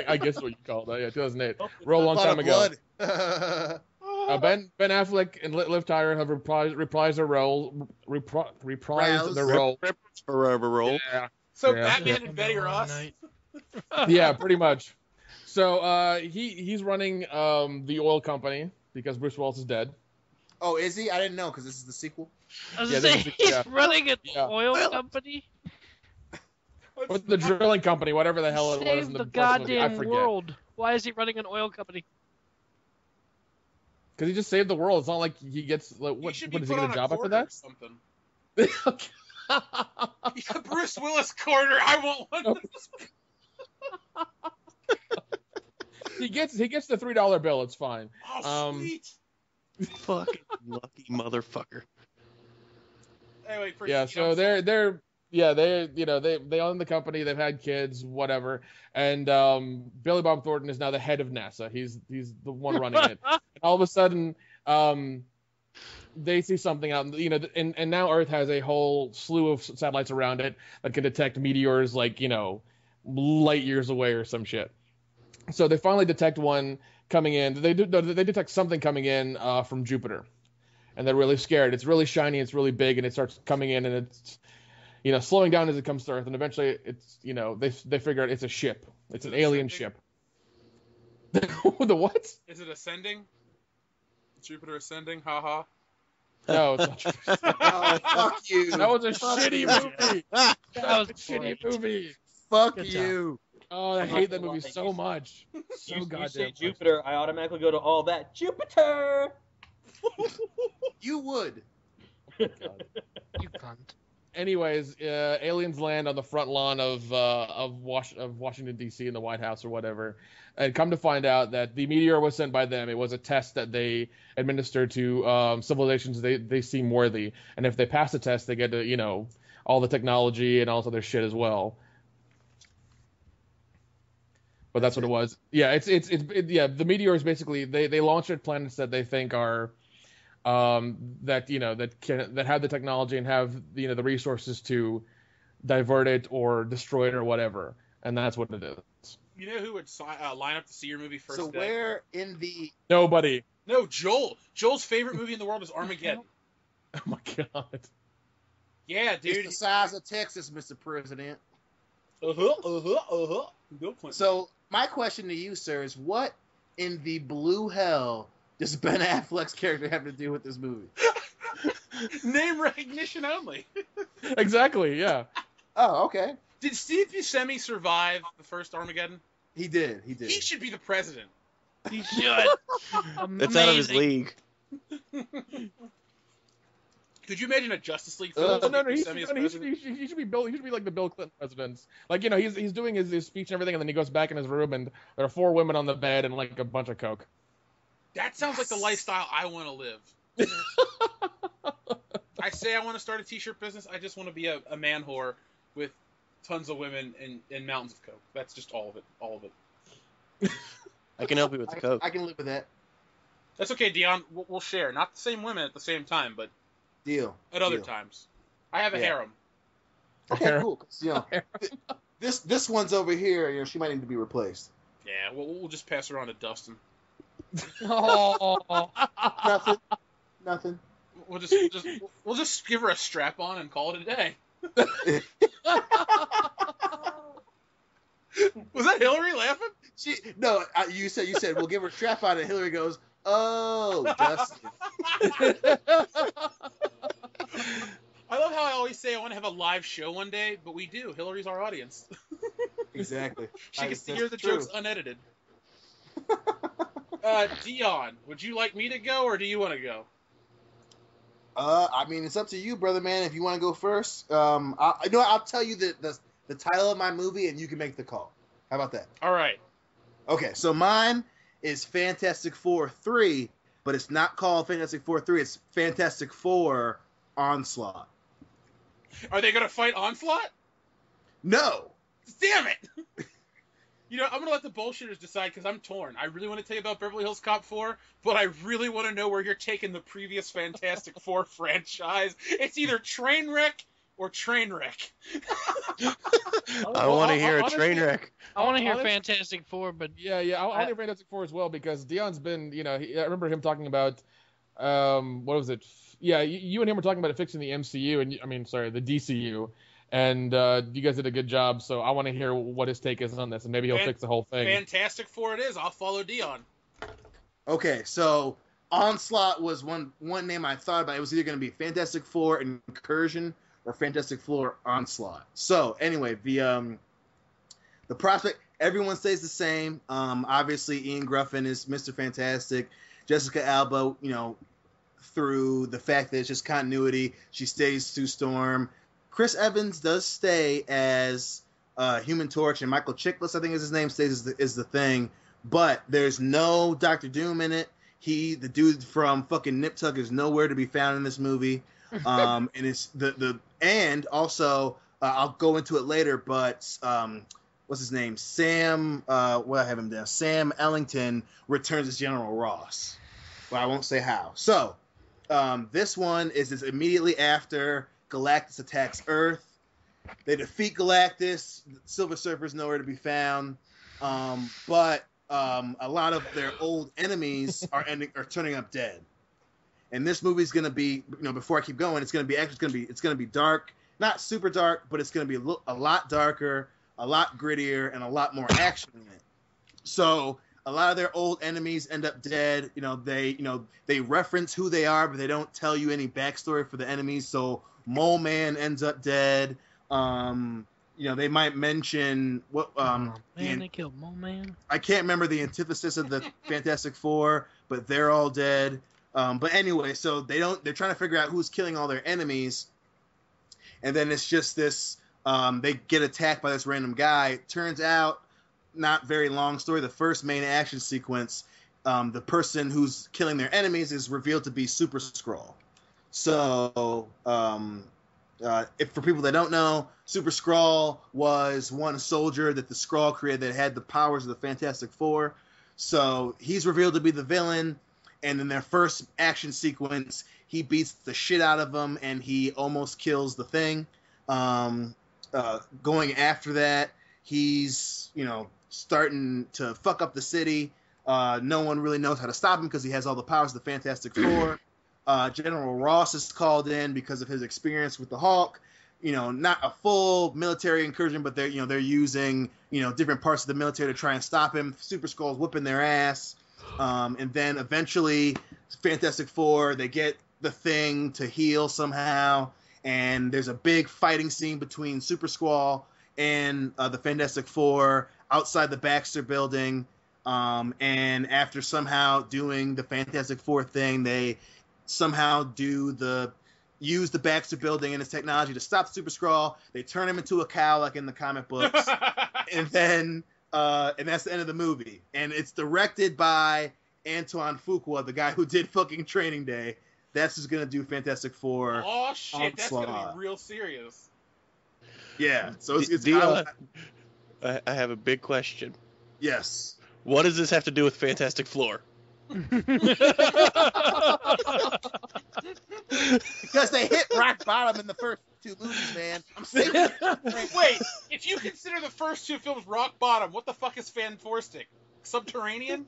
I guess what you call that. Yeah, 2008. Real long time ago. Ben Affleck and Liv Tyler have reprised their role. Reprised their role. Forever roll. Yeah. So Yeah. Batman and Betty Ross. Yeah, pretty much. So he's running the oil company because Bruce Willis is dead. Oh, is he? I didn't know because this is the sequel. I was Yeah, gonna say, this is- he's yeah. running an Yeah. oil company. Or the drilling company, whatever the hell it was Save in the the first movie. I goddamn forget. world. Why is he running an oil company? Because he just saved the world. It's not like he gets like He what? should What be does he put get on a job after quarter that? or something. Yeah, Bruce Willis quarter. I want one. He gets the $3 bill. It's fine. Oh, sweet. Fucking lucky motherfucker. Anyway, Yeah. So they own the company. They've had kids, whatever. And Billy Bob Thornton is now the head of NASA. He's the one running it. And all of a sudden, they see something out. And now Earth has a whole slew of satellites around it that can detect meteors like light years away or some shit. So they finally detect one coming in. They detect something coming in from Jupiter, and they're really scared. It's really shiny. It's really big, and it starts coming in, and it's slowing down as it comes to Earth. And eventually, it's they figure out it's a ship. It's an alien ship. The what? Is it ascending? Jupiter ascending? Ha ha. No, it's not Jupiter. Oh, fuck you. That was a shitty movie. That was a shitty movie. Fuck Good you. Oh, I hate that movie so much. So You goddamn say much. Jupiter, I automatically go to all that. Jupiter! You would. You cunt. anyways, aliens land on the front lawn of Washington D.C. in the White House or whatever, and come to find out that the meteor was sent by them. It was a test that they administered to civilizations they seem worthy, and if they pass the test, they get to all the technology and all this other shit as well. But that's what it was. Yeah, the meteor is basically they launch at planets that they think are that have the technology and have the resources to divert it or destroy it or whatever, and that's what it is. You know who would line up to see your movie first? So day? where in the Nobody. No, Joel. Joel's favorite movie in the world is Armageddon. Oh my god. Yeah, dude. It's the size of Texas, Mr. President. Bill Clinton. So my question to you, sir, is what in the blue hell does Ben Affleck's character have to do with this movie? Name recognition only. Exactly, yeah. Oh, okay. Did Steve Buscemi survive the first Armageddon? He did. He should be the president. He should. It's out of his league. Could you imagine a Justice League film? No, he should be Bill. He should be like the Bill Clinton president. Like he's doing his speech and everything, and then he goes back in his room, and there are 4 women on the bed and like a bunch of coke. That sounds like the lifestyle I want to live. I say I want to start a t-shirt business. I just want to be a man whore with tons of women and mountains of coke. That's just all of it. I can help you with the coke. I can live with that. That's okay, Dion. We'll share. Not the same women at the same time, but deal. At other times. I have a harem. Okay, cool. This one's over here. She might need to be replaced. Yeah, we'll just pass her on to Dustin. Oh. Nothing. We'll just give her a strap on and call it a day. Was that Hillary laughing? You said we'll give her a strap on, and Hillary goes, "Oh, Dustin." I love how I always say I want to have a live show one day, but we do. Hillary's our audience. Exactly. She gets to hear the jokes unedited. Dion, would you like me to go, or do you want to go? I mean, it's up to you, brother man. If you want to go first, I'll tell you the title of my movie, and you can make the call. How about that? All right. Okay, so mine is Fantastic Four 3, but it's not called Fantastic Four 3. It's Fantastic Four Onslaught. Are they gonna fight Onslaught? No. Damn it! I'm going to let the bullshitters decide because I'm torn. I really want to tell you about Beverly Hills Cop 4, but I really want to know where you're taking the previous Fantastic Four franchise. It's either Trainwreck or Trainwreck. I want to hear a train wreck. I want to hear Fantastic Four, but... Yeah, I want to hear Fantastic Four as well because Dion's been, I remember him talking about, what was it? Yeah, you and him were talking about fixing the MCU, the DCU. And you guys did a good job, so I want to hear what his take is on this, and maybe he'll fix the whole thing. Fantastic Four it is. I'll follow Dion. Okay, so Onslaught was one name I thought about. It was either going to be Fantastic Four Incursion or Fantastic Four Onslaught. So anyway, the prospect, everyone stays the same. Obviously, Ian Gruffin is Mr. Fantastic. Jessica Alba, through the fact that it's just continuity, she stays Sue Storm. Chris Evans does stay as Human Torch, and Michael Chiklis, I think is his name, stays as the Thing. But there's no Doctor Doom in it. The dude from fucking Nip Tuck is nowhere to be found in this movie. And it's and also I'll go into it later, but what's his name? Sam. What I have him down. Sam Ellington returns as General Ross. Well, I won't say how. So this one is immediately after Galactus attacks Earth. They defeat Galactus. Silver Surfer's nowhere to be found. But a lot of their old enemies are turning up dead. And this movie's gonna be, before I keep going, it's gonna be dark, not super dark, but it's gonna be a lot darker, a lot grittier, and a lot more action in it. So a lot of their old enemies end up dead. They reference who they are, but they don't tell you any backstory for the enemies. So Mole Man ends up dead. They might mention what. They killed Mole Man. I can't remember the antithesis of the Fantastic Four, but they're all dead. But anyway, so they're trying to figure out who's killing all their enemies, and then it's just this. They get attacked by this random guy. It turns out, not very long story. The first main action sequence, the person who's killing their enemies is revealed to be Super Skrull. So, if for people that don't know, Super Skrull was one soldier that the Skrull created that had the powers of the Fantastic Four. So he's revealed to be the villain, and in their first action sequence, he beats the shit out of him, and he almost kills the Thing. Going after that, he's, starting to fuck up the city. No one really knows how to stop him because he has all the powers of the Fantastic Four. General Ross is called in because of his experience with the Hulk. Not a full military incursion, but they're using different parts of the military to try and stop him. Super Skrull's whipping their ass, and then eventually, Fantastic Four, they get the Thing to heal somehow, and there's a big fighting scene between Super Skrull and the Fantastic Four outside the Baxter Building. And after somehow doing the Fantastic Four thing, they somehow use the Baxter Building and its technology to stop Super Skrull. They turn him into a cow like in the comic books. And then and that's the end of the movie. And it's directed by Antoine Fuqua, the guy who did fucking Training Day. That's who's gonna do Fantastic Four. Oh shit, that's gonna be real serious. Yeah. So it's Dion, I have a big question. Yes. What does this have to do with Fantastic Four? Because they hit rock bottom in the first two movies, man. I'm saying. Wait, if you consider the first two films rock bottom, what the fuck is Fanforstic? Subterranean?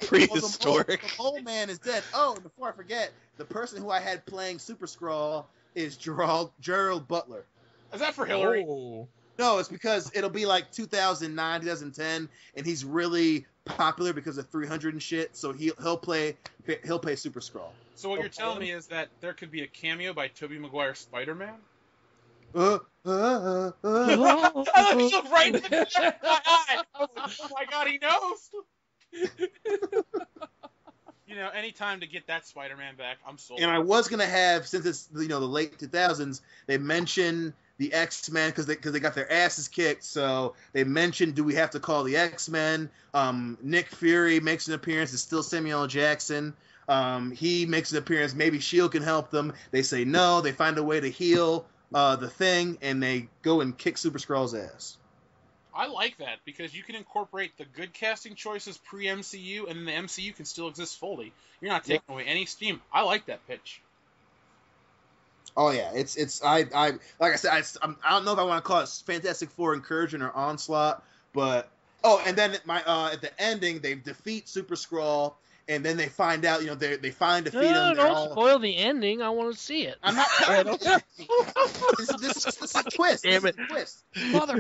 Prehistoric. The mole man is dead. Oh, and before I forget, the person who I had playing Super Skrull is Gerald Butler. Is that for Hillary? Oh. No, it's because it'll be like 2009, 2010, and he's really popular because of 300 and shit. So he'll play Super Skrull. So what you're telling me is that there could be a cameo by Tobey Maguire's Spider-Man? Oh. I looked right into the back of my eye. I was like, oh my god, he knows. Anytime to get that Spider-Man back, I'm sold. And I was gonna have, since it's the late 2000s, they mention the X-Men because they got their asses kicked. So they mentioned, do we have to call the X-Men? Nick Fury makes an appearance. It's still Samuel L. Jackson. He makes an appearance. Maybe S.H.I.E.L.D. can help them. They say no. They find a way to heal the Thing, and they go and kick Super Skrull's ass. I like that because you can incorporate the good casting choices pre-MCU, and then the MCU can still exist fully. You're not taking away any steam. I like that pitch. Oh yeah, I like I said, I don't know if I want to call it Fantastic Four Incursion or Onslaught, but and then at the ending they defeat Super Skrull, and then they find out they find defeat him. Don't spoil the ending. I want to see it. I'm not. This is a twist. Damn it.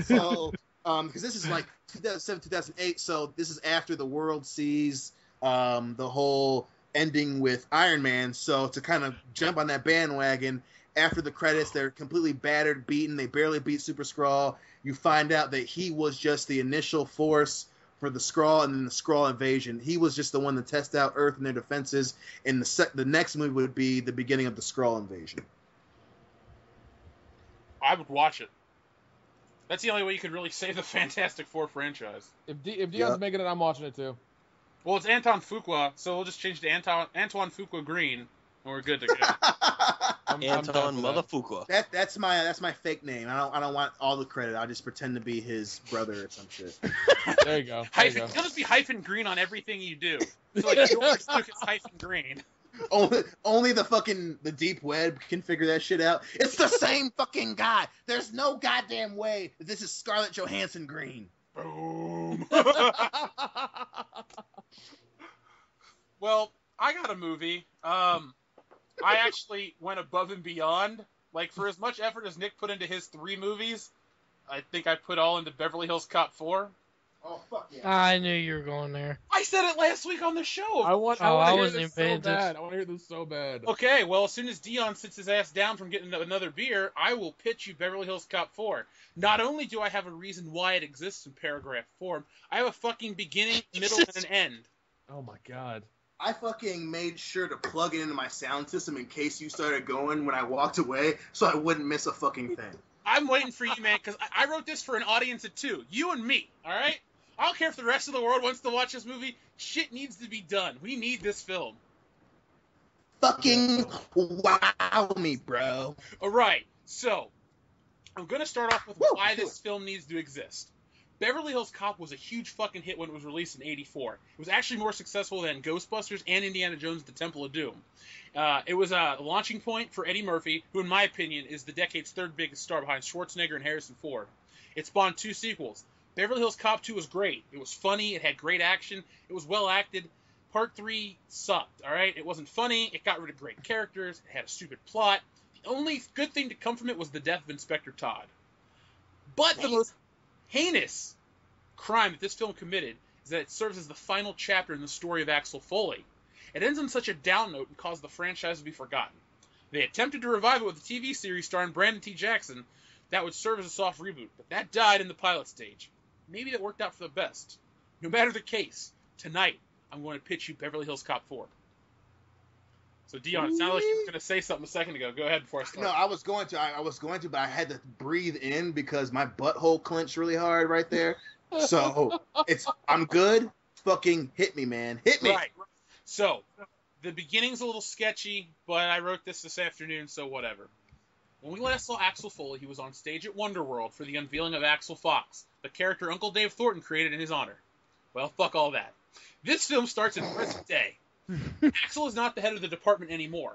So, because this is like 2007, 2008, so this is after the world sees the whole ending with Iron Man. So to kind of jump on that bandwagon, after the credits, they're completely battered, beaten. They barely beat Super Skrull. You find out that he was just the initial force for the Skrull and then the Skrull invasion. He was just the one to test out Earth and their defenses. And the next movie would be the beginning of the Skrull invasion. I would watch it. That's the only way you could really save the Fantastic Four franchise. If Dion's making it, I'm watching it too. Well, it's Anton Fuqua, so we'll just change to Antoine Fuqua Green, and we're good to go. Anton Mother Fuqua. That's my fake name. I don't want all the credit. I'll just pretend to be his brother or some shit. There you go. You'll just be hyphen green on everything you do. So like George Lucas hyphen green. Only the deep web can figure that shit out. It's the same fucking guy. There's no goddamn way that this is Scarlett Johansson green. Boom. Well, I got a movie. I actually went above and beyond. Like, for as much effort as Nick put into his 3 movies, I think I put all into Beverly Hills Cop 4. Oh, fuck yeah. I knew you were going there. I said it last week on the show. I want to hear this so bad. I want to hear this so bad. Okay, well, as soon as Dion sits his ass down from getting another beer, I will pitch you Beverly Hills Cop 4. Not only do I have a reason why it exists in paragraph form, I have a fucking beginning, middle, and an end. Oh my god. I fucking made sure to plug it into my sound system in case you started going when I walked away, so I wouldn't miss a fucking thing. I'm waiting for you, man, because I wrote this for an audience of two. You and me, all right? I don't care if the rest of the world wants to watch this movie. Shit needs to be done. We need this film. Fucking wow me, bro. All right, so I'm going to start off with why this film needs to exist. Beverly Hills Cop was a huge fucking hit when it was released in '84. It was actually more successful than Ghostbusters and Indiana Jones: The Temple of Doom. It was a launching point for Eddie Murphy, who in my opinion is the decade's third biggest star behind Schwarzenegger and Harrison Ford. It spawned 2 sequels. Beverly Hills Cop 2 was great. It was funny, it had great action, it was well acted. Part 3 sucked, alright? It wasn't funny, it got rid of great characters, it had a stupid plot. The only good thing to come from it was the death of Inspector Todd. But the most heinous crime that this film committed is that it serves as the final chapter in the story of Axel Foley. It ends on such a down note and caused the franchise to be forgotten. They attempted to revive it with a TV series starring Brandon T. Jackson that would serve as a soft reboot, but that died in the pilot stage. Maybe that worked out for the best. No matter the case, tonight I'm going to pitch you Beverly Hills Cop 4. So Dion, it sounded like you were going to say something a second ago. Go ahead before I start. No, I was going to, but I had to breathe in because my butthole clenched really hard right there. So I'm good. Fucking hit me, man. Hit me. Right. So the beginning's a little sketchy, but I wrote this afternoon, so whatever. When we last saw Axel Foley, he was on stage at Wonderworld for the unveiling of Axel Fox, the character Uncle Dave Thornton created in his honor. Well, fuck all that. This film starts in present day. Axel is not the head of the department anymore.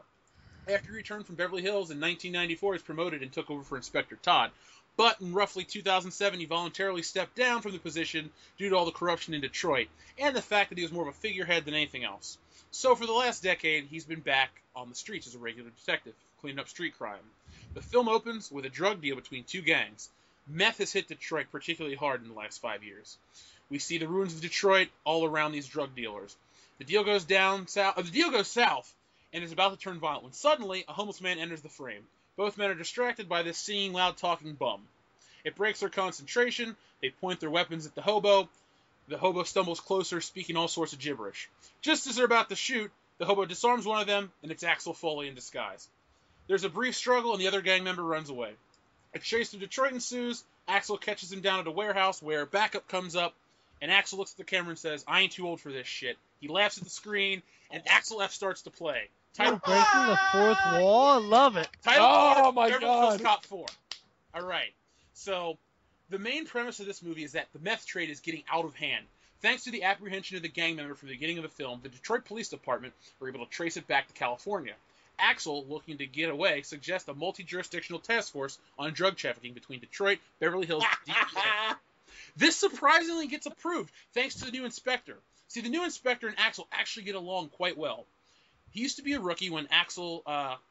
After he returned from Beverly Hills in 1994, he was promoted and took over for Inspector Todd. But in roughly 2007, he voluntarily stepped down from the position due to all the corruption in Detroit, and the fact that he was more of a figurehead than anything else. So for the last decade, he's been back on the streets as a regular detective, cleaning up street crime. The film opens with a drug deal between 2 gangs. Meth has hit Detroit particularly hard in the last 5 years. We see the ruins of Detroit all around these drug dealers. The deal goes south, and is about to turn violent when suddenly a homeless man enters the frame. Both men are distracted by this singing, loud-talking bum. It breaks their concentration. They point their weapons at the hobo. The hobo stumbles closer, speaking all sorts of gibberish. Just as they're about to shoot, the hobo disarms one of them, and it's Axel Foley in disguise. There's a brief struggle, and the other gang member runs away. A chase through Detroit ensues. Axel catches him down at a warehouse where backup comes up, and Axel looks at the camera and says, "I ain't too old for this shit." He laughs at the screen, and Axel F starts to play. Title breaking the fourth wall. I love it. Title my God. Cop 4. All right. So the main premise of this movie is that the meth trade is getting out of hand. Thanks to the apprehension of the gang member from the beginning of the film, the Detroit Police Department were able to trace it back to California. Axel, looking to get away, suggests a multi-jurisdictional task force on drug trafficking between Detroit, Beverly Hills, and DEA. This surprisingly gets approved thanks to the new inspector. See, the new inspector and Axel actually get along quite well. He used to be a rookie when Axel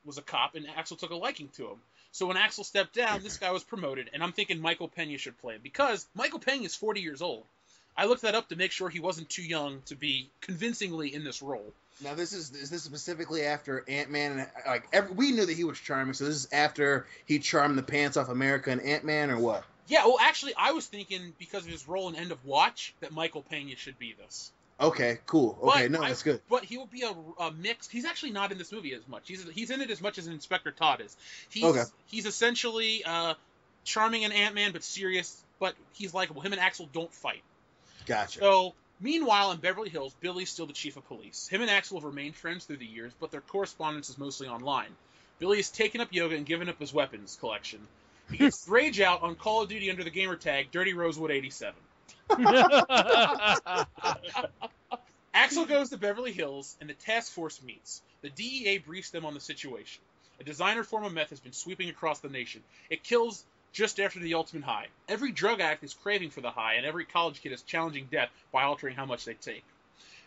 was a cop, and Axel took a liking to him. So when Axel stepped down, this guy was promoted, and I'm thinking Michael Pena should play him, because Michael Pena is 40 years old. I looked that up to make sure he wasn't too young to be convincingly in this role. Now, is this specifically after Ant-Man? We knew that he was charming, so this is after he charmed the pants off America and Ant-Man, or what? Yeah, well, actually, I was thinking, because of his role in End of Watch, that Michael Pena should be this. Okay, cool. Okay, that's good. But he will be a mix. He's actually not in this movie as much. He's in it as much as Inspector Todd is. He's essentially charming in Ant-Man, but serious, but he's likable. Him and Axel don't fight. Gotcha. So, meanwhile, in Beverly Hills, Billy's still the chief of police. Him and Axel have remained friends through the years, but their correspondence is mostly online. Billy has taken up yoga and given up his weapons collection. He gets Rage out on Call of Duty under the gamer tag Dirty Rosewood 87. Axel goes to Beverly Hills, and the task force meets. The DEA briefs them on the situation. A designer form of meth has been sweeping across the nation. It kills just after the ultimate high. Every drug addict is craving for the high, and every college kid is challenging death by altering how much they take.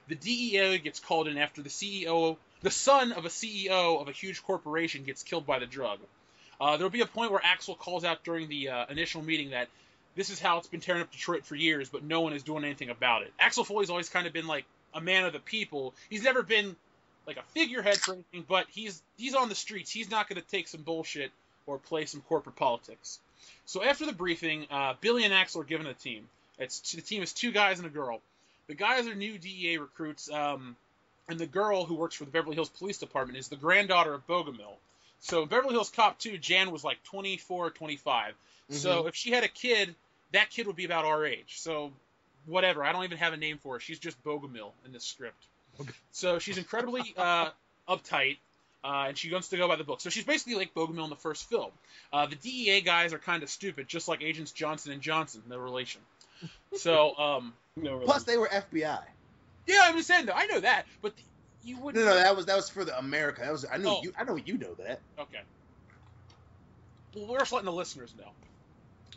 The DEA gets called in after the son of a CEO of a huge corporation gets killed by the drug. There will be a point where Axel calls out during the initial meeting that this is how it's been tearing up Detroit for years, but no one is doing anything about it. Axel Foley's always kind of been like a man of the people. He's never been like a figurehead for anything, but he's on the streets. He's not going to take some bullshit or play some corporate politics. So after the briefing, Billy and Axel are given a team. The team is 2 guys and a girl. The guys are new DEA recruits. and the girl who works for the Beverly Hills Police Department is the granddaughter of Bogomil. So in Beverly Hills Cop 2, Jan was like 24 or 25. So if she had a kid, that kid would be about our age. So whatever, I don't even have a name for her. She's just Bogomil in this script. Okay. So she's incredibly uptight, and she wants to go by the book. So she's basically like Bogomil in the first film. The DEA guys are kind of stupid, just like Agents Johnson and Johnson, no relation. So plus they were FBI. Yeah, I'm just saying though. I know that, but you wouldn't. No, that was for the America. That was I know you know that. Okay. Well, we're just letting the listeners know.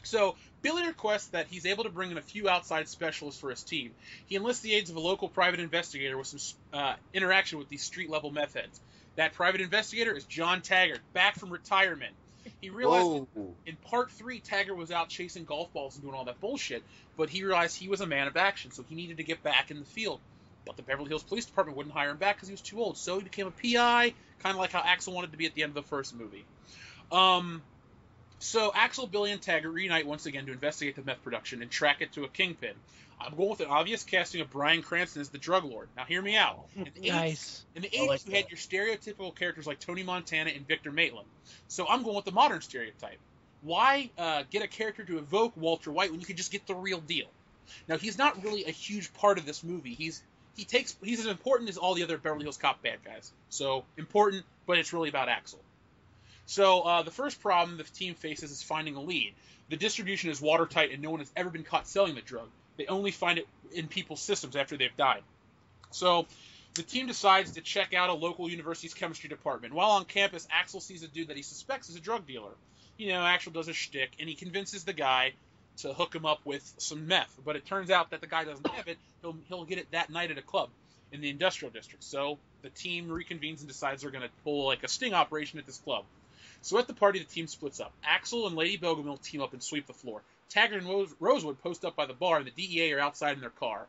So Billy requests that he's able to bring in a few outside specialists for his team. He enlists the aids of a local private investigator with some interaction with these street-level meth heads. That private investigator is John Taggart, back from retirement. He realized in part 3, Taggart was out chasing golf balls and doing all that bullshit, but he realized he was a man of action, so he needed to get back in the field. But the Beverly Hills Police Department wouldn't hire him back because he was too old, so he became a PI, kind of like how Axel wanted to be at the end of the first movie. So Axel, Billy, and Taggart reunite once again to investigate the meth production and track it to a kingpin. I'm going with an obvious casting of Bryan Cranston as the drug lord. Now hear me out. In the 80s, you had your stereotypical characters like Tony Montana and Victor Maitland. So I'm going with the modern stereotype. Why get a character to evoke Walter White when you could just get the real deal? Now he's not really a huge part of this movie. He's as important as all the other Beverly Hills Cop bad guys. So important, but it's really about Axel. So the first problem the team faces is finding a lead. The distribution is watertight and no one has ever been caught selling the drug. They only find it in people's systems after they've died. So the team decides to check out a local university's chemistry department. While on campus, Axel sees a dude that he suspects is a drug dealer. You know, Axel does a shtick, and he convinces the guy to hook him up with some meth. But it turns out that the guy doesn't have it. He'll get it that night at a club in the industrial district. So the team reconvenes and decides they're going to pull like a sting operation at this club. So at the party, the team splits up. Axel and Lady Bogomil team up and sweep the floor. Taggart and Rosewood post up by the bar, and the DEA are outside in their car.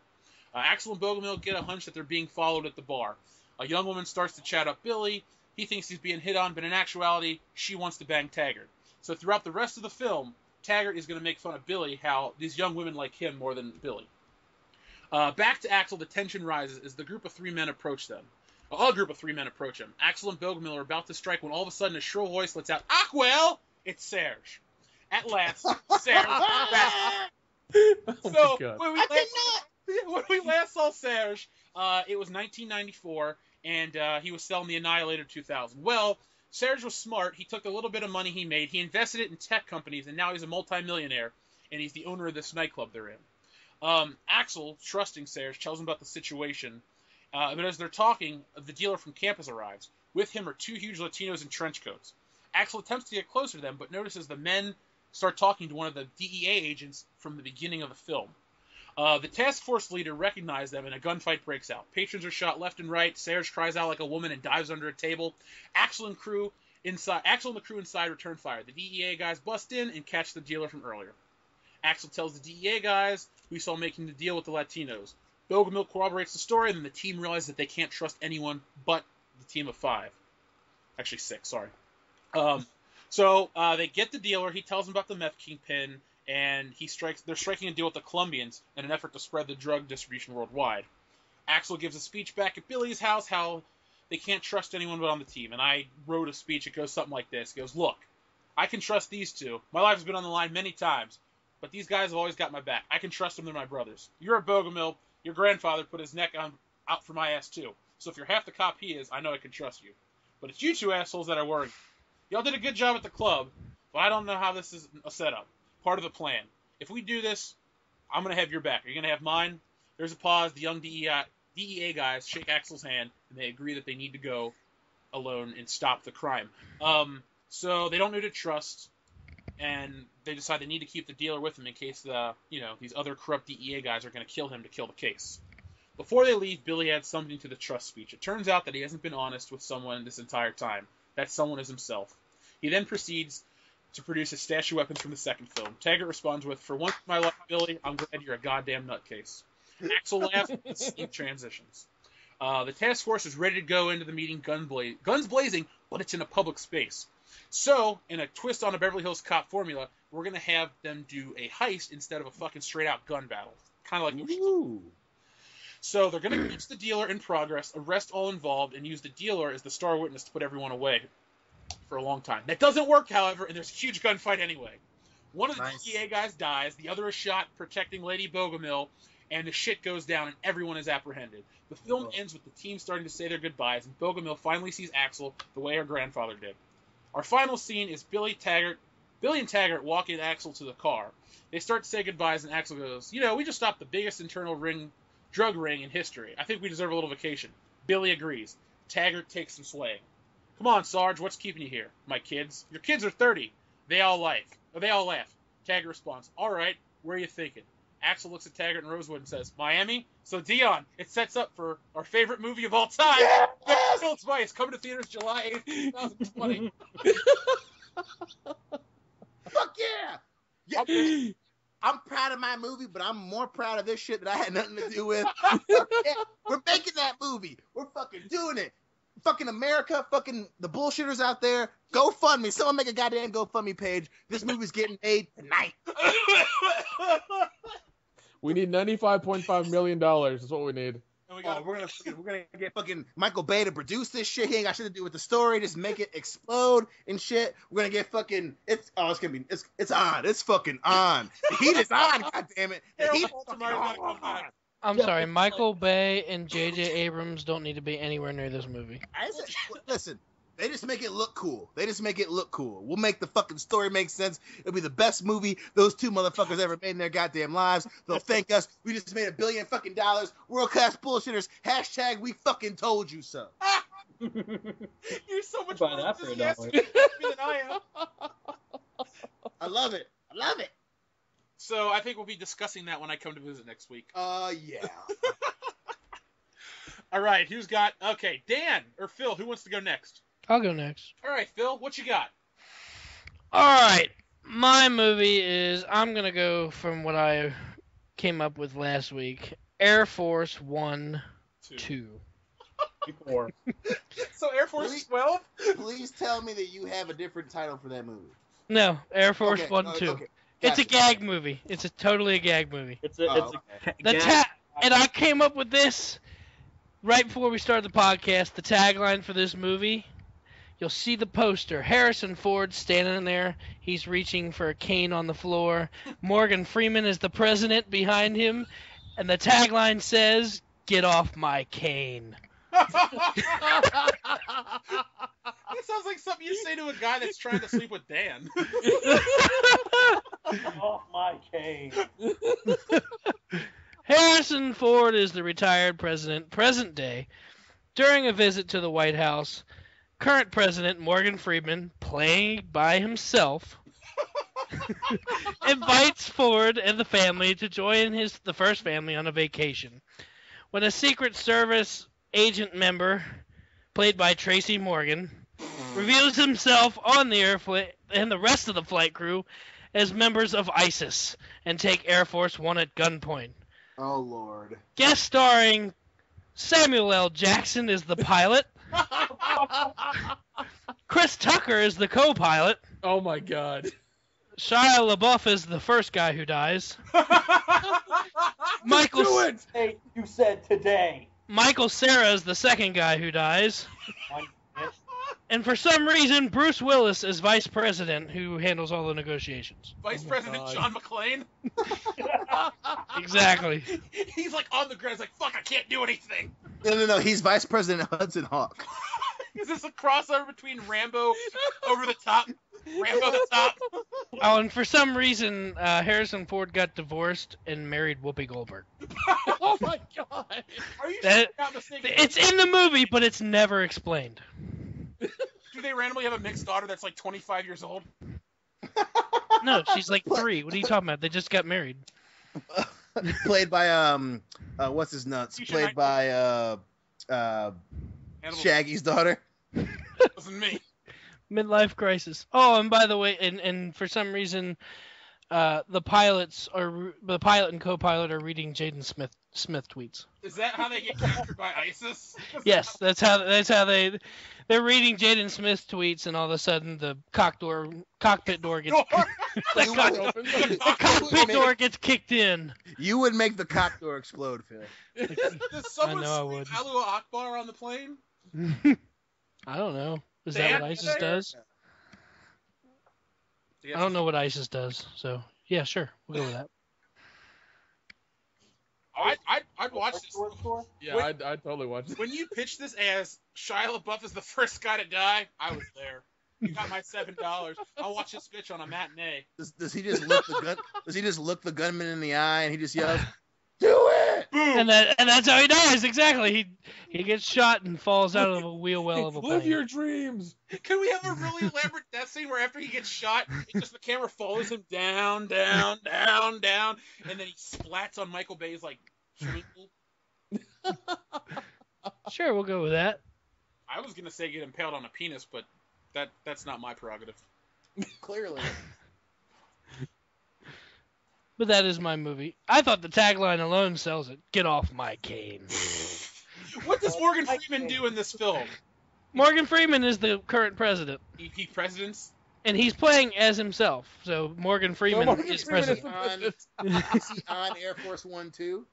Axel and Bogomil get a hunch that they're being followed at the bar. A young woman starts to chat up Billy. He thinks he's being hit on, but in actuality, she wants to bang Taggart. So throughout the rest of the film, Taggart is going to make fun of Billy, how these young women like him more than Billy. Back to Axel, the tension rises as the group of 3 men approach them. A group of 3 men approach him. Axel and Bogomil are about to strike when all of a sudden a shrill voice lets out, "Aquel!" It's Serge. At last, Serge is back. So when we last saw Serge, it was 1994, and he was selling the Annihilator 2000. Well, Serge was smart. He took a little bit of money he made, he invested it in tech companies, and now he's a multimillionaire, and he's the owner of this nightclub they're in. Axel, trusting Serge, tells him about the situation. But as they're talking, the dealer from campus arrives. With him are 2 huge Latinos in trench coats. Axel attempts to get closer to them, but notices the men start talking to one of the DEA agents from the beginning of the film. The task force leader recognizes them, and a gunfight breaks out. Patrons are shot left and right. Serge cries out like a woman and dives under a table. Axel and the crew inside return fire. The DEA guys bust in and catch the dealer from earlier. Axel tells the DEA guys who he saw making the deal with the Latinos. Bogomil corroborates the story, and then the team realizes that they can't trust anyone but the team of 5. Actually 6, sorry. So they get the dealer. He tells them about the meth kingpin, and they're striking a deal with the Colombians in an effort to spread the drug distribution worldwide. Axel gives a speech back at Billy's house how they can't trust anyone but on the team. And I wrote a speech. It goes something like this. It goes, "Look, I can trust these 2. My life has been on the line many times, but these guys have always got my back. I can trust them. They're my brothers. You're a Bogomil. Your grandfather put his neck out for my ass too. So if you're half the cop he is, I know I can trust you. But it's you 2 assholes that are worrying. Y'all did a good job at the club, but I don't know how this is a setup. Part of the plan. If we do this, I'm going to have your back. Are you going to have mine?" There's a pause. The young DEA guys shake Axel's hand, and they agree that they need to go alone and stop the crime. So they don't know who to trust, and they decide they need to keep the dealer with them in case these other corrupt DEA guys are going to kill him to kill the case. Before they leave, Billy adds something to the trust speech. It turns out that he hasn't been honest with someone this entire time. That someone is himself. He then proceeds to produce a stash of weapons from the second film. Taggart responds with, "For once in my life, Billy, I'm glad you're a goddamn nutcase." Axel laughs and the scene transitions. The task force is ready to go into the meeting, guns blazing, but it's in a public space. So, in a twist on a Beverly Hills Cop formula, we're going to have them do a heist instead of a fucking straight-out gun battle. Kind of like... So they're going to catch the dealer in progress, arrest all involved, and use the dealer as the star witness to put everyone away for a long time. That doesn't work, however, and there's a huge gunfight anyway. One of the DEA guys dies, the other is shot protecting Lady Bogomil, and the shit goes down and everyone is apprehended. The film ends with the team starting to say their goodbyes, and Bogomil finally sees Axel the way her grandfather did. Our final scene is Billy and Taggart walking Axel to the car. They start to say goodbyes, and Axel goes, we just stopped the biggest internal drug ring in history. I think we deserve a little vacation. Billy agrees. Taggart takes some swaying. Come on, Sarge, what's keeping you here? My kids. Your kids are 30. They all laugh. Taggart responds, all right, where are you thinking? Axel looks at Taggart and Rosewood and says, Miami? So, Dion, it sets up for our favorite movie of all time. Yes! Phil's Vice, coming to theaters July 8th, 2020. Fuck yeah! I'm proud of my movie, but I'm more proud of this shit that I had nothing to do with. We're making that movie. We're fucking doing it. Fucking America, fucking the bullshitters out there. GoFundMe. Someone make a goddamn GoFundMe page. This movie's getting made tonight. We need $95.5 million. That's what we need. We're gonna get fucking Michael Bay to produce this shit. He ain't got shit to do with the story. Just make it explode and shit. We're gonna get fucking it's on. It's fucking on. The heat is on. God damn it. The heat is fucking on. I'm sorry, Michael Bay and J.J. Abrams don't need to be anywhere near this movie. Listen, they just make it look cool. We'll make the fucking story make sense. It'll be the best movie those two motherfuckers ever made in their goddamn lives. They'll thank us. We just made $1 billion fucking dollars. World class bullshitters. # we fucking told you so. You're so much Buy more that for enthusiastic than I am. I love it. So I think we'll be discussing that when I come to visit next week. Yeah. All right, Dan or Phil, who wants to go next? I'll go next. All right, Phil, what you got? All right, my movie is, I'm going to go from what I came up with last week, Air Force 1, 2. 4. So Air Force 12? Please tell me that you have a different title for that movie. No, Air Force 1, 2. Okay. It's a gag movie. It's totally a gag movie. And I came up with this right before we started the podcast. The tagline for this movie, you'll see the poster. Harrison Ford standing there. He's reaching for a cane on the floor. Morgan Freeman is the president behind him. And the tagline says, "Get off my cane." That sounds like something you say to a guy that's trying to sleep with Dan. off my cane. Harrison Ford is the retired president, present day. During a visit to the White House, current president Morgan Freeman, playing by himself, invites Ford and the family to join the first family on a vacation. When a Secret Service agent member, played by Tracy Morgan, reveals himself on the airplane and the rest of the flight crew as members of ISIS and take Air Force One at gunpoint. Oh, Lord. Guest starring Samuel L. Jackson as the pilot. Chris Tucker is the co-pilot. Oh, my God. Shia LaBeouf is the first guy who dies. Hey, you said today. Michael Cera is the second guy who dies. And for some reason, Bruce Willis is vice president who handles all the negotiations. Vice President John McClane? Exactly. He's like on the ground. He's like, fuck, I can't do anything. No. He's Vice President Hudson Hawk. Is this a crossover between Rambo Over the Top? Rambo the Top? Oh, and for some reason, Harrison Ford got divorced and married Whoopi Goldberg. Oh, my God. Are you sure you're not mistaken? It's in the movie, but it's never explained. Do they randomly have a mixed daughter that's like 25 years old? No, she's like 3. What are you talking about? They just got married. Played by what's his nuts? Played by Shaggy's daughter. Wasn't me. Midlife crisis. Oh, and by the way, and for some reason, the pilot and co-pilot are reading Jaden Smith's Smith tweets. Is that how they get captured by ISIS? Yes, that's how they're reading Jaden Smith tweets, and all of a sudden the cockpit door gets the cockpit door gets kicked in. You would make the cock door explode, Phil. Does someone I know I scream would. Allahu Akbar on the plane? I don't know. Is that what ISIS does? I don't know what ISIS does. So yeah, sure, we'll go with that. I'd watch this. Yeah, I'd totally watch this. When you pitched this as Shia LaBeouf is the first guy to die, I was there. You got my $7. I'll watch this bitch on a matinee. Does he just look the gun? Does he just look the gunman in the eye and he just yells, "Do it!" Boom. And that's how he dies. Exactly. He gets shot and falls out of a wheel well of a plane. Live your dreams. Can we have a really elaborate death scene where after he gets shot, the camera follows him down, down, down, down, and then he splats on Michael Bay's like twinkle? Sure, we'll go with that. I was gonna say get impaled on a penis, but that's not my prerogative. Clearly. But that is my movie. I thought the tagline alone sells it. Get off my cane. What does Morgan Freeman do in this film? Morgan Freeman is the current president. EP presidents? And he's playing as himself. So Morgan Freeman is president. Is he on Air Force One too?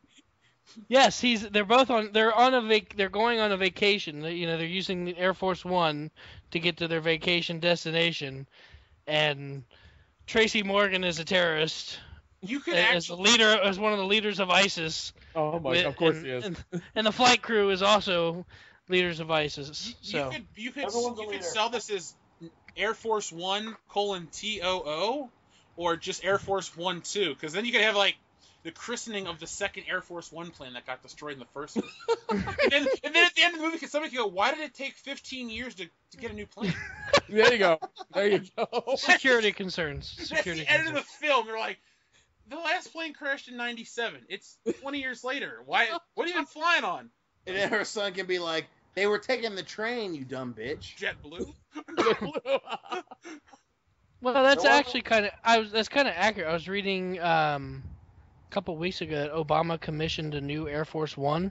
Yes, they're going on a vacation. They're using the Air Force One to get to their vacation destination, and Tracy Morgan is a terrorist. You could as one of the leaders of ISIS. Oh my! Of course he is. And the flight crew is also leaders of ISIS. So you could sell this as Air Force 1:TOO, or just Air Force 1-2, because then you could have like the christening of the second Air Force One plane that got destroyed in the first one. and then at the end of the movie, somebody could go, "Why did it take 15 years to get a new plane?" There you go. Security concerns. That's the end of the film. They're like, the last plane crashed in 97. It's 20 years later. Why? What are you even flying on? And then her son can be like, "They were taking the train, you dumb bitch." JetBlue? Well, that's actually kind of accurate. I was reading a couple weeks ago that Obama commissioned a new Air Force One,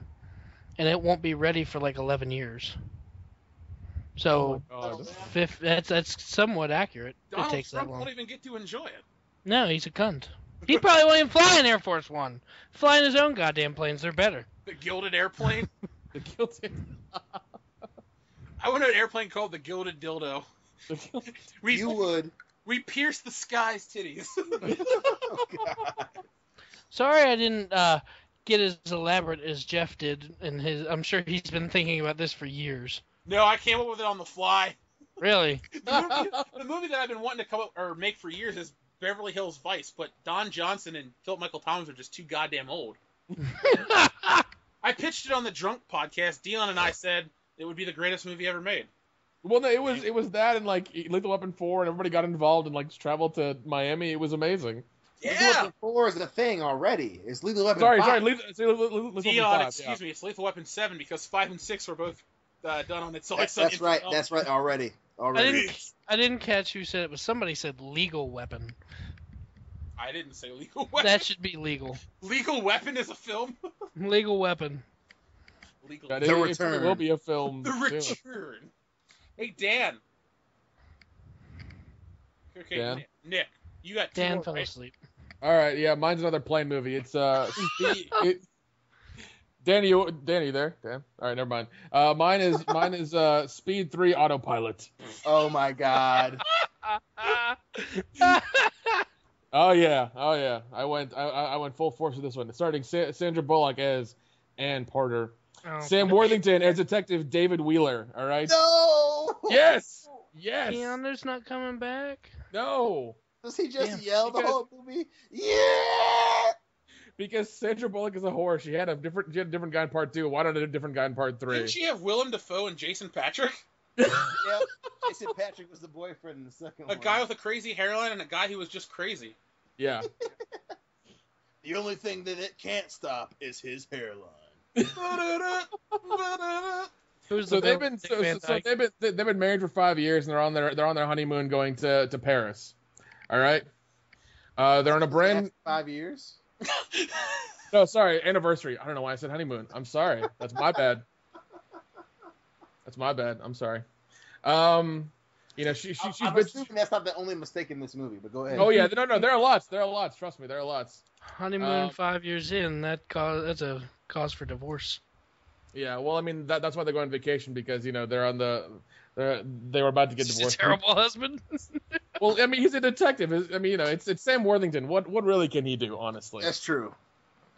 and it won't be ready for like 11 years. So that's somewhat accurate. Donald it takes Trump that long. won't even get to enjoy it. No, he's a cunt. He probably won't even fly an Air Force One. Flying his own goddamn planes, they're better. The Gilded Airplane? The Gilded... I want an airplane called the Gilded Dildo. You would. We pierce the sky's titties. Oh, God. Sorry I didn't get as elaborate as Jeff did in his... I'm sure he's been thinking about this for years. No, I came up with it on the fly. Really? The movie that I've been wanting to come up or make for years is Beverly Hills Vice, but Don Johnson and Philip Michael Thomas are just too goddamn old. I pitched it on the Drunk podcast. Dion and I said it would be the greatest movie ever made. Well, no, it was that and like Lethal Weapon 4, and everybody got involved and like traveled to Miami. It was amazing. Yeah. Lethal Weapon 4 is the thing already. It's Lethal Weapon 5. Sorry, Lethal Weapon Dion, 5, excuse me, it's Lethal Weapon 7 because 5 and 6 were both done on its own. That's right. That's right. Already. I didn't catch who said it, but somebody said legal weapon. I didn't say Legal Weapon. That should be legal. Legal Weapon is a film? Legal weapon. Legal The Weapon. Return. It will be a film. The Return. Hey, Dan. Okay, Dan? Nick, you got two Dan more, fell right? asleep. All right, yeah, mine's another plane movie. It's Danny, you there? Dan? All right, never mind. Mine is Speed 3 Autopilot. Oh my God. Oh yeah. I went full force with this one. Starting Sandra Bullock as Ann Porter, Sam Worthington as Detective David Wheeler. All right. No. Yes. Keanu's not coming back? No. Does he just yell the whole movie? Yeah. Because Sandra Bullock is a whore. She had a different guy in part 2. Why not a different guy in part 3? Didn't she have Willem Dafoe and Jason Patrick? Yep. Jason Patrick was the boyfriend in the second one. A guy with a crazy hairline and a guy who was just crazy. Yeah. The only thing that it can't stop is his hairline. So they've been married for 5 years and they're on their honeymoon going to Paris. All right. They're on a brand 5 years. No, sorry, anniversary. I don't know why I said honeymoon. I'm sorry. That's my bad. That's my bad. I'm sorry. You know, she's I'm assuming that's not the only mistake in this movie, but go ahead. Oh yeah, no, there are lots. There are lots. Trust me, there are lots. Honeymoon 5 years in, that's a cause for divorce. Yeah, well, I mean that's why they're going on vacation, because you know they were about to get divorced. He's a terrible husband. Well, I mean he's a detective. I mean, you know, it's Sam Worthington. What really can he do, honestly? That's true.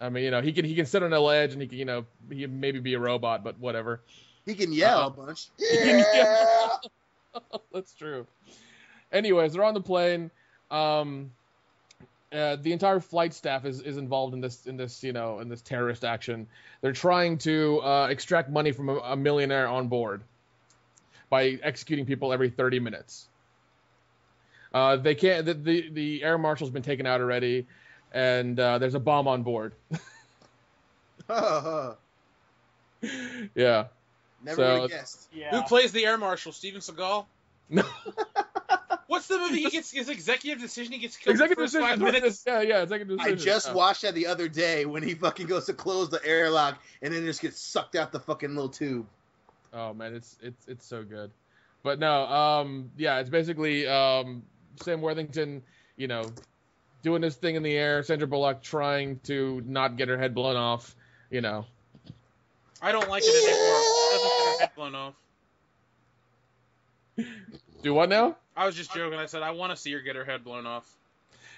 I mean, you know, he can sit on a ledge and he can, you know, he can maybe be a robot, but whatever. He can yell a bunch. Yeah! That's true. Anyways, they're on the plane. The entire flight staff is involved in this you know, in this terrorist action. They're trying to extract money from a millionaire on board by executing people every 30 minutes. They can't. The air marshal's been taken out already, and there's a bomb on board. Yeah. Never would have guessed. Yeah. Who plays the air marshal? Steven Seagal? No. What's the movie? He gets his executive decision. He gets killed Executive in the first 5 decision. minutes. Yeah, executive decision. I just watched that the other day when he fucking goes to close the airlock and then just gets sucked out the fucking little tube. Oh man, it's so good. But no, yeah, it's basically Sam Worthington, you know, doing his thing in the air. Sandra Bullock trying to not get her head blown off. You know. I don't like it anymore. It doesn't get her head blown off. Do what now? I was just joking. I said I want to see her get her head blown off.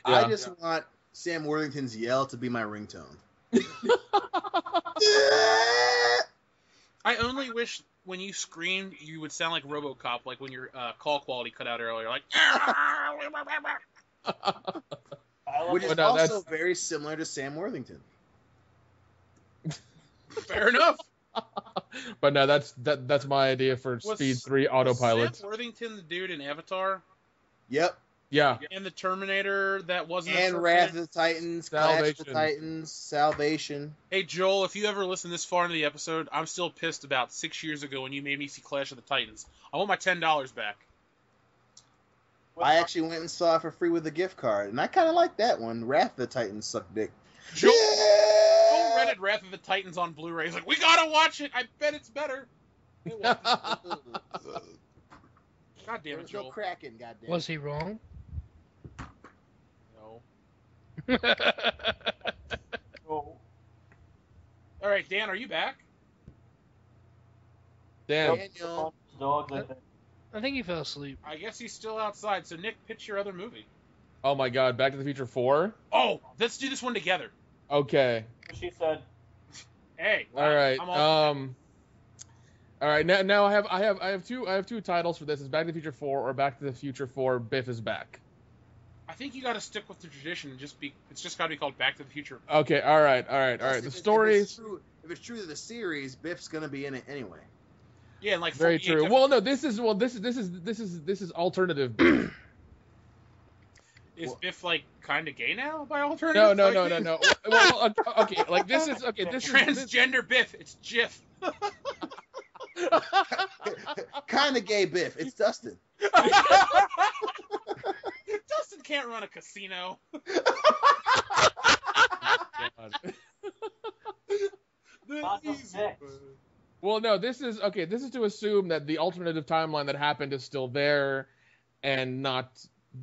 Yeah. I just want Sam Worthington's yell to be my ringtone. I only wish when you screamed you would sound like RoboCop, like when your call quality cut out earlier, like. Which is also very similar to Sam Worthington. Fair enough. But no, that's my idea for Speed 3 autopilot. Was Sam Worthington the dude in Avatar? Yep. Yeah. And the Terminator that wasn't. And Wrath of the Titans, Clash of the Titans, Salvation. Hey Joel, if you ever listen this far into the episode, I'm still pissed about 6 years ago when you made me see Clash of the Titans. I want my $10 back. I actually went and saw it for free with a gift card, and I kind of like that one. Wrath of the Titans sucked dick. Joel rented Wrath of the Titans on Blu-ray. He's like, we gotta watch it. I bet it's better. God damn it, Joel. No cracking, goddamn. Was he wrong? No. All right, Dan, are you back? Dan. Daniel. I think he fell asleep. I guess he's still outside. So Nick, pitch your other movie. Oh my God, Back to the Future 4? Oh, let's do this one together. Okay. She said. Hey. All right. All right. Now I have two titles for this. It's Back to the Future 4 or Back to the Future 4 Biff is Back. I think you got to stick with the tradition and it's just got to be called Back to the Future. Okay. All right. The stories. If it's true to the series, Biff's gonna be in it anyway. Yeah, and like very true. Well, no, this is alternative. Is Biff like kind of gay now by alternative? No. Well, okay, like this is transgender Biff. It's Jiff. Kind of gay Biff. It's Dustin. Dustin can't run a casino. Well, no, this is to assume that the alternative timeline that happened is still there and not,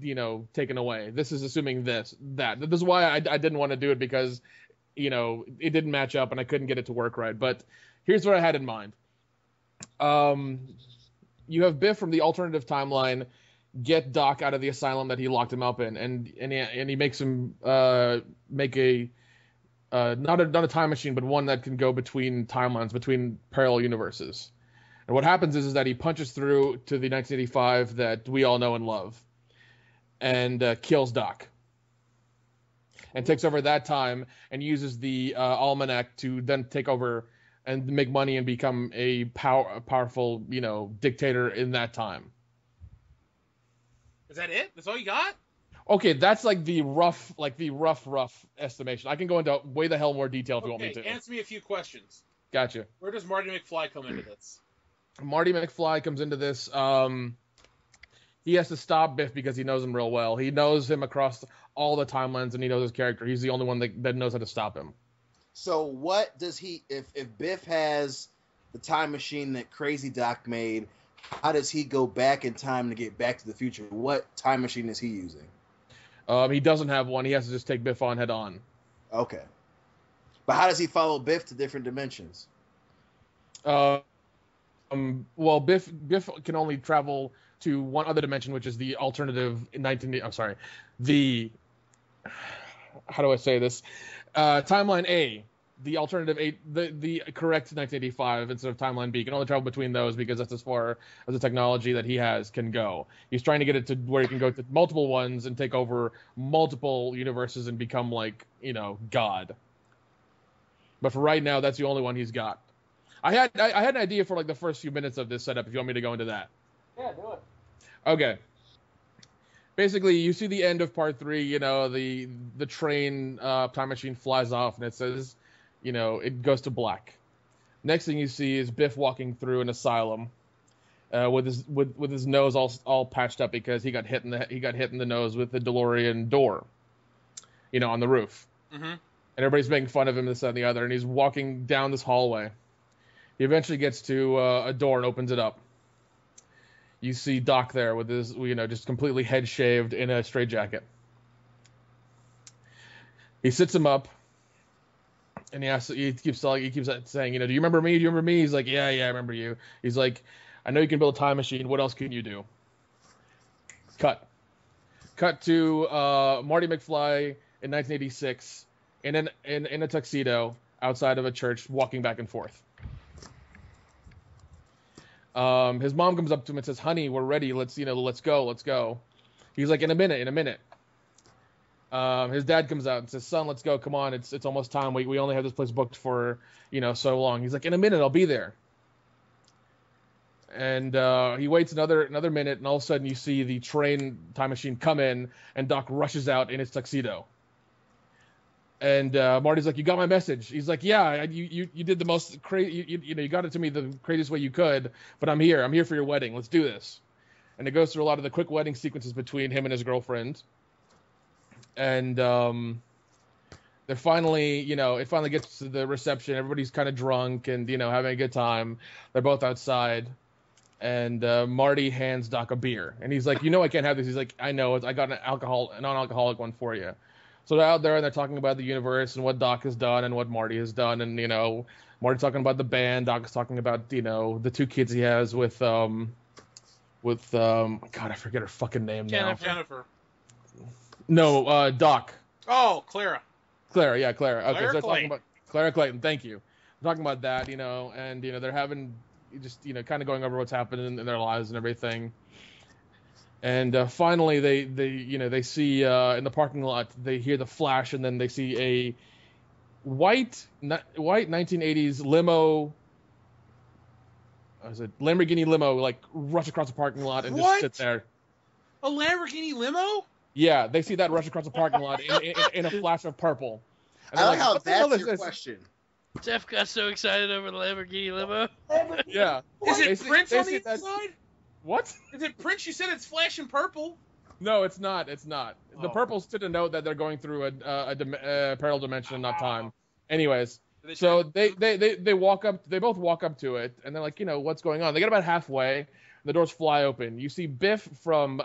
you know, taken away. This is assuming that. This is why I didn't want to do it, because, you know, it didn't match up and I couldn't get it to work right. But here's what I had in mind. You have Biff from the alternative timeline get Doc out of the asylum that he locked him up in, and he makes him make a not a time machine, but one that can go between timelines, between parallel universes. And what happens is that he punches through to the 1985 that we all know and love, and kills Doc, and takes over that time and uses the almanac to then take over and make money and become a powerful, you know, dictator in that time. Is that it? That's all you got? Okay, that's like the rough estimation. I can go into way the hell more detail if you want me to. Answer me a few questions. Gotcha. Where does Marty McFly come into this? Marty McFly comes into this. He has to stop Biff because he knows him real well. He knows him across all the timelines, and he knows his character. He's the only one that knows how to stop him. So what does he? If Biff has the time machine that Crazy Doc made, how does he go back in time to get back to the future? What time machine is he using? He doesn't have one. He has to just take Biff on head on. Okay. But how does he follow Biff to different dimensions? Well, Biff can only travel to one other dimension, which is the alternative 19. I'm sorry, the how do I say this? Timeline A, the alternative 8, the correct 1985 instead of timeline B. He can only travel between those because that's as far as the technology that he has can go. He's trying to get it to where he can go to multiple ones and take over multiple universes and become like, God. But for right now, that's the only one he's got. I had an idea for like the first few minutes of this setup. If you want me to go into that. Yeah, do it. Okay. Basically, you see the end of part 3. The train time machine flies off, and it says, it goes to black. Next thing you see is Biff walking through an asylum, with his nose all patched up because he got hit in the nose with the DeLorean door, on the roof. Mm-hmm. And everybody's making fun of him, this, that, and the other, and he's walking down this hallway. He eventually gets to a door and opens it up. You see Doc there with his, just completely head shaved in a straitjacket. He sits him up, and he keeps saying, do you remember me? Do you remember me? He's like, yeah, I remember you. He's like, I know you can build a time machine. What else can you do? Cut to Marty McFly in 1986 in a tuxedo outside of a church, walking back and forth. His mom comes up to him and says, honey, we're ready. Let's go. He's like, in a minute. His dad comes out and says, son, let's go. Come on. It's almost time. We only have this place booked for, so long. He's like, in a minute, I'll be there. And he waits another minute, and all of a sudden you see the train time machine come in, and Doc rushes out in his tuxedo. And Marty's like, you got my message. He's like, yeah, you did the most crazy, you got it to me the craziest way you could, but I'm here for your wedding. Let's do this. And it goes through a lot of the quick wedding sequences between him and his girlfriend. And they're finally, it finally gets to the reception. Everybody's kind of drunk and, having a good time. They're both outside. And Marty hands Doc a beer. And he's like, I can't have this. He's like, I know. I got a non-alcoholic one for you. So they're out there and they're talking about the universe and what Doc has done and what Marty has done. And, Marty's talking about the band. Doc is talking about, the 2 kids he has with God, I forget her fucking name now. Jennifer. No, Doc. Oh, Clara. Clara. Okay, Clara so they're Clayton. talking about Clara Clayton. Thank you. They're talking about that, and, they're having just, kind of going over what's happening in their lives and everything. And finally, they see in the parking lot, they hear the flash, and then they see a white 1980s limo. Lamborghini limo, like rush across the parking lot and just sit there. A Lamborghini limo? Yeah, they see that rush across the parking lot in a flash of purple. And I like how what the hell that's is your this? question. Jeff got so excited over the Lamborghini limo. Yeah. Is it Prince on the that- inside? What? Is it Prince? You said it's flashing purple. No, it's not. The Oh. purple's to denote that they're going through a parallel dimension, not time. Anyways, They so turn- they walk up. They both walk up to it, and they're like, what's going on? They get about halfway, and the doors fly open. You see Biff from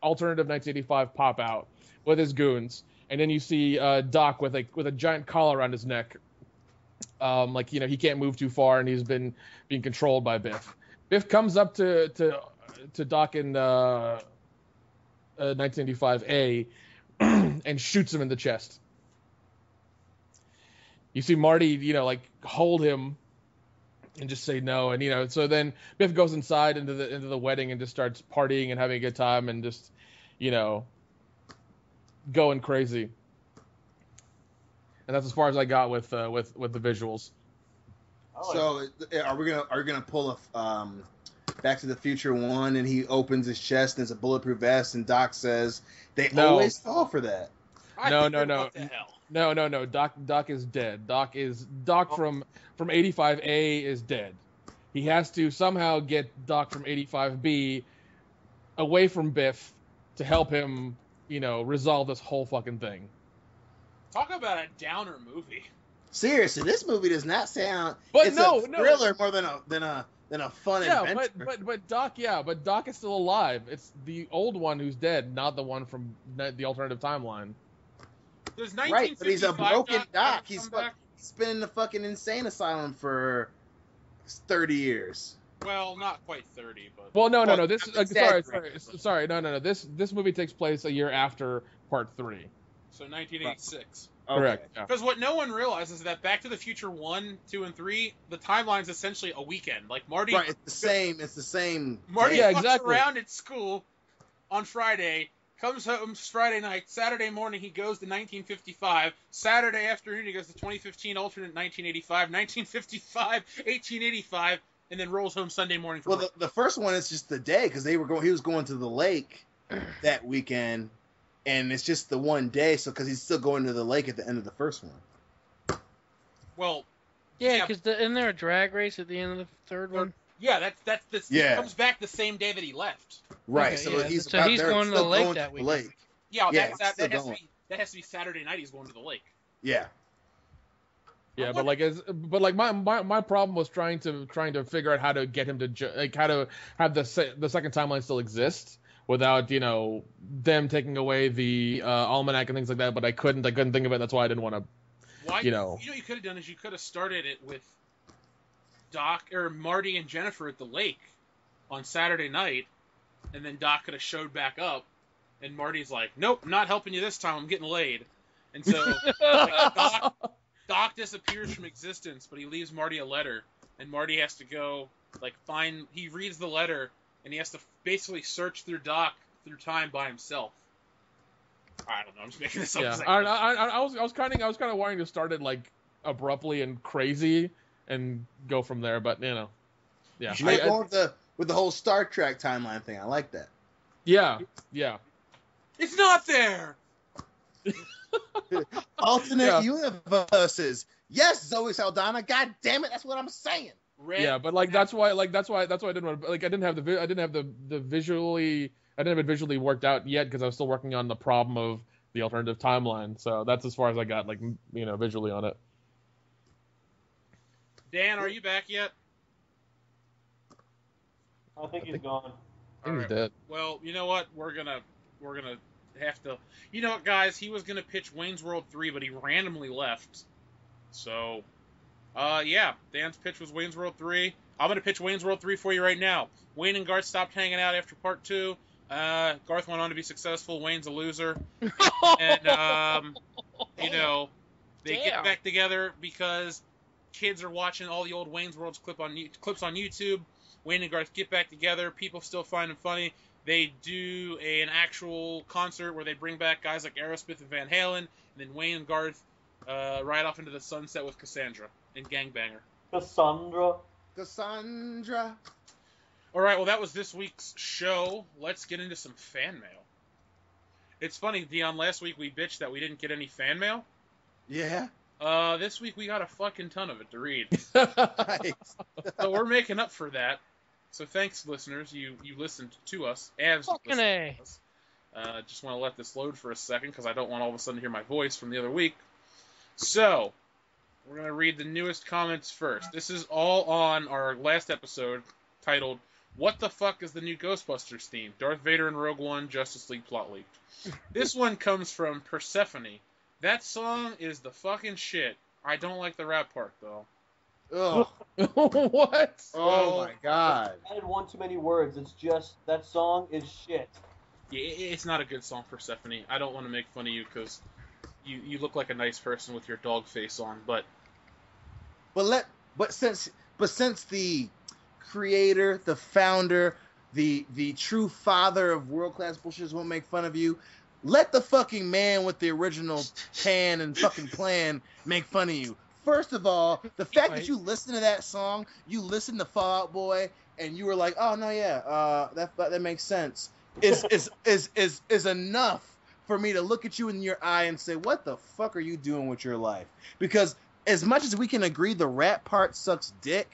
Alternative 1985 pop out with his goons, and then you see Doc with a giant collar around his neck. He can't move too far, and he's been being controlled by Biff. Biff comes up to Doc in 1985A and shoots him in the chest. You see Marty, hold him and just say no, and so then Biff goes inside into the wedding and just starts partying and having a good time and just, going crazy. And that's as far as I got with the visuals. So are we gonna pull a Back to the Future 1 and he opens his chest and it's a bulletproof vest and Doc says they always fall for that? No. What the hell? No. Doc is dead. Doc from 85A is dead. He has to somehow get Doc from 85B away from Biff to help him, resolve this whole fucking thing. Talk about a downer movie. Seriously, this movie does not sound. But it's no, a thriller more than a fun adventure. but Doc is still alive. It's the old one who's dead, not the one from the alternative timeline. Right, but he's a broken Doc. He's been in the fucking insane asylum for 30 years. Well, not quite 30, but. Well, no. This sorry. No. This movie takes place a year after Part 3. So 1986. Okay. Correct. Because what no one realizes is that Back to the Future 1, 2, and 3, the timeline's essentially a weekend. Like Marty. Right, it's the same. Marty Yeah, fucks exactly. around at school on Friday, comes home Friday night, Saturday morning he goes to 1955, Saturday afternoon he goes to 2015 alternate 1985, 1955, 1885, and then rolls home Sunday morning. Well, the first one is just the day because he was going to the lake that weekend. And it's just the one day, so because he's still going to the lake at the end of the first one. Well, Yeah, because isn't there a drag race at the end of the third one? yeah, that's this. Yeah. He comes back the same day that he left. Right, Okay, so yeah. he's So about he's there, going to the still lake going that to the weekend. lake. Yeah, Yeah, that still has going. that has to be Saturday night. He's going to the lake. Yeah. Yeah, but my problem was trying to figure out how to get him to how to have the second timeline still exist without them taking away the almanac and things like that. But I couldn't think of it. That's why I didn't want to. Why? You know what you could have done is you could have started it with Doc or Marty and Jennifer at the lake on Saturday night, and then Doc could have showed back up, and Marty's like, "Nope, not helping you this time. I'm getting laid," and so Doc disappears from existence, but he leaves Marty a letter, and Marty has to go find. He reads the letter, and he has to basically search through Doc through time by himself. I don't know. I'm just making this up. Yeah, I was kind of wanting to start it abruptly and crazy and go from there, but yeah. You should go with the whole Star Trek timeline thing. I like that. Yeah. It's not there. Alternate universes. Yes, Zoe Saldana. God damn it, that's what I'm saying. Yeah, but that's why I didn't want to, I didn't have it visually worked out yet because I was still working on the problem of the alternative timeline. So that's as far as I got visually on it. Dan, are you back yet? I think he's gone. I think he's dead. Well, you know what? We're gonna have to. You know what, guys? He was gonna pitch Wayne's World 3, but he randomly left. So, yeah, Dan's pitch was Wayne's World 3. I'm gonna pitch Wayne's World 3 for you right now. Wayne and Garth stopped hanging out after Part 2. Garth went on to be successful. Wayne's a loser, and they get back together because kids are watching all the old Wayne's World clips on YouTube. Wayne and Garth get back together. People still find them funny. They do an actual concert where they bring back guys like Aerosmith and Van Halen, and then Wayne and Garth ride off into the sunset with Cassandra and Gangbanger. Cassandra. All right, well, that was this week's show. Let's get into some fan mail. It's funny, Dion, last week we bitched that we didn't get any fan mail. Yeah. This week we got a fucking ton of it to read. Nice. So we're making up for that. So thanks, listeners. You listened to us. Fucking A. Just want to let this load for a second because I don't want all of a sudden to hear my voice from the other week. So, we're going to read the newest comments first. This is all on our last episode titled, What the Fuck is the New Ghostbusters Theme? Darth Vader and Rogue One, Justice League Plot Leaked. This one comes from Persephone. That song is the fucking shit. I don't like the rap part, though. Ugh. What? Oh my god. I added one too many words. It's just, that song is shit. Yeah, it's not a good song, Persephone. I don't want to make fun of you because you look like a nice person with your dog face on, but since the creator, the founder, the true father of world class bullshitters won't make fun of you, let the fucking man with the original pan and fucking plan make fun of you. First of all, the fact that you listen to that song, you listen to Fall Out Boy, and you were like, oh no, yeah, that makes sense, is enough for me to look at you in your eye and say, what the fuck are you doing with your life? Because as much as we can agree the rap part sucks dick,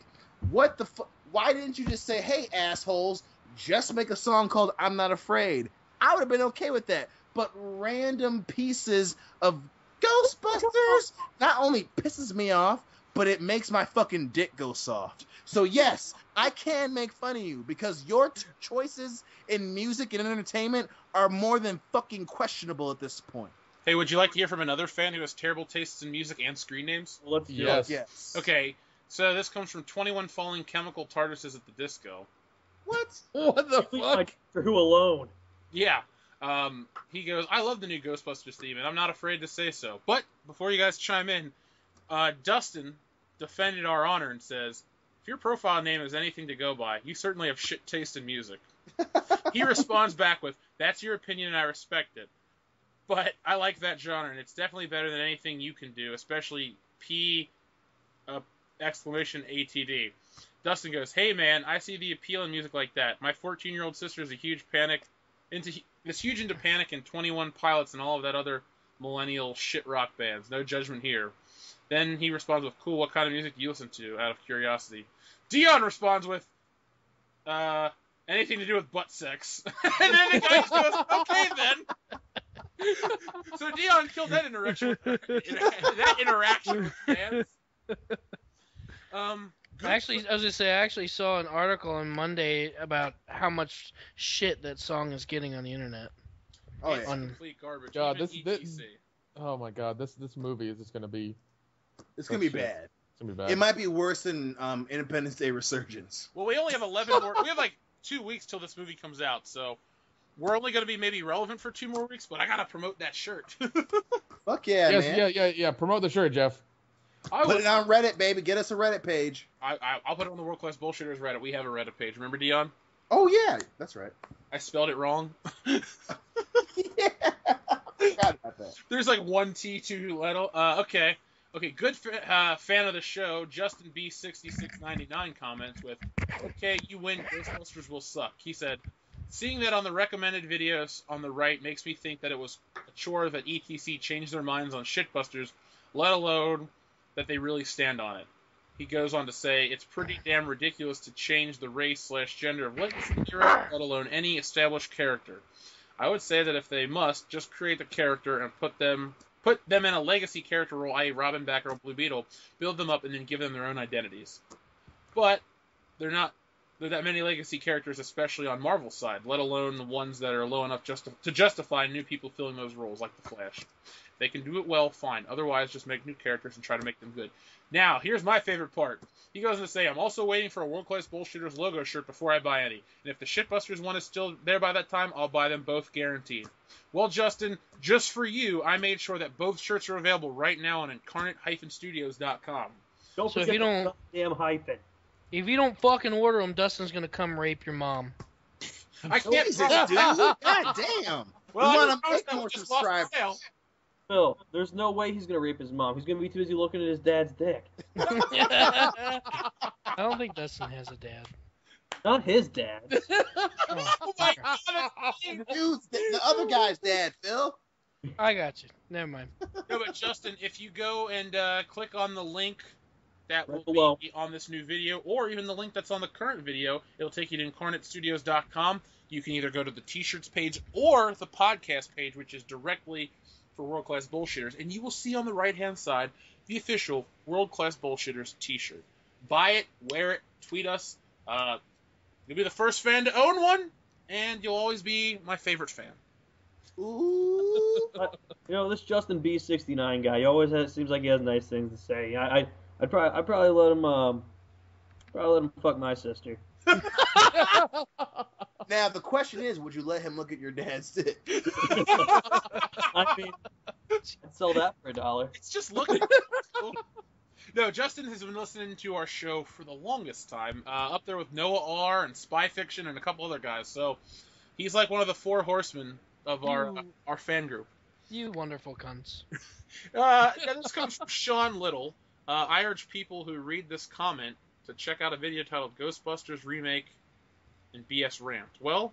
what the fuck? Why didn't you just say, hey, assholes, just make a song called I'm Not Afraid? I would have been okay with that. But random pieces of Ghostbusters not only pisses me off, but it makes my fucking dick go soft. So yes, I can make fun of you because your choices in music and entertainment are more than fucking questionable at this point. Hey, would you like to hear from another fan who has terrible tastes in music and screen names? Well, let's do Yes. it. Yes. Okay, so this comes from 21 Falling Chemical TARDISes at the Disco. What? What the Please, fuck? like, for who alone? Yeah. He goes, I love the new Ghostbusters theme, and I'm not afraid to say so. But before you guys chime in, Dustin defended our honor and says, if your profile name is anything to go by, you certainly have shit taste in music. He responds back with, that's your opinion and I respect it. But I like that genre, and it's definitely better than anything you can do, especially exclamation ATD. Dustin goes, hey man, I see the appeal in music like that. My 14-year-old sister is huge into Panic and 21 Pilots and all of that other millennial shit rock bands. No judgment here. Then he responds with, cool, what kind of music do you listen to, out of curiosity? Dion responds with, anything to do with butt sex. And then the guy goes, okay then. So Dion killed that interaction with fans. Actually, I was gonna say, I actually saw an article on Monday about how much shit that song is getting on the internet. Oh It's yeah. complete garbage. God, Even this- ETC. Oh my god, this movie is just gonna be. It's gonna be shit. bad. It's gonna be bad. It might be worse than Independence Day Resurgence. Well, we only have 11 more. We have like 2 weeks till this movie comes out, so we're only going to be maybe relevant for 2 more weeks. But I gotta promote that shirt. Fuck yeah, yes, man. yeah. Promote the shirt, Jeff. Put it on Reddit, baby. Get us a Reddit page. I'll put it on the World Class Bullshitters Reddit. We have a Reddit page. Remember, Dion? Oh yeah, that's right. I spelled it wrong. Yeah. Forgot about that. There's like 1 T, 2 letter. Okay, good fan of the show. Justin B6699 comments with, okay, you win. Ghostbusters will suck. He said, seeing that on the recommended videos on the right makes me think that it was a chore that ETC changed their minds on Shitbusters, let alone that they really stand on it. He goes on to say, it's pretty damn ridiculous to change the race/gender of Legacy hero, let alone any established character. I would say that if they must, just create the character and put them in a legacy character role, i.e. Robin, Batgirl, Blue Beetle, build them up, and then give them their own identities. But there are that many legacy characters, especially on Marvel's side, let alone the ones that are low enough to justify new people filling those roles, like the Flash. If they can do it well, fine. Otherwise, just make new characters and try to make them good. Now, here's my favorite part. He goes on to say, I'm also waiting for a World Class Bullshitters logo shirt before I buy any. And if the Shitbusters one is still there by that time, I'll buy them both guaranteed. Well, Justin, just for you, I made sure that both shirts are available right now on incarnate-studios.com. Don't So if forget you don't- the damn hyphen. If you don't fucking order them, Dustin's gonna come rape your mom. I can't Jesus, dude. God damn. Well, we I want don't to know, make that more just lost the subscribers. sale. Phil, there's no way he's gonna rape his mom. He's gonna be too busy looking at his dad's dick. I don't think Dustin has a dad. Not his dad. Oh my god, that's mean. Dude, the other guy's dad, Phil. I got you. Never mind. No, but Justin, if you go and click on the link that Right will below. be on this new video, or even the link that's on the current video, it'll take you to incarnatestudios.com. You can either go to the t-shirts page or the podcast page, which is directly for World Class Bullshitters, and you will see on the right-hand side the official World Class Bullshitters t-shirt. Buy it, wear it, tweet us. You'll be the first fan to own one, and you'll always be my favorite fan. Ooh. You know, this Justin B69 guy, he always seems like he has nice things to say. I'd probably let him fuck my sister. Now the question is, would you let him look at your dad's dick? I mean, I'd sell that for $1. It's just looking. No, Justin has been listening to our show for the longest time, up there with Noah R. and Spy Fiction and a couple other guys. So he's like one of the 4 horsemen of our fan group. You wonderful cunts. Now this comes from Sean Little. I urge people who read this comment to check out a video titled Ghostbusters Remake and BS Rant. Well,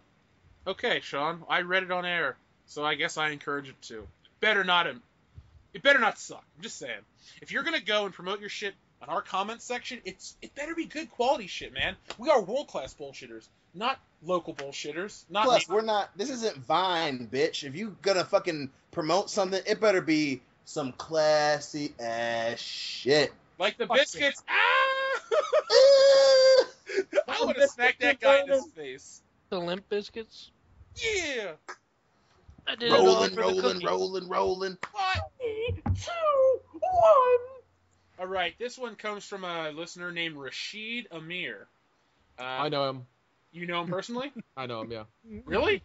okay, Sean, I read it on air, so I guess I encourage it too. It better not suck. I'm just saying. If you're gonna go and promote your shit on our comment section, it better be good quality shit, man. We are world class bullshitters, not local bullshitters. Not Plus, we're not. This isn't Vine, bitch. If you gonna fucking promote something, it better be some classy ass shit. Like the biscuits. I would have smacked that guy in his face. The Limp Biscuits. Yeah. I did it all Rolling, for the rolling, cookie. rolling. 3, 2, 1. All right, this one comes from a listener named Rashid Amir. I know him. You know him personally? I know him, yeah. Really?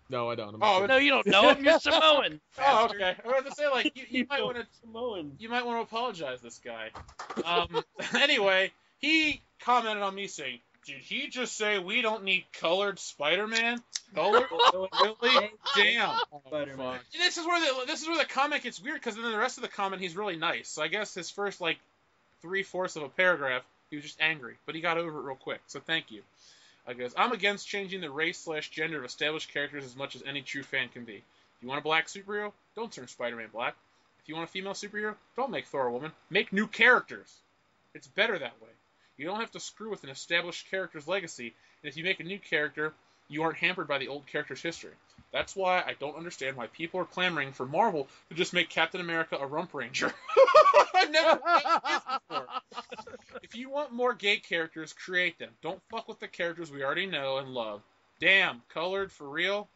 No, I don't. No, you don't know him. You're Samoan. Oh, okay. I was going to say, like, you might want to Samoan. You might want to apologize, this guy. Anyway, he commented on me saying, "Did he just say we don't need colored Spider-Man? Colored? Really? Damn." Spider-Man. And this is where the comment gets weird, because then the rest of the comment he's really nice. So I guess his first 3/4 of a paragraph he was just angry, but he got over it real quick. So thank you. I goes, "I'm against changing the race/gender of established characters as much as any true fan can be. If you want a black superhero, don't turn Spider-Man black. If you want a female superhero, don't make Thor a woman. Make new characters. It's better that way. You don't have to screw with an established character's legacy, and if you make a new character, you aren't hampered by the old character's history. That's why I don't understand why people are clamoring for Marvel to just make Captain America a rump ranger." I've never heard this before. "If you want more gay characters, create them. Don't fuck with the characters we already know and love. Damn, colored for real?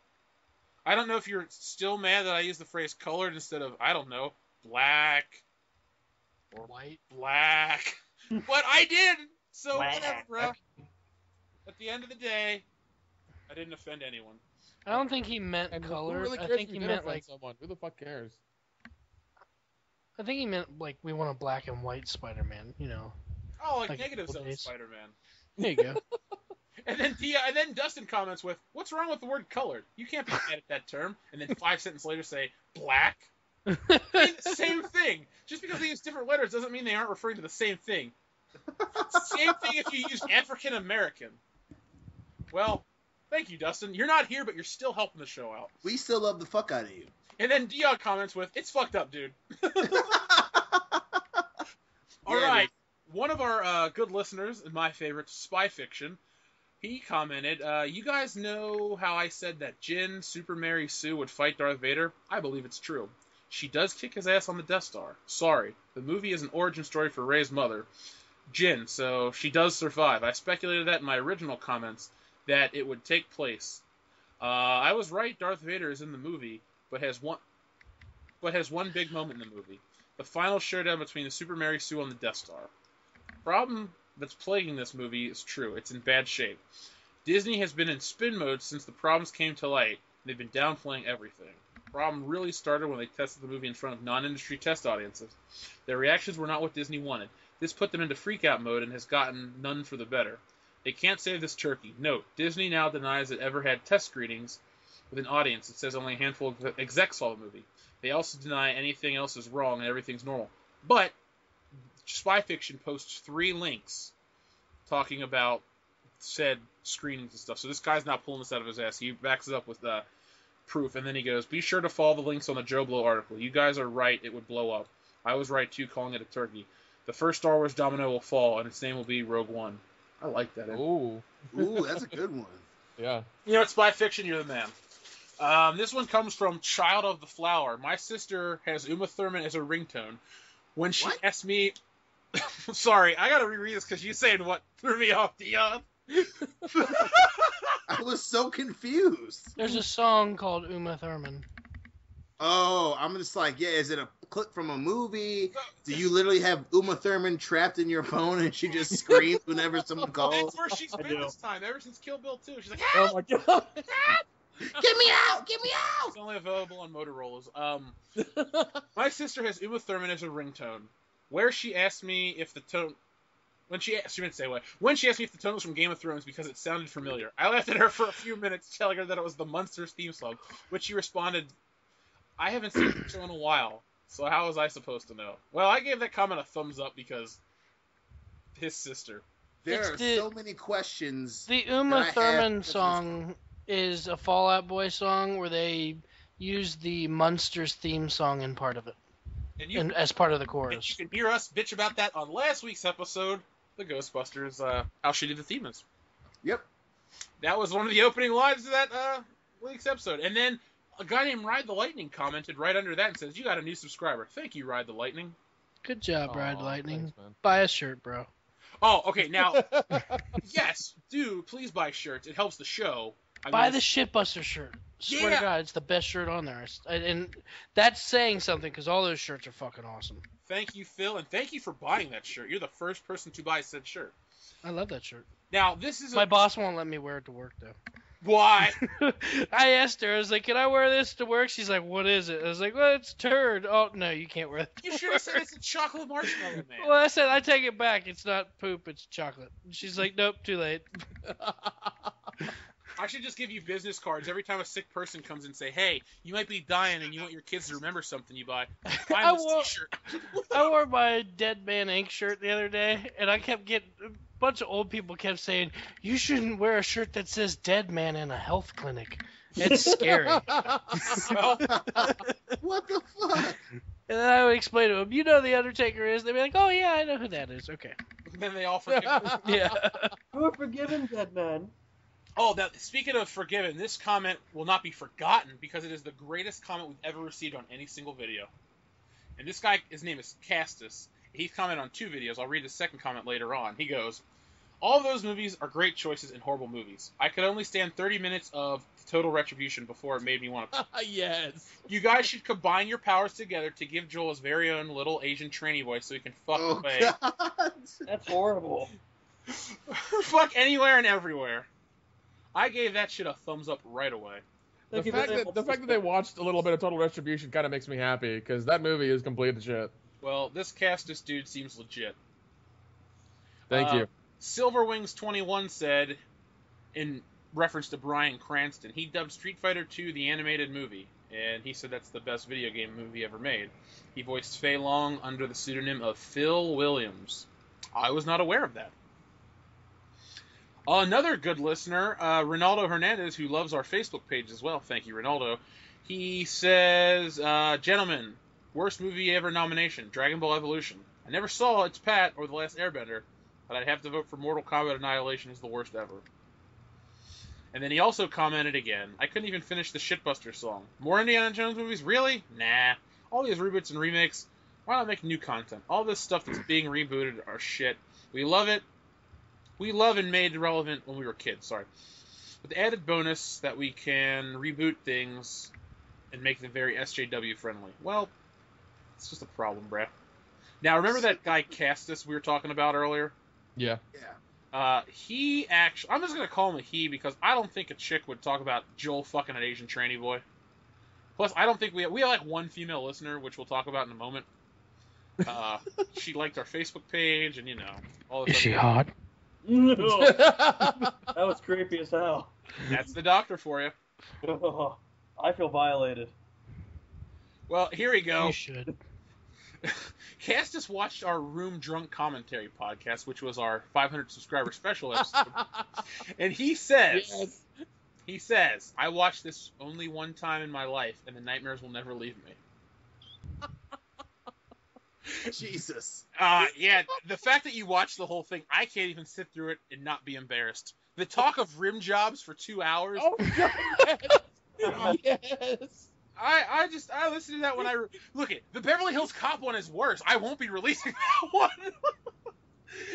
I don't know if you're still mad that I use the phrase colored instead of, I don't know, black or White. Black. But I did, so Black. whatever, bro. At the end of the day, I didn't offend anyone." I don't think he meant And colored. who really I cares think if he you meant offend someone? Who the fuck cares? I think he meant we want a black and white Spider-Man. You know. Oh, like Like negative old zone days. Spider-Man. There you go. And then Dustin comments with, "What's wrong with the word colored? You can't be mad at that term." And then 5 sentences later say, "Black?" I mean, same thing. Just because they use different letters doesn't mean they aren't referring to the same thing. Same thing if you use African American. Well, thank you, Dustin. You're not here, but you're still helping the show out. We still love the fuck out of you. And then Dion comments with, "It's fucked up, dude." All right. One of our good listeners, and my favorite, Spy Fiction, he commented, "You guys know how I said that Jyn, Super Mary Sue would fight Darth Vader? I believe it's true. She does kick his ass on the Death Star. Sorry, the movie is an origin story for Rey's mother, Jyn, so she does survive. I speculated that in my original comments, that it would take place. I was right, Darth Vader is in the movie, but has one big moment in the movie. The final showdown between the Super Mary Sue on the Death Star. The problem that's plaguing this movie is true. It's in bad shape. Disney has been in spin mode since the problems came to light. They've been downplaying everything. The problem really started when they tested the movie in front of non-industry test audiences. Their reactions were not what Disney wanted. This put them into freak-out mode and has gotten none for the better. They can't save this turkey. Note, Disney now denies it ever had test screenings with an audience. It says only a handful of execs saw the movie. They also deny anything else is wrong and everything's normal. But Spy Fiction posts 3 links talking about said screenings and stuff. So this guy's not pulling this out of his ass. He backs it up with proof, and then he goes, "Be sure to follow the links on the Joe Blow article. You guys are right, it would blow up. I was right too, calling it a turkey. The first Star Wars domino will fall, and its name will be Rogue One." I like that. Ooh. Ooh, that's a good one. Yeah. You know, it's Spy Fiction, you're the man. This one comes from Child of the Flower. My sister has Uma Thurman as a ringtone. When she asked me... Sorry, I gotta reread this because you saying what threw me off, Dion. I was so confused. There's a song called Uma Thurman. Oh, I'm just like, yeah, is it a clip from a movie? Do you literally have Uma Thurman trapped in your phone and she just screams whenever someone calls? That's where she's been this time, ever since Kill Bill 2. She's like, Oh my god. Get me out! Get me out! It's only available on Motorola's. My sister has Uma Thurman as a ringtone. Where she asked me if the tone... she didn't say what. When she asked me if the tone was from Game of Thrones because it sounded familiar. I laughed at her for a few minutes, telling her that it was the Munsters theme song, which she responded, "I haven't seen the show in a while, so how was I supposed to know?" Well, I gave that comment a thumbs up because his sister. There are so many questions. The Uma Thurman song is a Fall Out Boy song where they use the Munsters theme song in part of it. And as part of the chorus. You can hear us bitch about that on last week's episode, the Ghostbusters, how shitty the theme is. Yep. That was one of the opening lines of that week's episode. And then a guy named Ride the Lightning commented right under that and says, "You got a new subscriber. Thank you, Ride the Lightning." Good job, Ride Aw, Lightning. thanks, man. Buy a shirt, bro. Oh, okay. Now, yes, do please buy shirts. It helps the show. Buy the Shitbuster shirt. Swear to God, it's the best shirt on there. And that's saying something because all those shirts are fucking awesome. Thank you, Phil, and thank you for buying that shirt. You're the first person to buy said shirt. I love that shirt. Now, this is My boss won't let me wear it to work, though. Why? I asked her, I was like, can I wear this to work? She's like, what is it? I was like, well, it's turd. Oh, no, you can't wear that. You should have said it's a chocolate marshmallow, man. Well, I said, I take it back. It's not poop, it's chocolate. She's like, nope, too late. I should just give you business cards every time a sick person comes and say, hey, you might be dying and you want your kids to remember something you buy. Buy this t-shirt. I wore my Dead Man Inc. shirt the other day, and I kept getting... A bunch of old people kept saying, you shouldn't wear a shirt that says Dead Man in a health clinic. It's scary. What the fuck? And then I would explain to them, you know who The Undertaker is? They'd be like, oh, yeah, I know who that is. Okay. Then they all forgive. Yeah. You are forgiven, Dead Man. Oh, now, speaking of forgiven, this comment will not be forgotten because it is the greatest comment we've ever received on any single video. And this guy, his name is Castus. He's commented on 2 videos. I'll read the second comment later on. He goes, all those movies are great choices and horrible movies. I could only stand 30 minutes of Total Retribution before it made me want to... Yes. You guys should combine your powers together to give Joel his very own little Asian tranny voice so he can fuck away. God. That's horrible. Fuck anywhere and everywhere. I gave that shit a thumbs up right away. The fact that they watched a little bit of Total Retribution kind of makes me happy, because that movie is complete shit. Well, this Castus dude seems legit. Thank you. Silverwings21 said, in reference to Bryan Cranston, he dubbed Street Fighter II the animated movie, and he said that's the best video game movie ever made. He voiced Fei Long under the pseudonym of Phil Williams. I was not aware of that. Another good listener, Ronaldo Hernandez, who loves our Facebook page as well. Thank you, Ronaldo. He says, gentlemen, worst movie ever nomination, Dragon Ball Evolution. I never saw It's Pat or The Last Airbender, but I'd have to vote for Mortal Kombat Annihilation as the worst ever. And then he also commented again, I couldn't even finish the Shitbuster song. More Indiana Jones movies? Really? Nah. All these reboots and remakes, why not make new content? All this stuff that's being rebooted are shit. We love it. We love and made relevant when we were kids, sorry. With the added bonus that we can reboot things and make them very SJW friendly. Well, it's just a problem, bruh. Now, remember that guy Castus we were talking about earlier? Yeah. Yeah. He actually... I'm just going to call him a he because I don't think a chick would talk about Joel fucking an Asian tranny boy. Plus, I don't think we have like one female listener, which we'll talk about in a moment. She liked our Facebook page and, you know... all this Is she stuff. hot? That was creepy as hell. That's the doctor for you. I feel violated. Well, here we go. You should. Castus watched our Room Drunk Commentary podcast, which was our 500 subscriber special episode. And he says, I watched this only one time in my life, and the nightmares will never leave me. Jesus. Yeah, the fact that you watched the whole thing, I can't even sit through it and not be embarrassed. The talk of rim jobs for 2 hours. Oh, God. Yes. I listened to that when look it. The Beverly Hills Cop one is worse. I won't be releasing that one.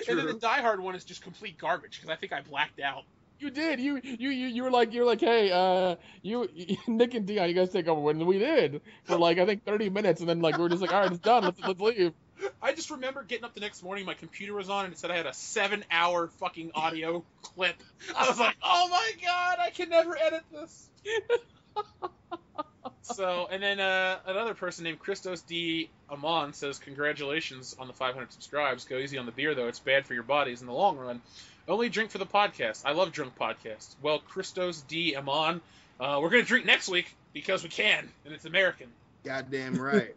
And then the Die Hard one is just complete garbage because I think I blacked out. You did. You were like, hey, Nick and Dion, you guys take over. And we did for like I think 30 minutes, and then like we were just like, all right, it's done. Let's leave. I just remember getting up the next morning, my computer was on, and it said I had a 7-hour fucking audio clip. I was like, oh my god, I can never edit this. So, and then another person named Christos D. Amon says, congratulations on the 500 subscribes. Go easy on the beer, though. It's bad for your bodies in the long run. Only drink for the podcast. I love drunk podcasts. Well, Christos D. Amon, we're going to drink next week because we can, and it's American. Goddamn right.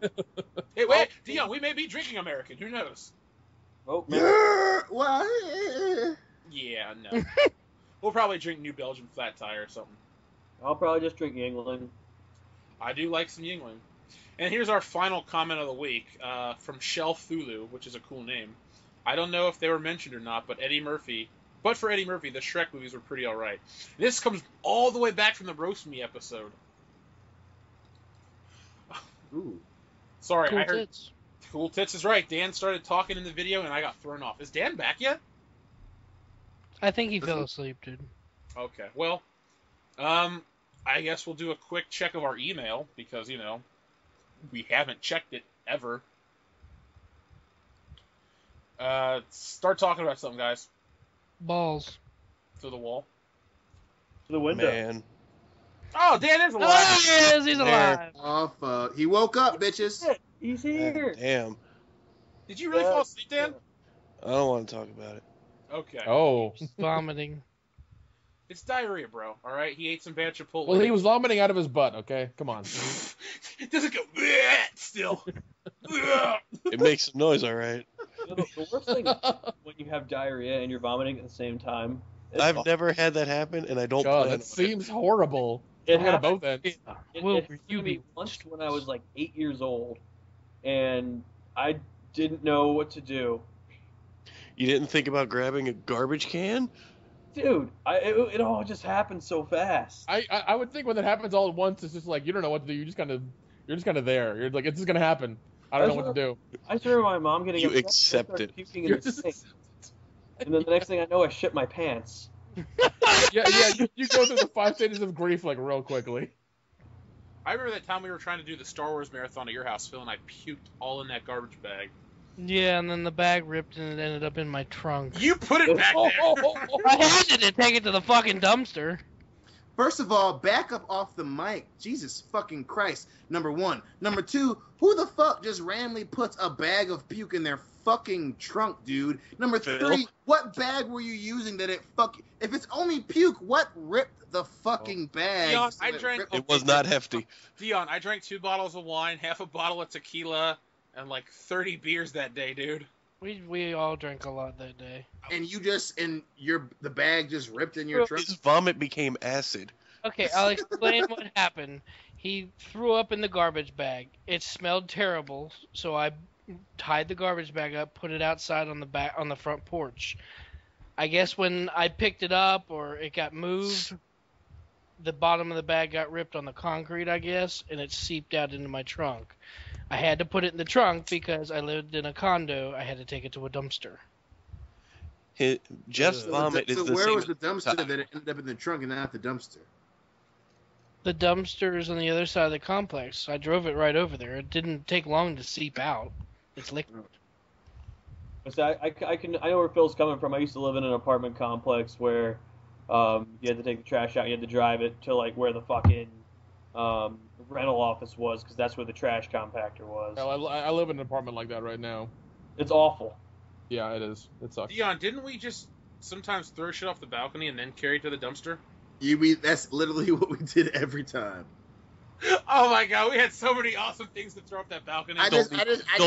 Hey, wait, Dion, we may be drinking American. Who knows? Oh, man. Well, Yeah, no. We'll probably drink New Belgium Flat Tire or something. I'll probably just drink Yingling. I do like some Yingling. And here's our final comment of the week from Shell Thulu, which is a cool name. I don't know if they were mentioned or not, but for Eddie Murphy, the Shrek movies were pretty alright. This comes all the way back from the Roast Me episode. Sorry, Cool I heard. tits. Cool Tits is right. Dan started talking in the video, and I got thrown off. Is Dan back yet? I think he fell asleep, dude. Okay. Well, I guess we'll do a quick check of our email because, we haven't checked it ever. Start talking about something, guys. Balls. To the wall. To the window. Man. Oh, Dan is alive. Oh, yes, he's alive. Oh, fuck. He woke up, bitches. He's here. Damn. Did you really fall asleep, Dan? I don't want to talk about it. Okay. Oh. Vomiting. It's diarrhea, bro. All right. He ate some bad Chipotle. Well, he was vomiting out of his butt. Okay, come on. It doesn't go "Bleh," still. Bleh. It makes some noise, all right. The worst thing is when you have diarrhea and you're vomiting at the same time. I've never had that happen, and I don't God, plan on that seems horrible. It At happened. both ends. It Will happened you to me be once when I was like 8 years old, and I didn't know what to do. You didn't think about grabbing a garbage can? Dude, it all just happened so fast. I would think when that happens all at once, it's just like you don't know what to do. You're just kind of there. You're like, it's just gonna happen. I don't know what to do. I just remember my mom getting You upset and accept started it. puking in the sink. And then the next thing I know, I shit my pants. Yeah. You go through the 5 stages of grief like real quickly. I remember that time we were trying to do the Star Wars marathon at your house, Phil, and I puked all in that garbage bag. Yeah, and then the bag ripped and it ended up in my trunk. You put it back there. I had to take it to the fucking dumpster. First of all, back up off the mic. Jesus fucking Christ. Number one. Number two, who the fuck just randomly puts a bag of puke in their fucking trunk, dude? Number three, what bag were you using that it if it's only puke, what ripped the fucking bag? Dion, so I drank. It was not hefty. Dion, I drank 2 bottles of wine, half a bottle of tequila, and like 30 beers that day, dude. We all drank a lot that day. And you just the bag just ripped in your trunk. His vomit became acid. Okay, I'll explain what happened. He threw up in the garbage bag. It smelled terrible, so I tied the garbage bag up, put it outside on the front porch. I guess when I picked it up or it got moved, the bottom of the bag got ripped on the concrete, I guess, and it seeped out into my trunk. I had to put it in the trunk because I lived in a condo. I had to take it to a dumpster. Jeff's vomit is So the where same was the as dumpster top. that it ended up in the trunk and not the dumpster? The dumpster is on the other side of the complex. I drove it right over there. It didn't take long to seep out. It's liquid. So I know where Phil's coming from. I used to live in an apartment complex where you had to take the trash out. You had to drive it to like where the fucking rental office was, because that's where the trash compactor was. Hell, I live in an apartment like that right now. It's awful. Yeah, it is. It sucks. Dion, didn't we just sometimes throw shit off the balcony and then carry it to the dumpster? That's literally what we did every time. Oh my god, we had so many awesome things to throw off that balcony. I don't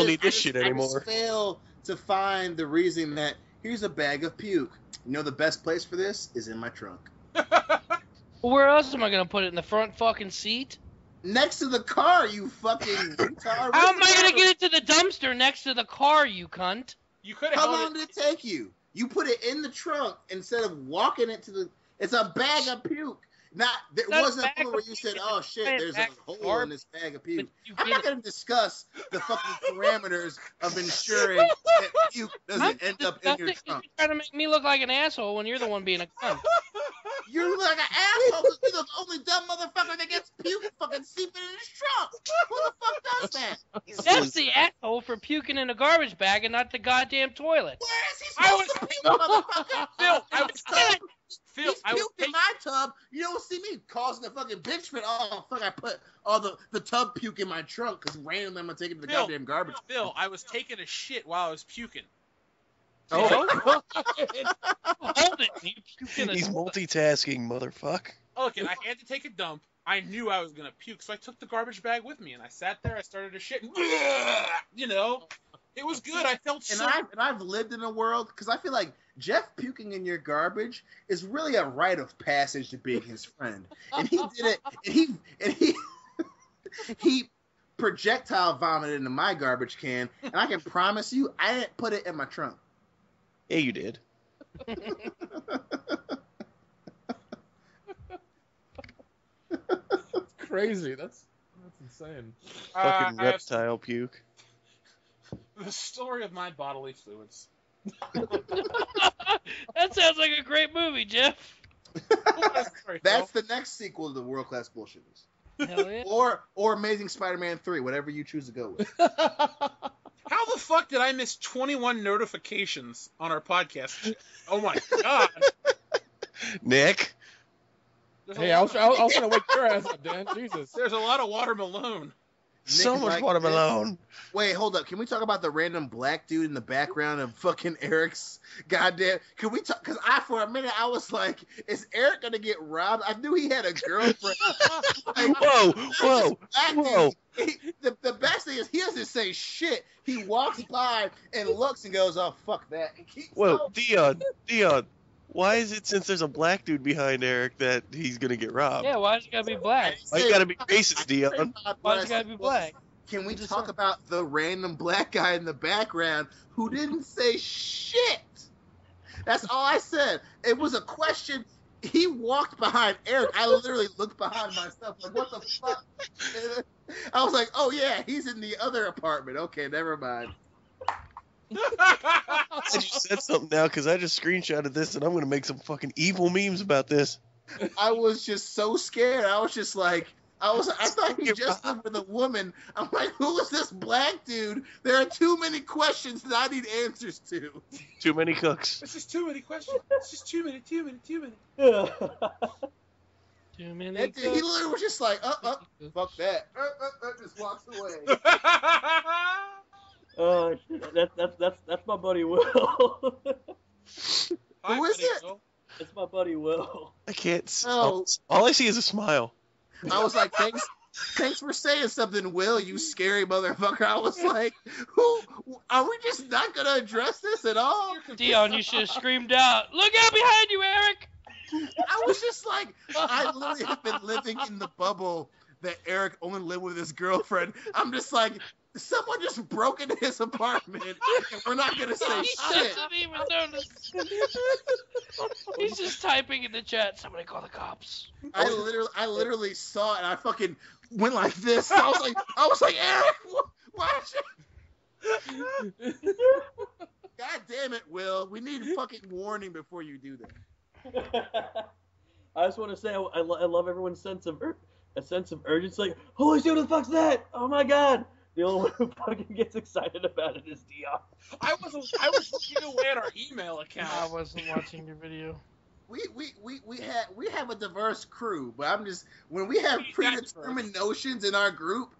need this just shit anymore. fail to find the reason that here's a bag of puke. You know the best place for this is in my trunk. Well, where else am I going to put it? In the front fucking seat? Next to the car, you fucking retard. How am I going to get it to the dumpster next to the car, you cunt? You could have How held long it. did it take you? You put it in the trunk instead of walking it to the. It's a bag of puke. There Not wasn't a bag point of where you puke, said, it's "Oh a shit, bag there's a of hole garbage, in this bag of puke." but you I'm get not it. going to discuss the fucking parameters of ensuring that puke doesn't end up in your You're trunk. trying to make me look like an asshole when you're the one being a cunt. You're like an asshole because you're the only dumb motherfucker that gets puke fucking seeping in his trunk. Who the fuck does that? That's the asshole for puking in a garbage bag and not the goddamn toilet. Where is he I supposed was- to puke, motherfucker? Phil, I In was- the tub. Phil, He's I was puked in my tub. You don't see me causing a fucking bitch fit. Oh, fuck, I put all the tub puke in my trunk because randomly I'm going to take it to the Phil, goddamn garbage. Phil, I was taking a shit while I was puking. Hold it. You puke in a He's multitasking, motherfucker. Look, and I had to take a dump. I knew I was gonna puke, so I took the garbage bag with me, and I sat there. I started to shit, and it was good. I felt And so. I've lived in a world because I feel like Jeff puking in your garbage is really a rite of passage to being his friend, and he did it. And he projectile vomited into my garbage can, and I can promise you, I didn't put it in my trunk. Yeah, you did. Crazy. That's insane. Fucking reptile puke. The story of my bodily fluids. That sounds like a great movie, Jeff. That's the next sequel to the World Class Bullshitters. Hell yeah. Or Amazing Spider-Man 3, whatever you choose to go with. How the fuck did I miss 21 notifications on our podcast? Oh my god. Nick. Hey, I was trying to wake your ass up, Dan. Jesus. There's a lot of watermelon. So much watermelon. Wait, hold up. Can we talk about the random black dude in the background of fucking Eric's goddamn? Can we talk? Because for a minute, I was like, is Eric going to get robbed? I knew he had a girlfriend. Whoa. The best thing is he doesn't say shit. He walks by and looks and goes, oh, fuck that. Whoa, Dion. Why is it, since there's a black dude behind Eric, that he's going to get robbed? Yeah, why's it gotta be black? Why you gotta be racist, Dion? Why's it gotta be black? Can we talk about the random black guy in the background who didn't say shit? That's all I said. It was a question. He walked behind Eric. I literally looked behind myself like, what the fuck? I was like, oh yeah, he's in the other apartment. Okay, never mind. I just said something now because I just screenshotted this and I'm going to make some fucking evil memes about this. I was just so scared. I was just like, I thought he just lived with a woman. I'm like, who is this black dude? There are too many questions that I need answers to. Too many cooks. It's just too many questions. It's just too many. Too many. He literally was just like, fuck that. Just walks away. That's my buddy Will. Who is it? It's my buddy Will. I can't. Oh. All I see is a smile. I was like, thanks for saying something, Will, you scary motherfucker. I was like, are we just not going to address this at all? Dion, you should have screamed out, look out behind you, Eric! I was just like, I literally have been living in the bubble that Eric only lived with his girlfriend. I'm just like, someone just broke into his apartment, and we're not gonna say shit. He's just typing in the chat. Somebody call the cops. I literally saw it, and I fucking went like this. I was like, Eric, watch it. God damn it, Will. We need fucking warning before you do that. I just want to say I love everyone's sense of urgency. Like, holy shit, what the fuck's that? Oh my god. The only one who fucking gets excited about it is Dion. I was looking away at our email account. I wasn't watching your video. We have a diverse crew, but I'm just, when we have predetermined notions in our group,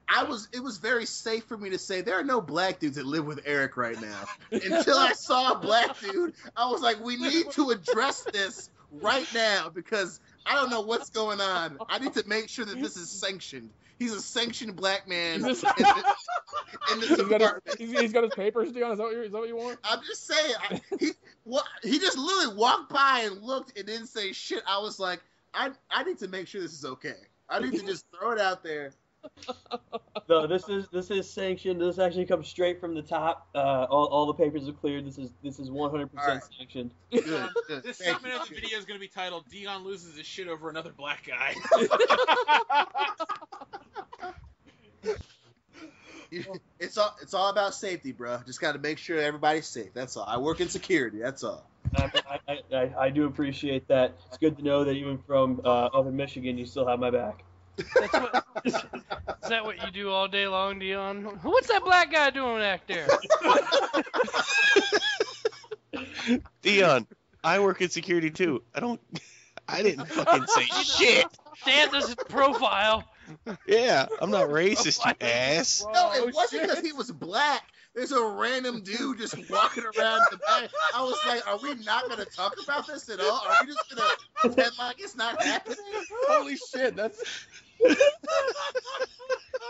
it was very safe for me to say there are no black dudes that live with Eric right now. Until I saw a black dude, I was like, we need to address this right now because I don't know what's going on. I need to make sure that this is sanctioned. He's a sanctioned black man in this apartment. He's got his papers, Dion. Is that what you want? I'm just saying. He just literally walked by and looked and didn't say shit. I was like, I need to make sure this is okay. I need to just throw it out there. No, this is sanctioned. This actually comes straight from the top. All the papers are cleared. This is 100% right. Sanctioned. Good. This segment of the video is going to be titled "Dion loses his shit over another black guy." It's all about safety, bro. Just got to make sure everybody's safe. That's all. I work in security. That's all. I do appreciate that. It's good to know that even from up in Michigan, you still have my back. Is that what you do all day long, Dion? What's that black guy doing back there? Dion, I work in security too. I didn't fucking say shit. Dan does his profile. Yeah, I'm not racist, you ass. No, it wasn't because he was black. There's a random dude just walking around the back. I was like, are we not going to talk about this at all? Are we just going to pretend like it's not happening? Holy shit, that's...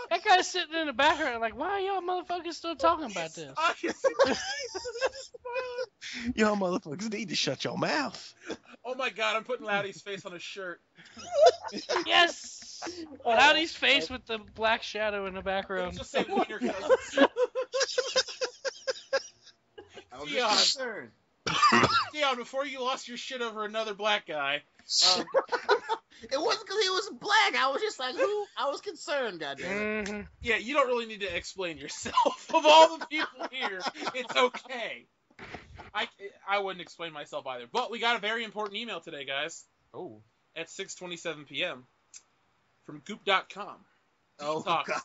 That guy's sitting in the background like, why are y'all motherfuckers still talking about this? Y'all motherfuckers need to shut your mouth. Oh my god, I'm putting Loudy's face on a shirt. Yes! Loudy's face with the black shadow in the background. Just say Wiener Cousins. I was just concerned. Dion, before you lost your shit over another black guy. It wasn't because he was black. I was just like, who? I was concerned, goddamn. Mm-hmm. Yeah, you don't really need to explain yourself. Of all the people here, it's okay. I wouldn't explain myself either. But we got a very important email today, guys. Oh. At 6:27 p.m. from Goop.com. Oh, Detox, God.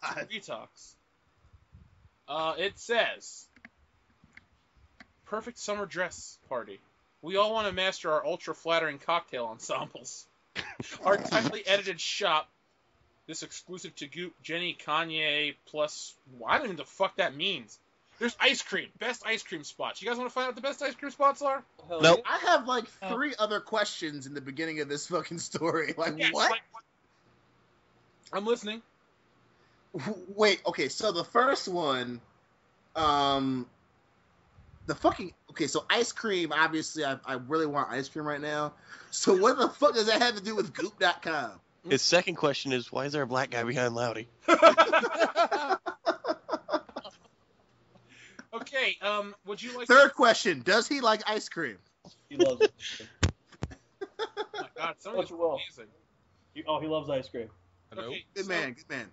Detox. It says, perfect summer dress party. We all want to master our ultra-flattering cocktail ensembles. Our tightly edited shop, this exclusive to Goop, Jenny, Kanye, plus... I don't even know what the fuck that means. There's ice cream. Best ice cream spots. You guys want to find out what the best ice cream spots are? Nope. I have like 3 other questions in the beginning of this fucking story. Like, Yeah, what? I'm listening. Wait, okay, so the first one, the fucking... Okay, so ice cream, obviously, I really want ice cream right now. So what the fuck does that have to do with Goop.com? His second question is, why is there a black guy behind Loudy? Okay, would you like... Third question, does he like ice cream? He loves it. Oh my god, somebody's What you will. amazing. He loves ice cream. Hello? Okay, Good man, good man.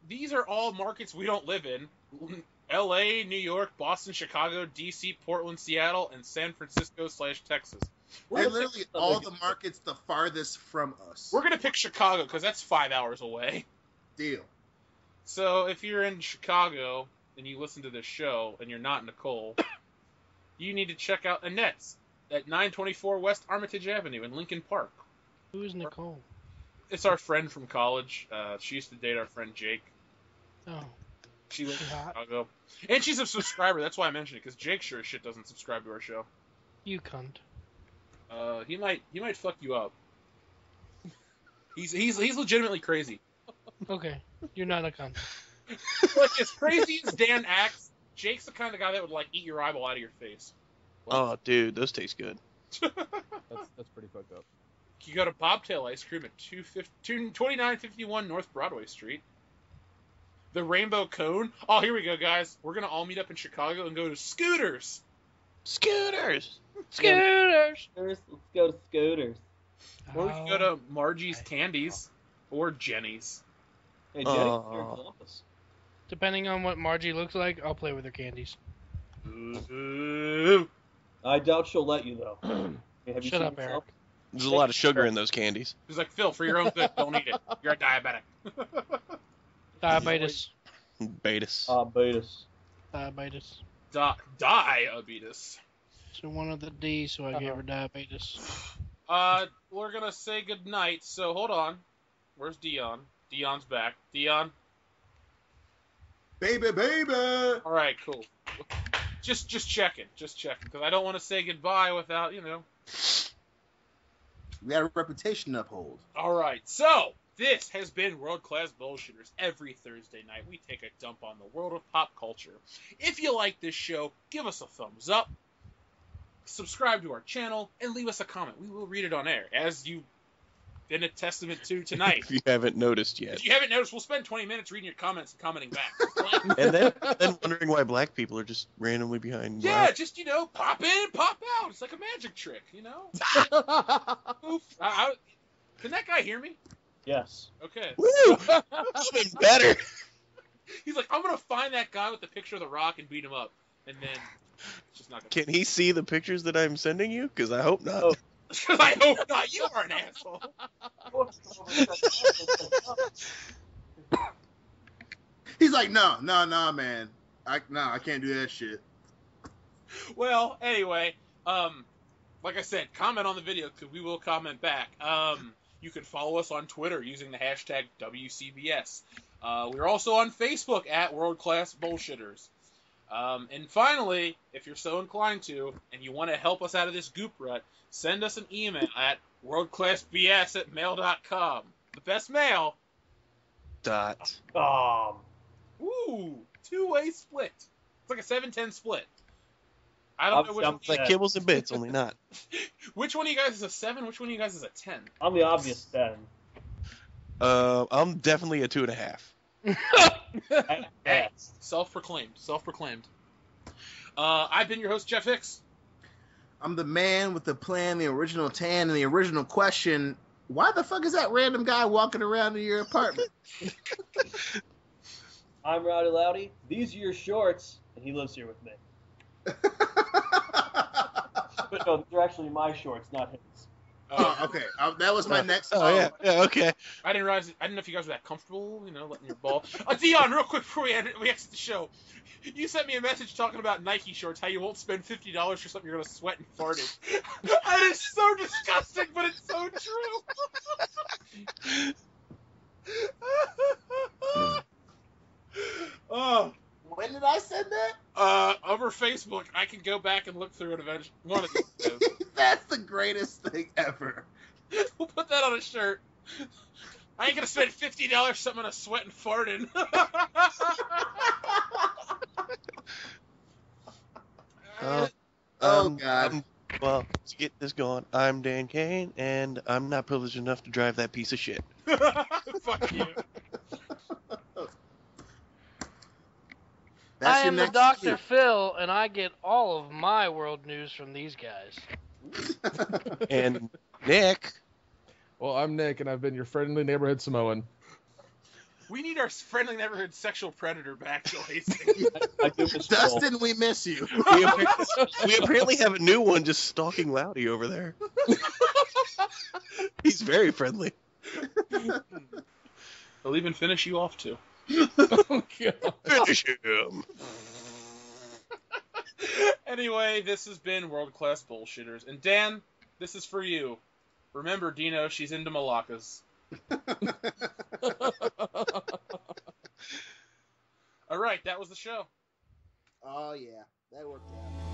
These are all markets we don't live in. L.A., New York, Boston, Chicago, D.C., Portland, Seattle, and San Francisco/Texas. They're literally all the markets the farthest from us. We're going to pick Chicago because that's 5 hours away. Deal. So if you're in Chicago and you listen to this show and you're not Nicole, you need to check out Annette's at 924 West Armitage Avenue in Lincoln Park. Who's Nicole? It's our friend from college. She used to date our friend Jake. Oh. She lives in Hot. Chicago. And she's a subscriber. That's why I mentioned it, because Jake sure as shit doesn't subscribe to our show. You cunt. He might fuck you up. He's legitimately crazy. Okay. You're not a cunt. Like, as crazy as Dan acts, Jake's the kind of guy that would, like, eat your eyeball out of your face. Oh, dude, those taste good. That's pretty fucked up. You go to Bobtail Ice Cream at 2951 North Broadway Street. The Rainbow Cone. Oh, here we go, guys. We're going to all meet up in Chicago and go to Scooters. Scooters! Scooters! Let's go to Scooters. Or we can go to Margie's Candies or Jenny's. Hey, Jenny, here in Columbus. Depending on what Margie looks like, I'll play with her candies. Ooh. I doubt she'll let you, though. Hey, have you Shut seen up, yourself? Eric. There's a lot of sugar in those candies. He's like, Phil, for your own good, don't eat it. You're a diabetic. Diabetes. Betas. Betas. Diabetes. Diabetes. So one of the D, so I gave her diabetes. We're gonna say goodnight, so hold on. Where's Dion? Dion's back. Dion? Baby, baby! Alright, cool. Just checking, because I don't want to say goodbye without, We got a reputation to uphold. Alright, so, this has been World Class Bullshitters. Every Thursday night, we take a dump on the world of pop culture. If you like this show, give us a thumbs up, subscribe to our channel, and leave us a comment. We will read it on air, as you've been a testament to tonight. If you haven't noticed yet. If you haven't noticed, we'll spend 20 minutes reading your comments and commenting back. And then wondering why black people are just randomly behind. Yeah, black. just, pop in, pop out. It's like a magic trick, Oof. Can that guy hear me? Yes. Okay. Woo! Even better. He's like, I'm going to find that guy with the picture of the Rock and beat him up. And then, it's just not going Can he see the pictures that I'm sending you? Because I hope not. Oh. Because I hope not. You are an asshole. He's like, no, man. I can't do that shit. Well, anyway, like I said, comment on the video because we will comment back. You can follow us on Twitter using the hashtag WCBS. We're also on Facebook at World Class Bullshitters. And finally, if you're so inclined to, and you want to help us out of this goop rut, send us an email at worldclassbs@mail.com. The best mail. Dot. Ooh, two-way split. It's like a 7-10 split. I don't know which one. It's like kibbles and bits, only not. Which one of you guys is a 7? Which one of you guys is a 10? I'm the obvious 10. I'm definitely a 2.5. Hey, self-proclaimed. I've been your host, Jeff Hicks. I'm the man with the plan, the original tan, and the original question. Why the fuck is that random guy walking around in your apartment? I'm Rowdy Loudy. These are your shorts, and he lives here with me. But no, these are actually my shorts, not his. Oh, okay. That was my next. Yeah, okay. I didn't realize. I didn't know if you guys were that comfortable, letting your ball. Dion, real quick before we exit the show, you sent me a message talking about Nike shorts, how you won't spend $50 for something you're gonna sweat and fart in. That is so disgusting, but it's so true. Oh. When did I send that? Over Facebook. I can go back and look through it eventually. One of these days. That's the greatest thing ever. We'll put that on a shirt. I ain't gonna spend $50 for something I'm gonna sweat and fart in. God. Well, let's get this going. I'm Dan Kane, and I'm not privileged enough to drive that piece of shit. Fuck you. That's I am the Dr. Phil, and I get all of my world news from these guys. And Nick. Well, I'm Nick, and I've been your friendly neighborhood Samoan. We need our friendly neighborhood sexual predator back, Joyce. Dustin, we miss you. We apparently have a new one just stalking Loudy over there. He's very friendly. He'll even finish you off, too. Oh, God. Finish him. Anyway, this has been World Class Bullshitters. And Dan, this is for you. Remember, Dino, she's into malakas. All right, that was the show. Oh, yeah. That worked out.